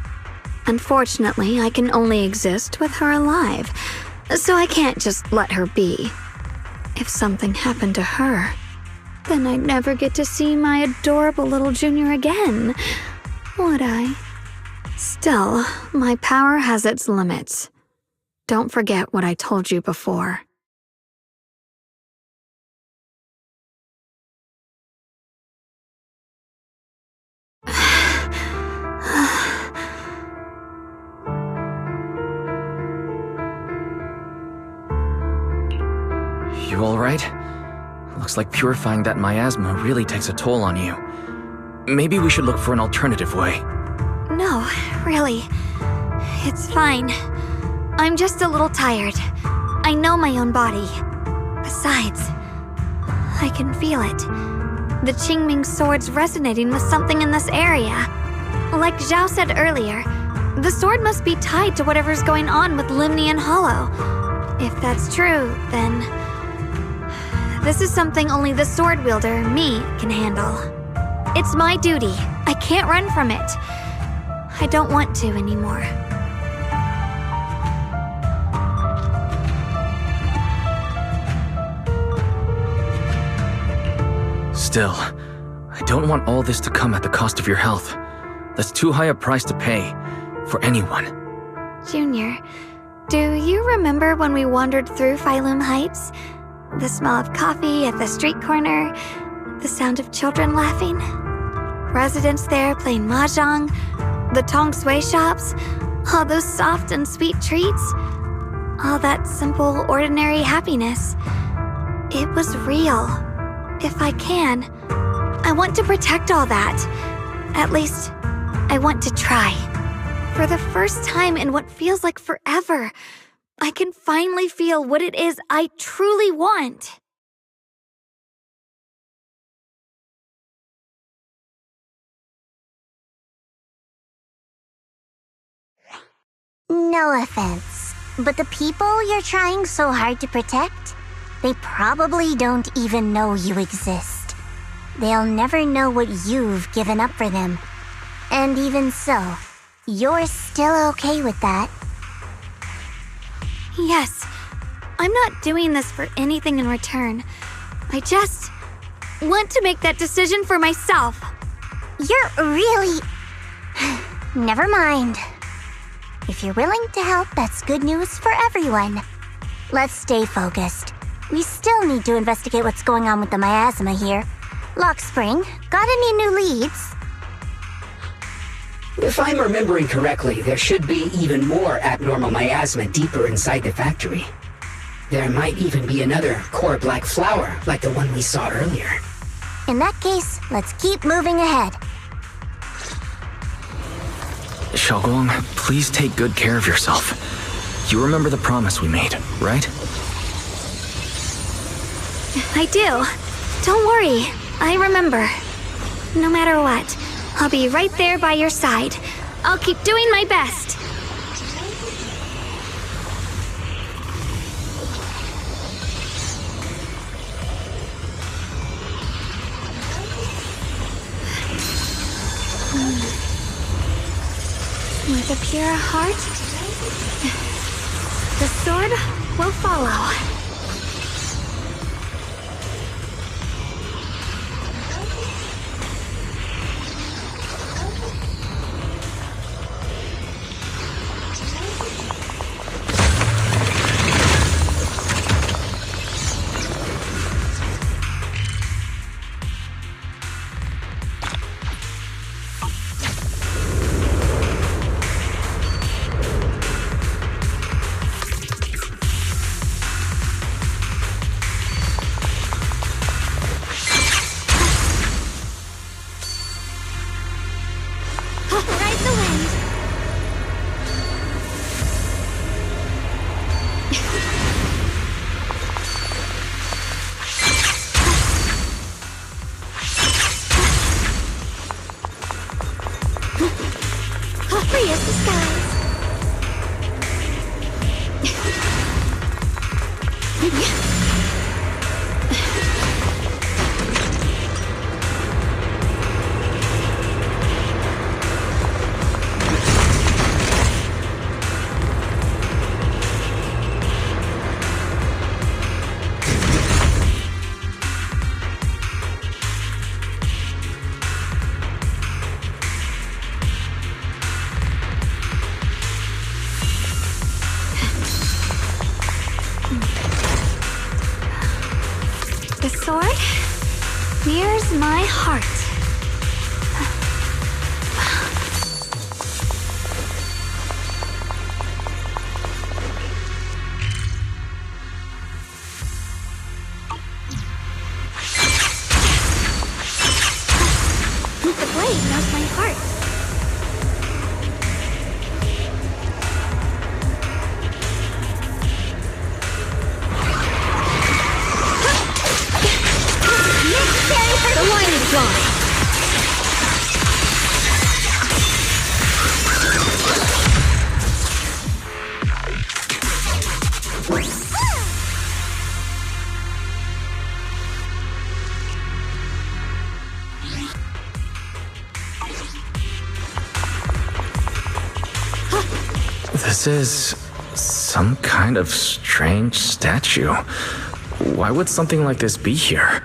Unfortunately, I can only exist with her alive, so I can't just let her be. If something happened to her, then I'd never get to see my adorable little Junior again, would I? Still, my power has its limits. Don't forget what I told you before. You alright? Looks like purifying that miasma really takes a toll on you. Maybe we should look for an alternative way. No, really. It's fine. I'm just a little tired. I know my own body. Besides, I can feel it. The Qingming sword's resonating with something in this area. Like Zhao said earlier, the sword must be tied to whatever's going on with Limnian Hollow. If that's true, then this is something only the sword wielder, me, can handle. It's my duty. I can't run from it. I don't want to anymore. Still, I don't want all this to come at the cost of your health. That's too high a price to pay for anyone. Junior, do you remember when we wandered through Phylum Heights? The smell of coffee at the street corner, the sound of children laughing, residents there playing mahjong, the tong sui shops, all those soft and sweet treats, all that simple, ordinary happiness. It was real. If I can, I want to protect all that. At least, I want to try. For the first time in what feels like forever, I can finally feel what it is I truly want. No offense, but the people you're trying so hard to protect, they probably don't even know you exist. They'll never know what you've given up for them. And even so, you're still okay with that? Yes. I'm not doing this for anything in return. I just want to make that decision for myself. You're really... Never mind. If you're willing to help, that's good news for everyone. Let's stay focused. We still need to investigate what's going on with the miasma here. Lock Spring, got any new leads? If I'm remembering correctly, there should be even more abnormal miasma deeper inside the factory. There might even be another core black flower like the one we saw earlier. In that case, let's keep moving ahead. Xiaoguang, please take good care of yourself. You remember the promise we made, right? I do. Don't worry. I remember. No matter what, I'll be right there by your side. I'll keep doing my best. With a pure heart, the sword will follow. The sword mirrors my heart. The blade knows my heart. The line is drawn. This is some kind of strange statue. Why would something like this be here?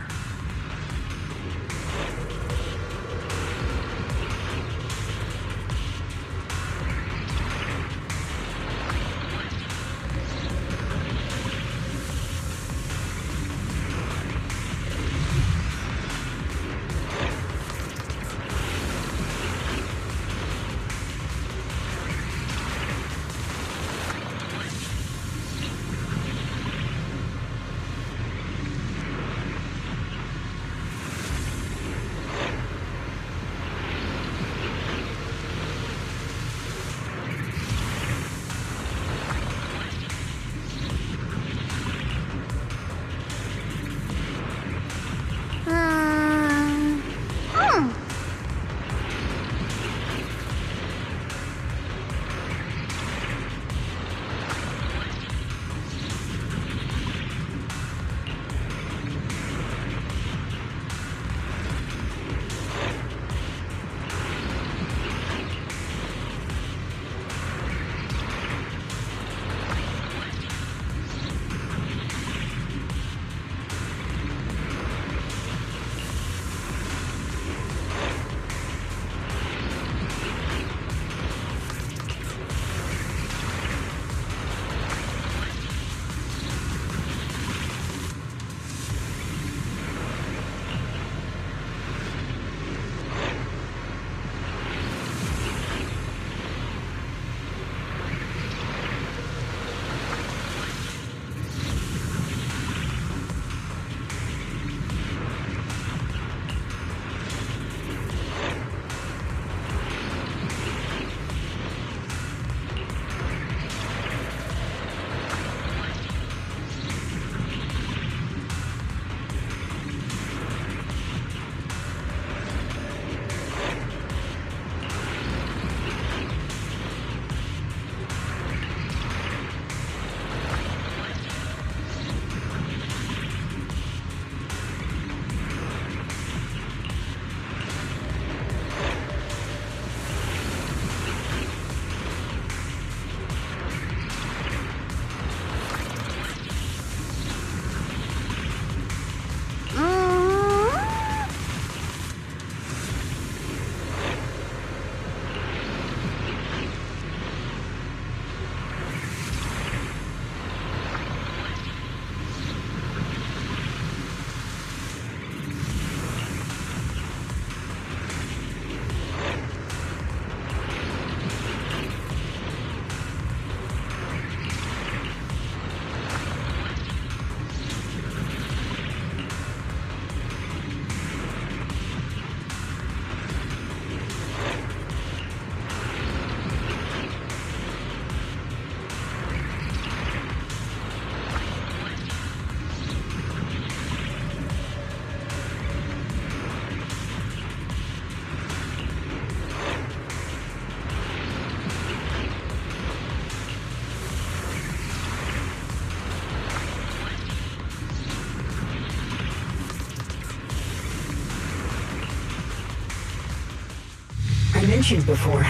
mentioned before,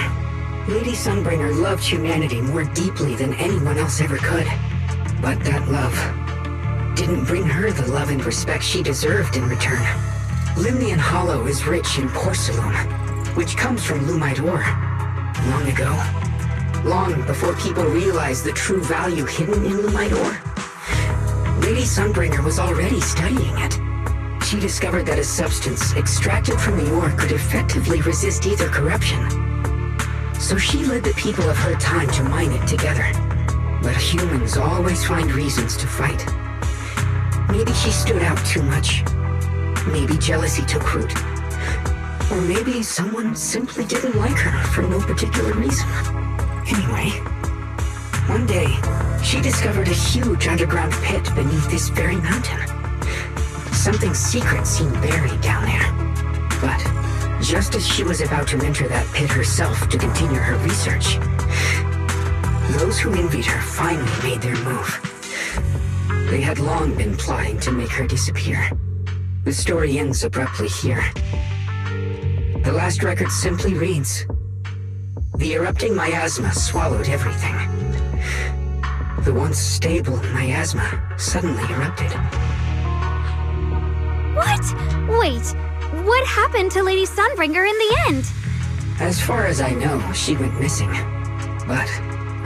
Lady Sunbringer loved humanity more deeply than anyone else ever could. But that love didn't bring her the love and respect she deserved in return. Limnian Hollow is rich in porcelain, which comes from Lumite ore. Long ago, long before people realized the true value hidden in Lumite ore, Lady Sunbringer was already studying it. She discovered that a substance extracted from the ore could effectively resist either corruption. So she led the people of her time to mine it together. But humans always find reasons to fight. Maybe she stood out too much. Maybe jealousy took root. Or maybe someone simply didn't like her for no particular reason. Anyway, one day, she discovered a huge underground pit beneath this very mountain. Something secret seemed buried down there. But just as she was about to enter that pit herself to continue her research, those who envied her finally made their move. They had long been plotting to make her disappear. The story ends abruptly here. The last record simply reads, "The erupting miasma swallowed everything." The once stable miasma suddenly erupted. What? Wait, what happened to Lady Sunbringer in the end? As far as I know, she went missing. But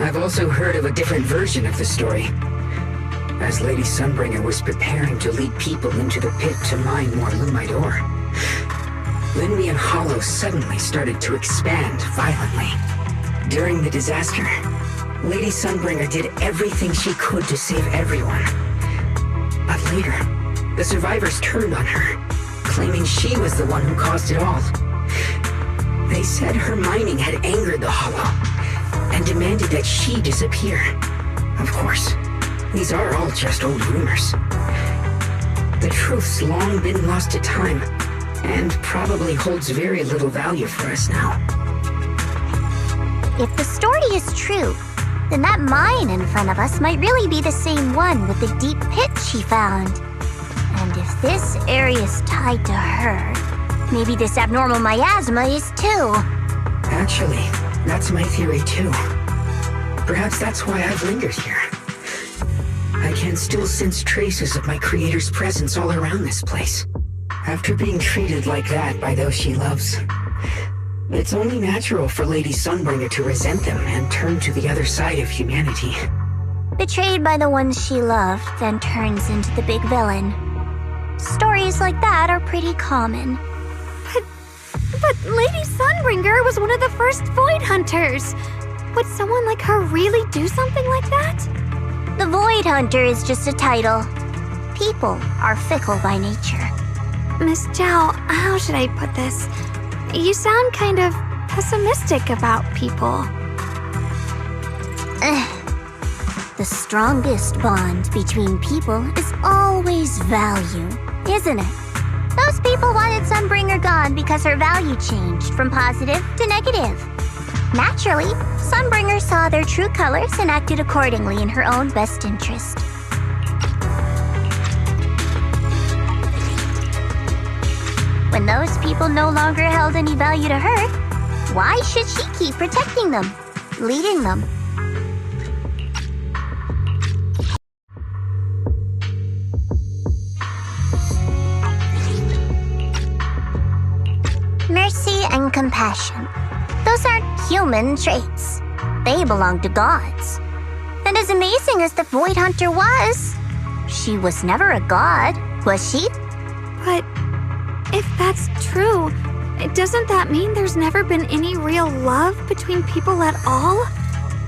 I've also heard of a different version of the story. As Lady Sunbringer was preparing to lead people into the pit to mine more Lumite ore, Limnian Hollow suddenly started to expand violently. During the disaster, Lady Sunbringer did everything she could to save everyone. But later, the survivors turned on her, claiming she was the one who caused it all. They said her mining had angered the Hollow, and demanded that she disappear. Of course, these are all just old rumors. The truth's long been lost to time, and probably holds very little value for us now. If the story is true, then that mine in front of us might really be the same one with the deep pit she found. And if this area's tied to her, maybe this abnormal miasma is too. Actually, that's my theory too. Perhaps that's why I've lingered here. I can still sense traces of my creator's presence all around this place. After being treated like that by those she loves, it's only natural for Lady Sunbringer to resent them and turn to the other side of humanity. Betrayed by the ones she loved, then turns into the big villain. Stories like that are pretty common. But Lady Sunbringer was one of the first Void Hunters. Would someone like her really do something like that? The Void Hunter is just a title. People are fickle by nature. Miss Zhao, how should I put this? You sound kind of pessimistic about people. The strongest bond between people is always value, isn't it? Those people wanted Sunbringer gone because her value changed from positive to negative. Naturally, Sunbringer saw their true colors and acted accordingly in her own best interest. When those people no longer held any value to her, why should she keep protecting them, leading them? Mercy and compassion. Those aren't human traits. They belong to gods. And as amazing as the Void Hunter was, she was never a god, was she? But if that's true, doesn't that mean there's never been any real love between people at all?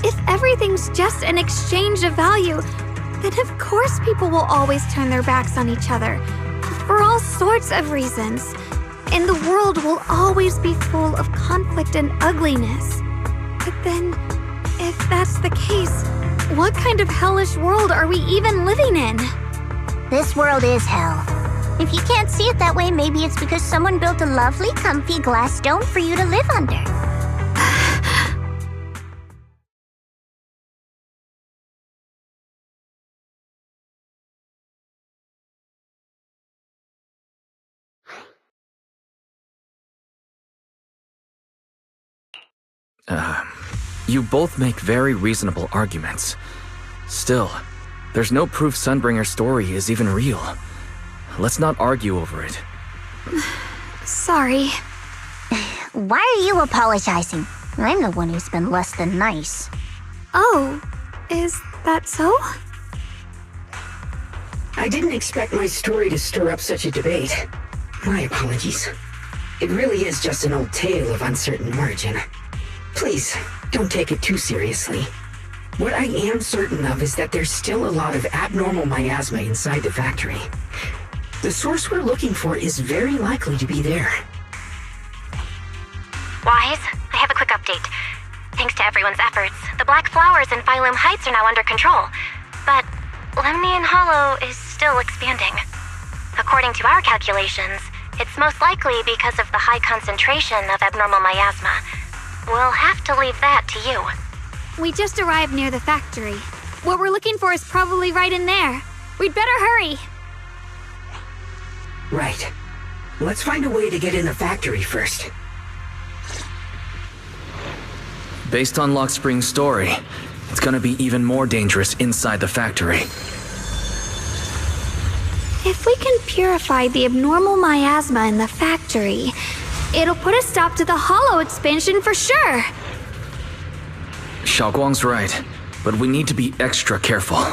If everything's just an exchange of value, then of course people will always turn their backs on each other, for all sorts of reasons. And the world will always be full of conflict and ugliness. But then, if that's the case, what kind of hellish world are we even living in? This world is hell. If you can't see it that way, maybe it's because someone built a lovely, comfy glass dome for you to live under. You both make very reasonable arguments. Still, there's no proof Sunbringer's story is even real. Let's not argue over it. Sorry. Why are you apologizing? I'm the one who's been less than nice. Oh, is that so? I didn't expect my story to stir up such a debate. My apologies. It really is just an old tale of uncertain origin. Please, don't take it too seriously. What I am certain of is that there's still a lot of abnormal miasma inside the factory. The source we're looking for is very likely to be there. Wise, I have a quick update. Thanks to everyone's efforts, the Black Flowers in Phylum Heights are now under control. But Lemnian Hollow is still expanding. According to our calculations, it's most likely because of the high concentration of abnormal miasma. We'll have to leave that to you. We just arrived near the factory. What we're looking for is probably right in there. We'd better hurry. Right. Let's find a way to get in the factory first. Based on Lock Spring's story, it's gonna be even more dangerous inside the factory. If we can purify the abnormal miasma in the factory, it'll put a stop to the hollow expansion for sure. Xiaoguang's right, but we need to be extra careful.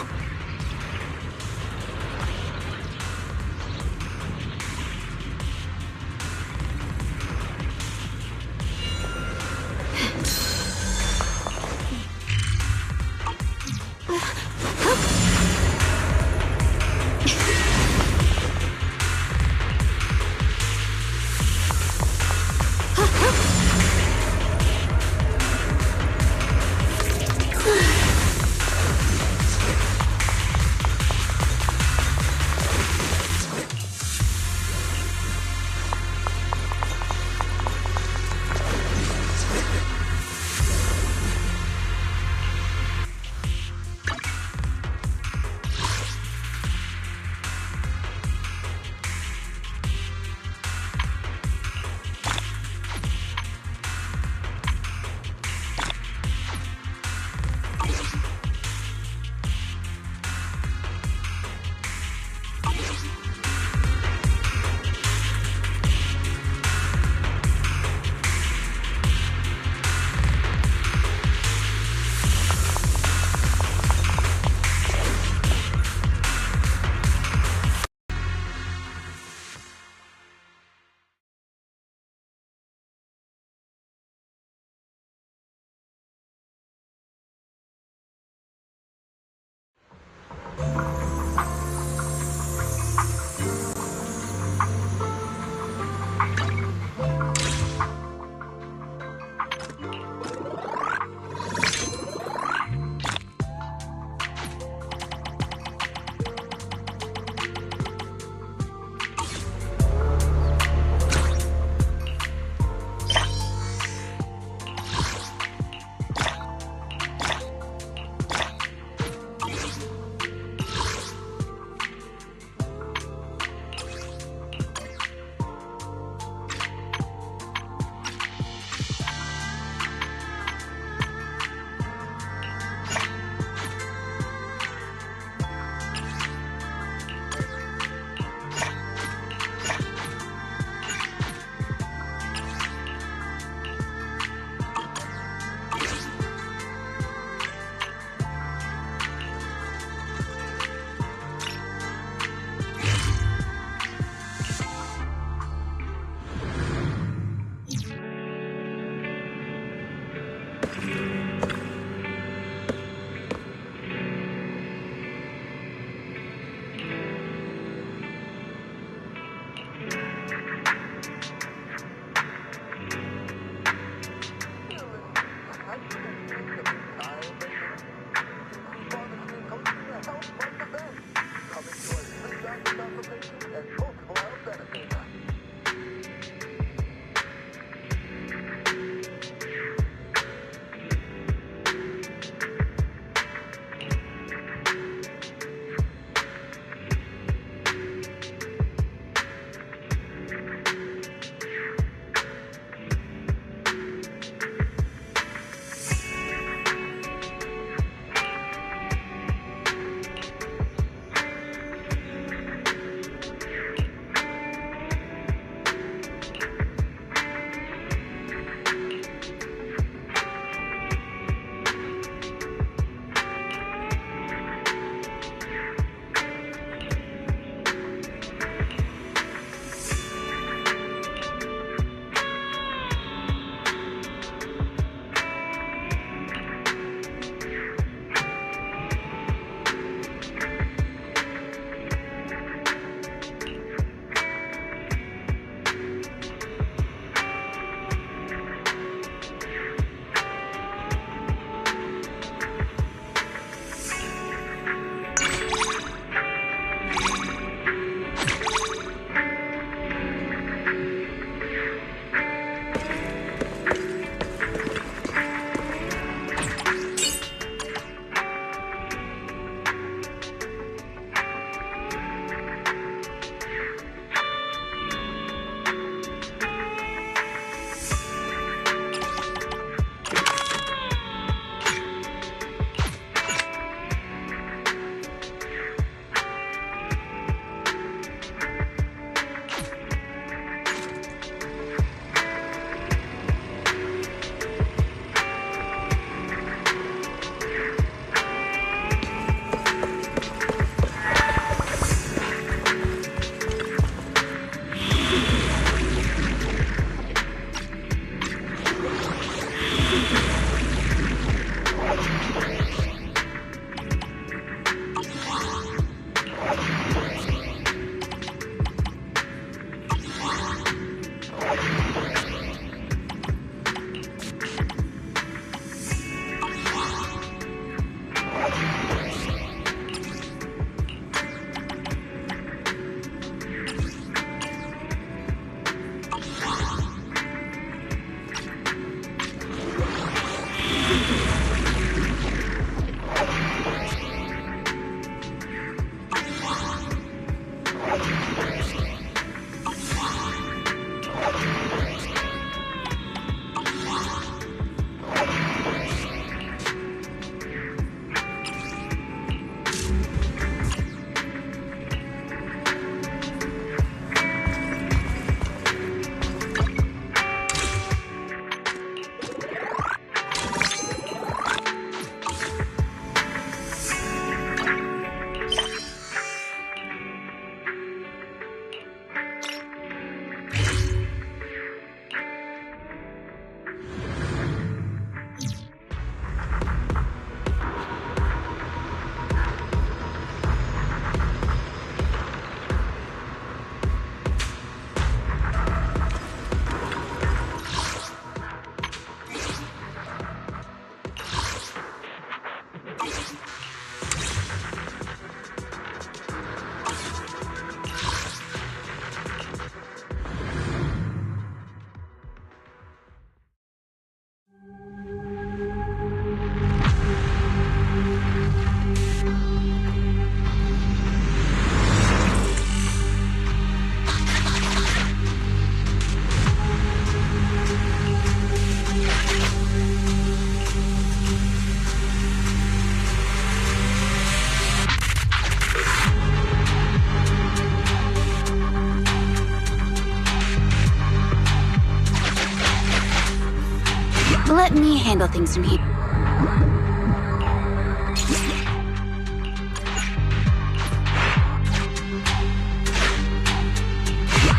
Let me handle things from here.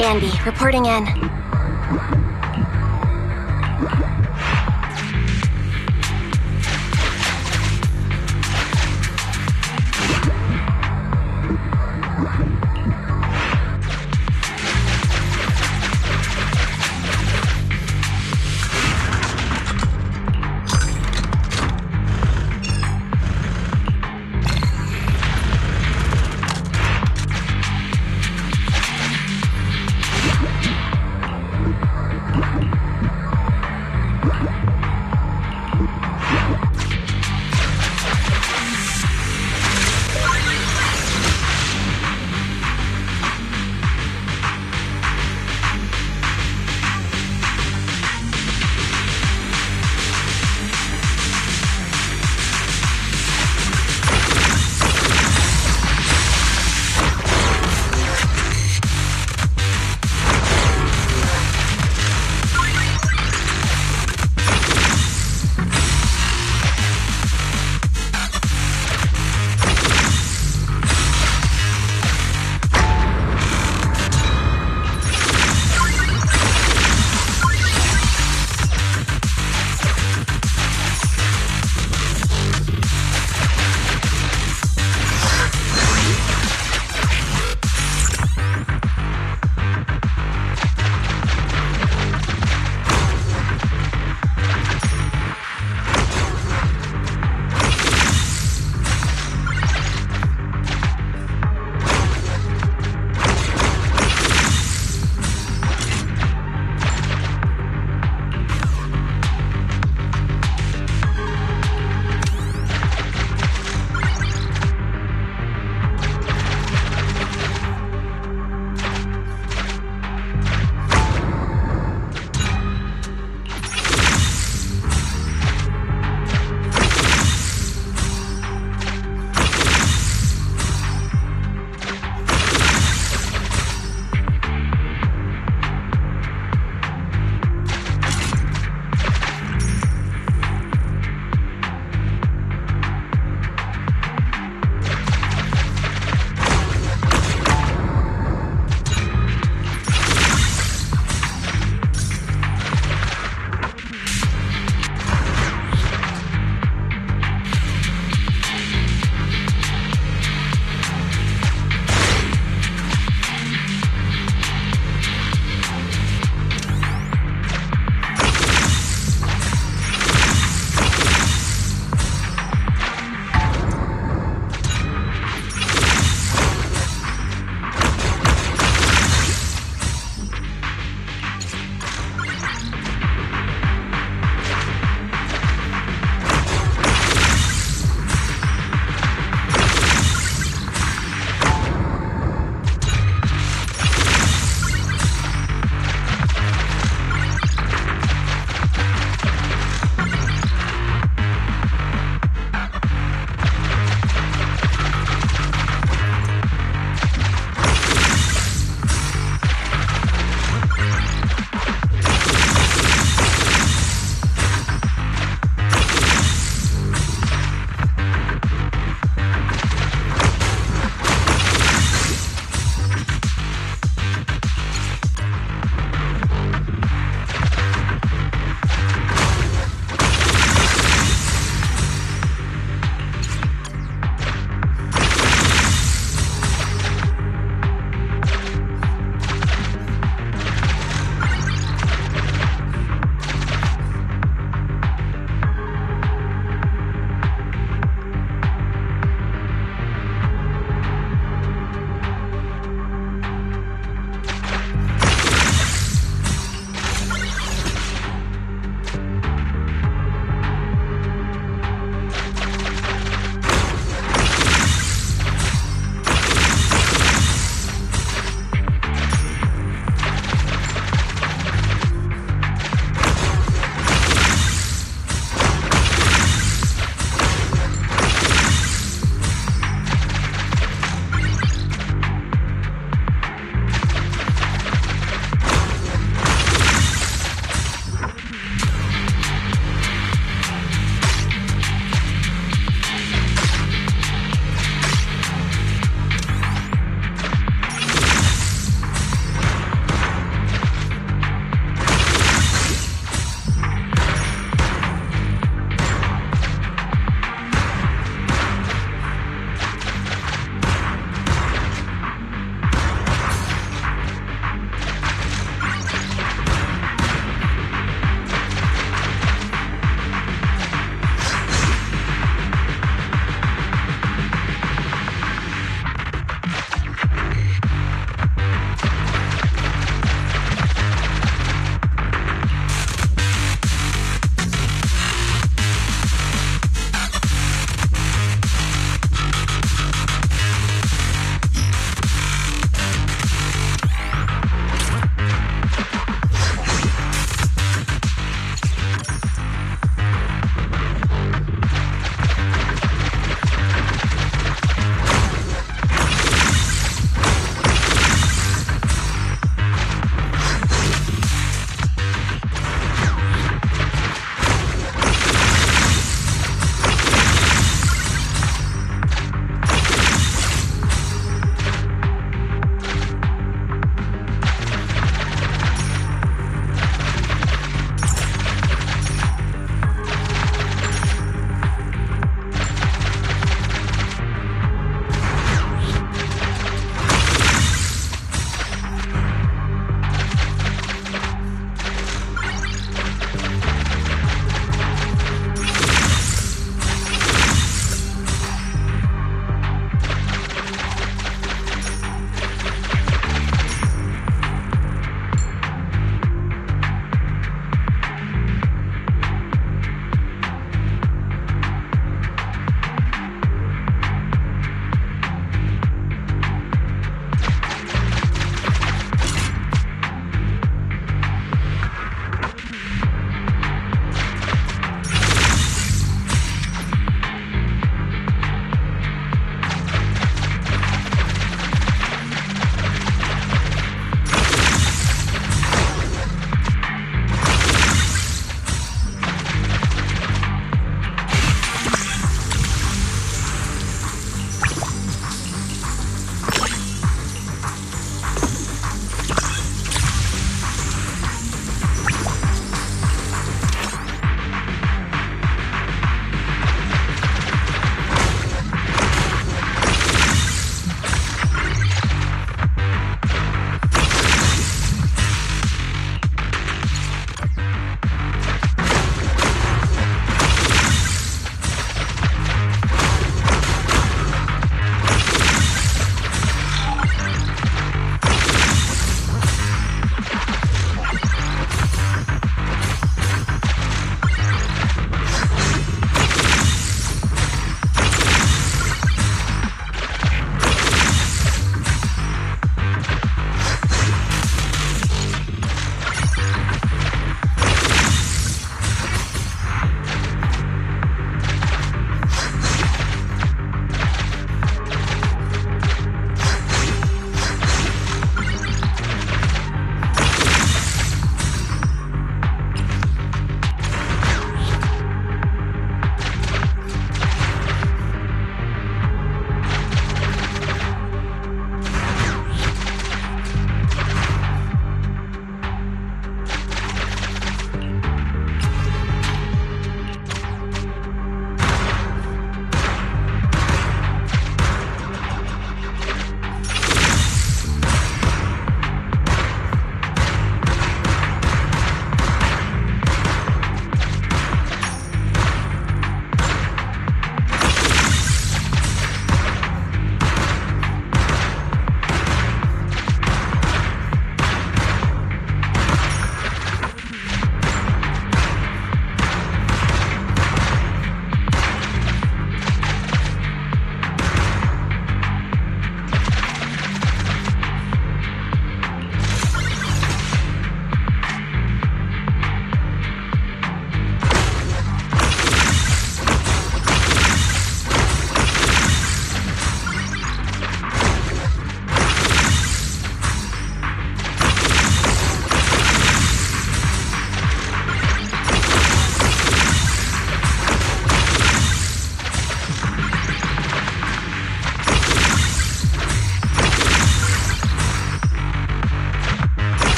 Andy, reporting in.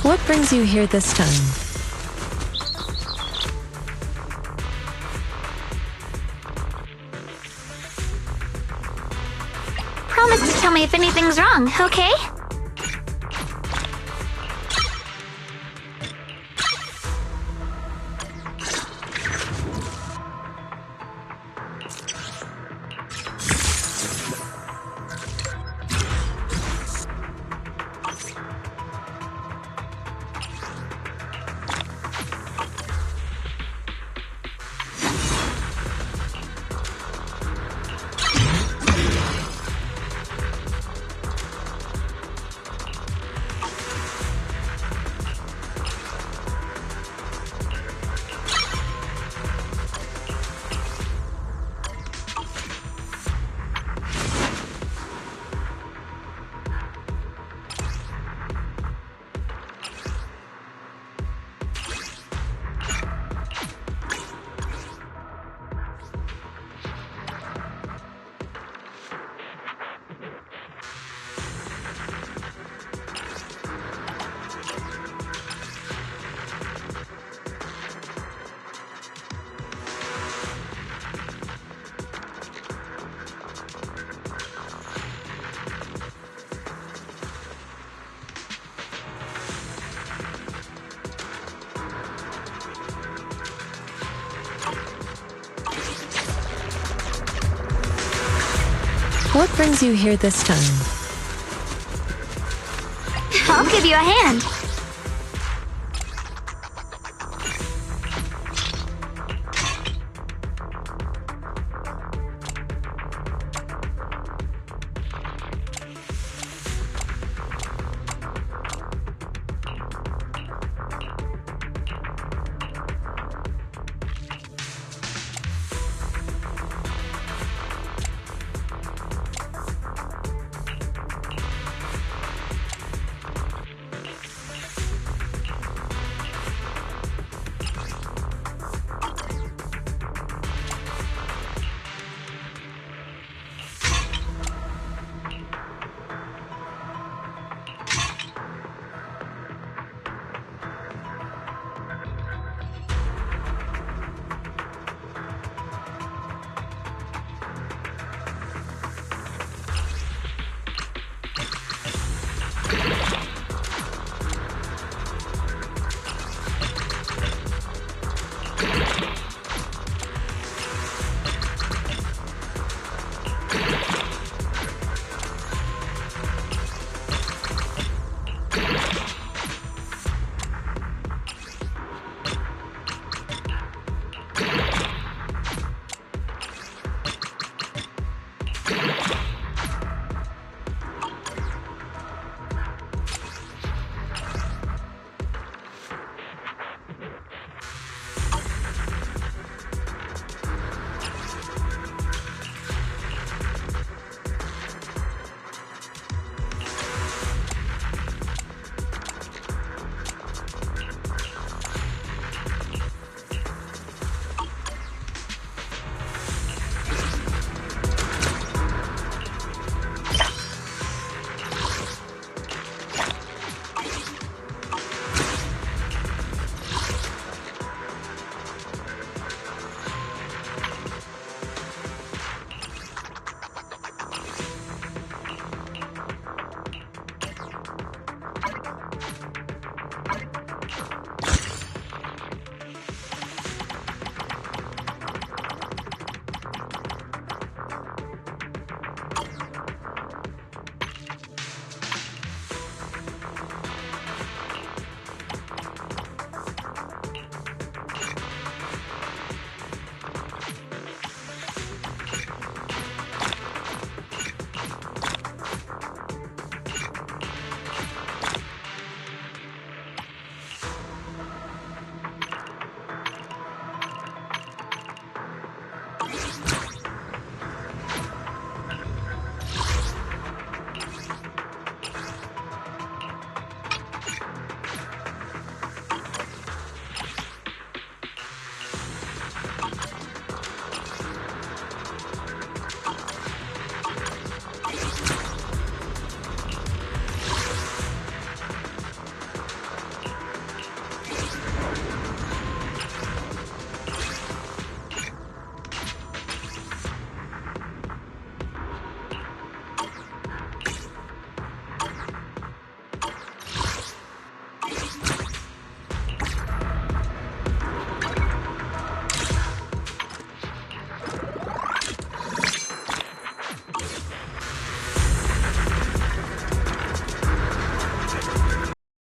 What brings you here this time? Promise to tell me if anything's wrong, okay? What brings you here this time? I'll give you a hand.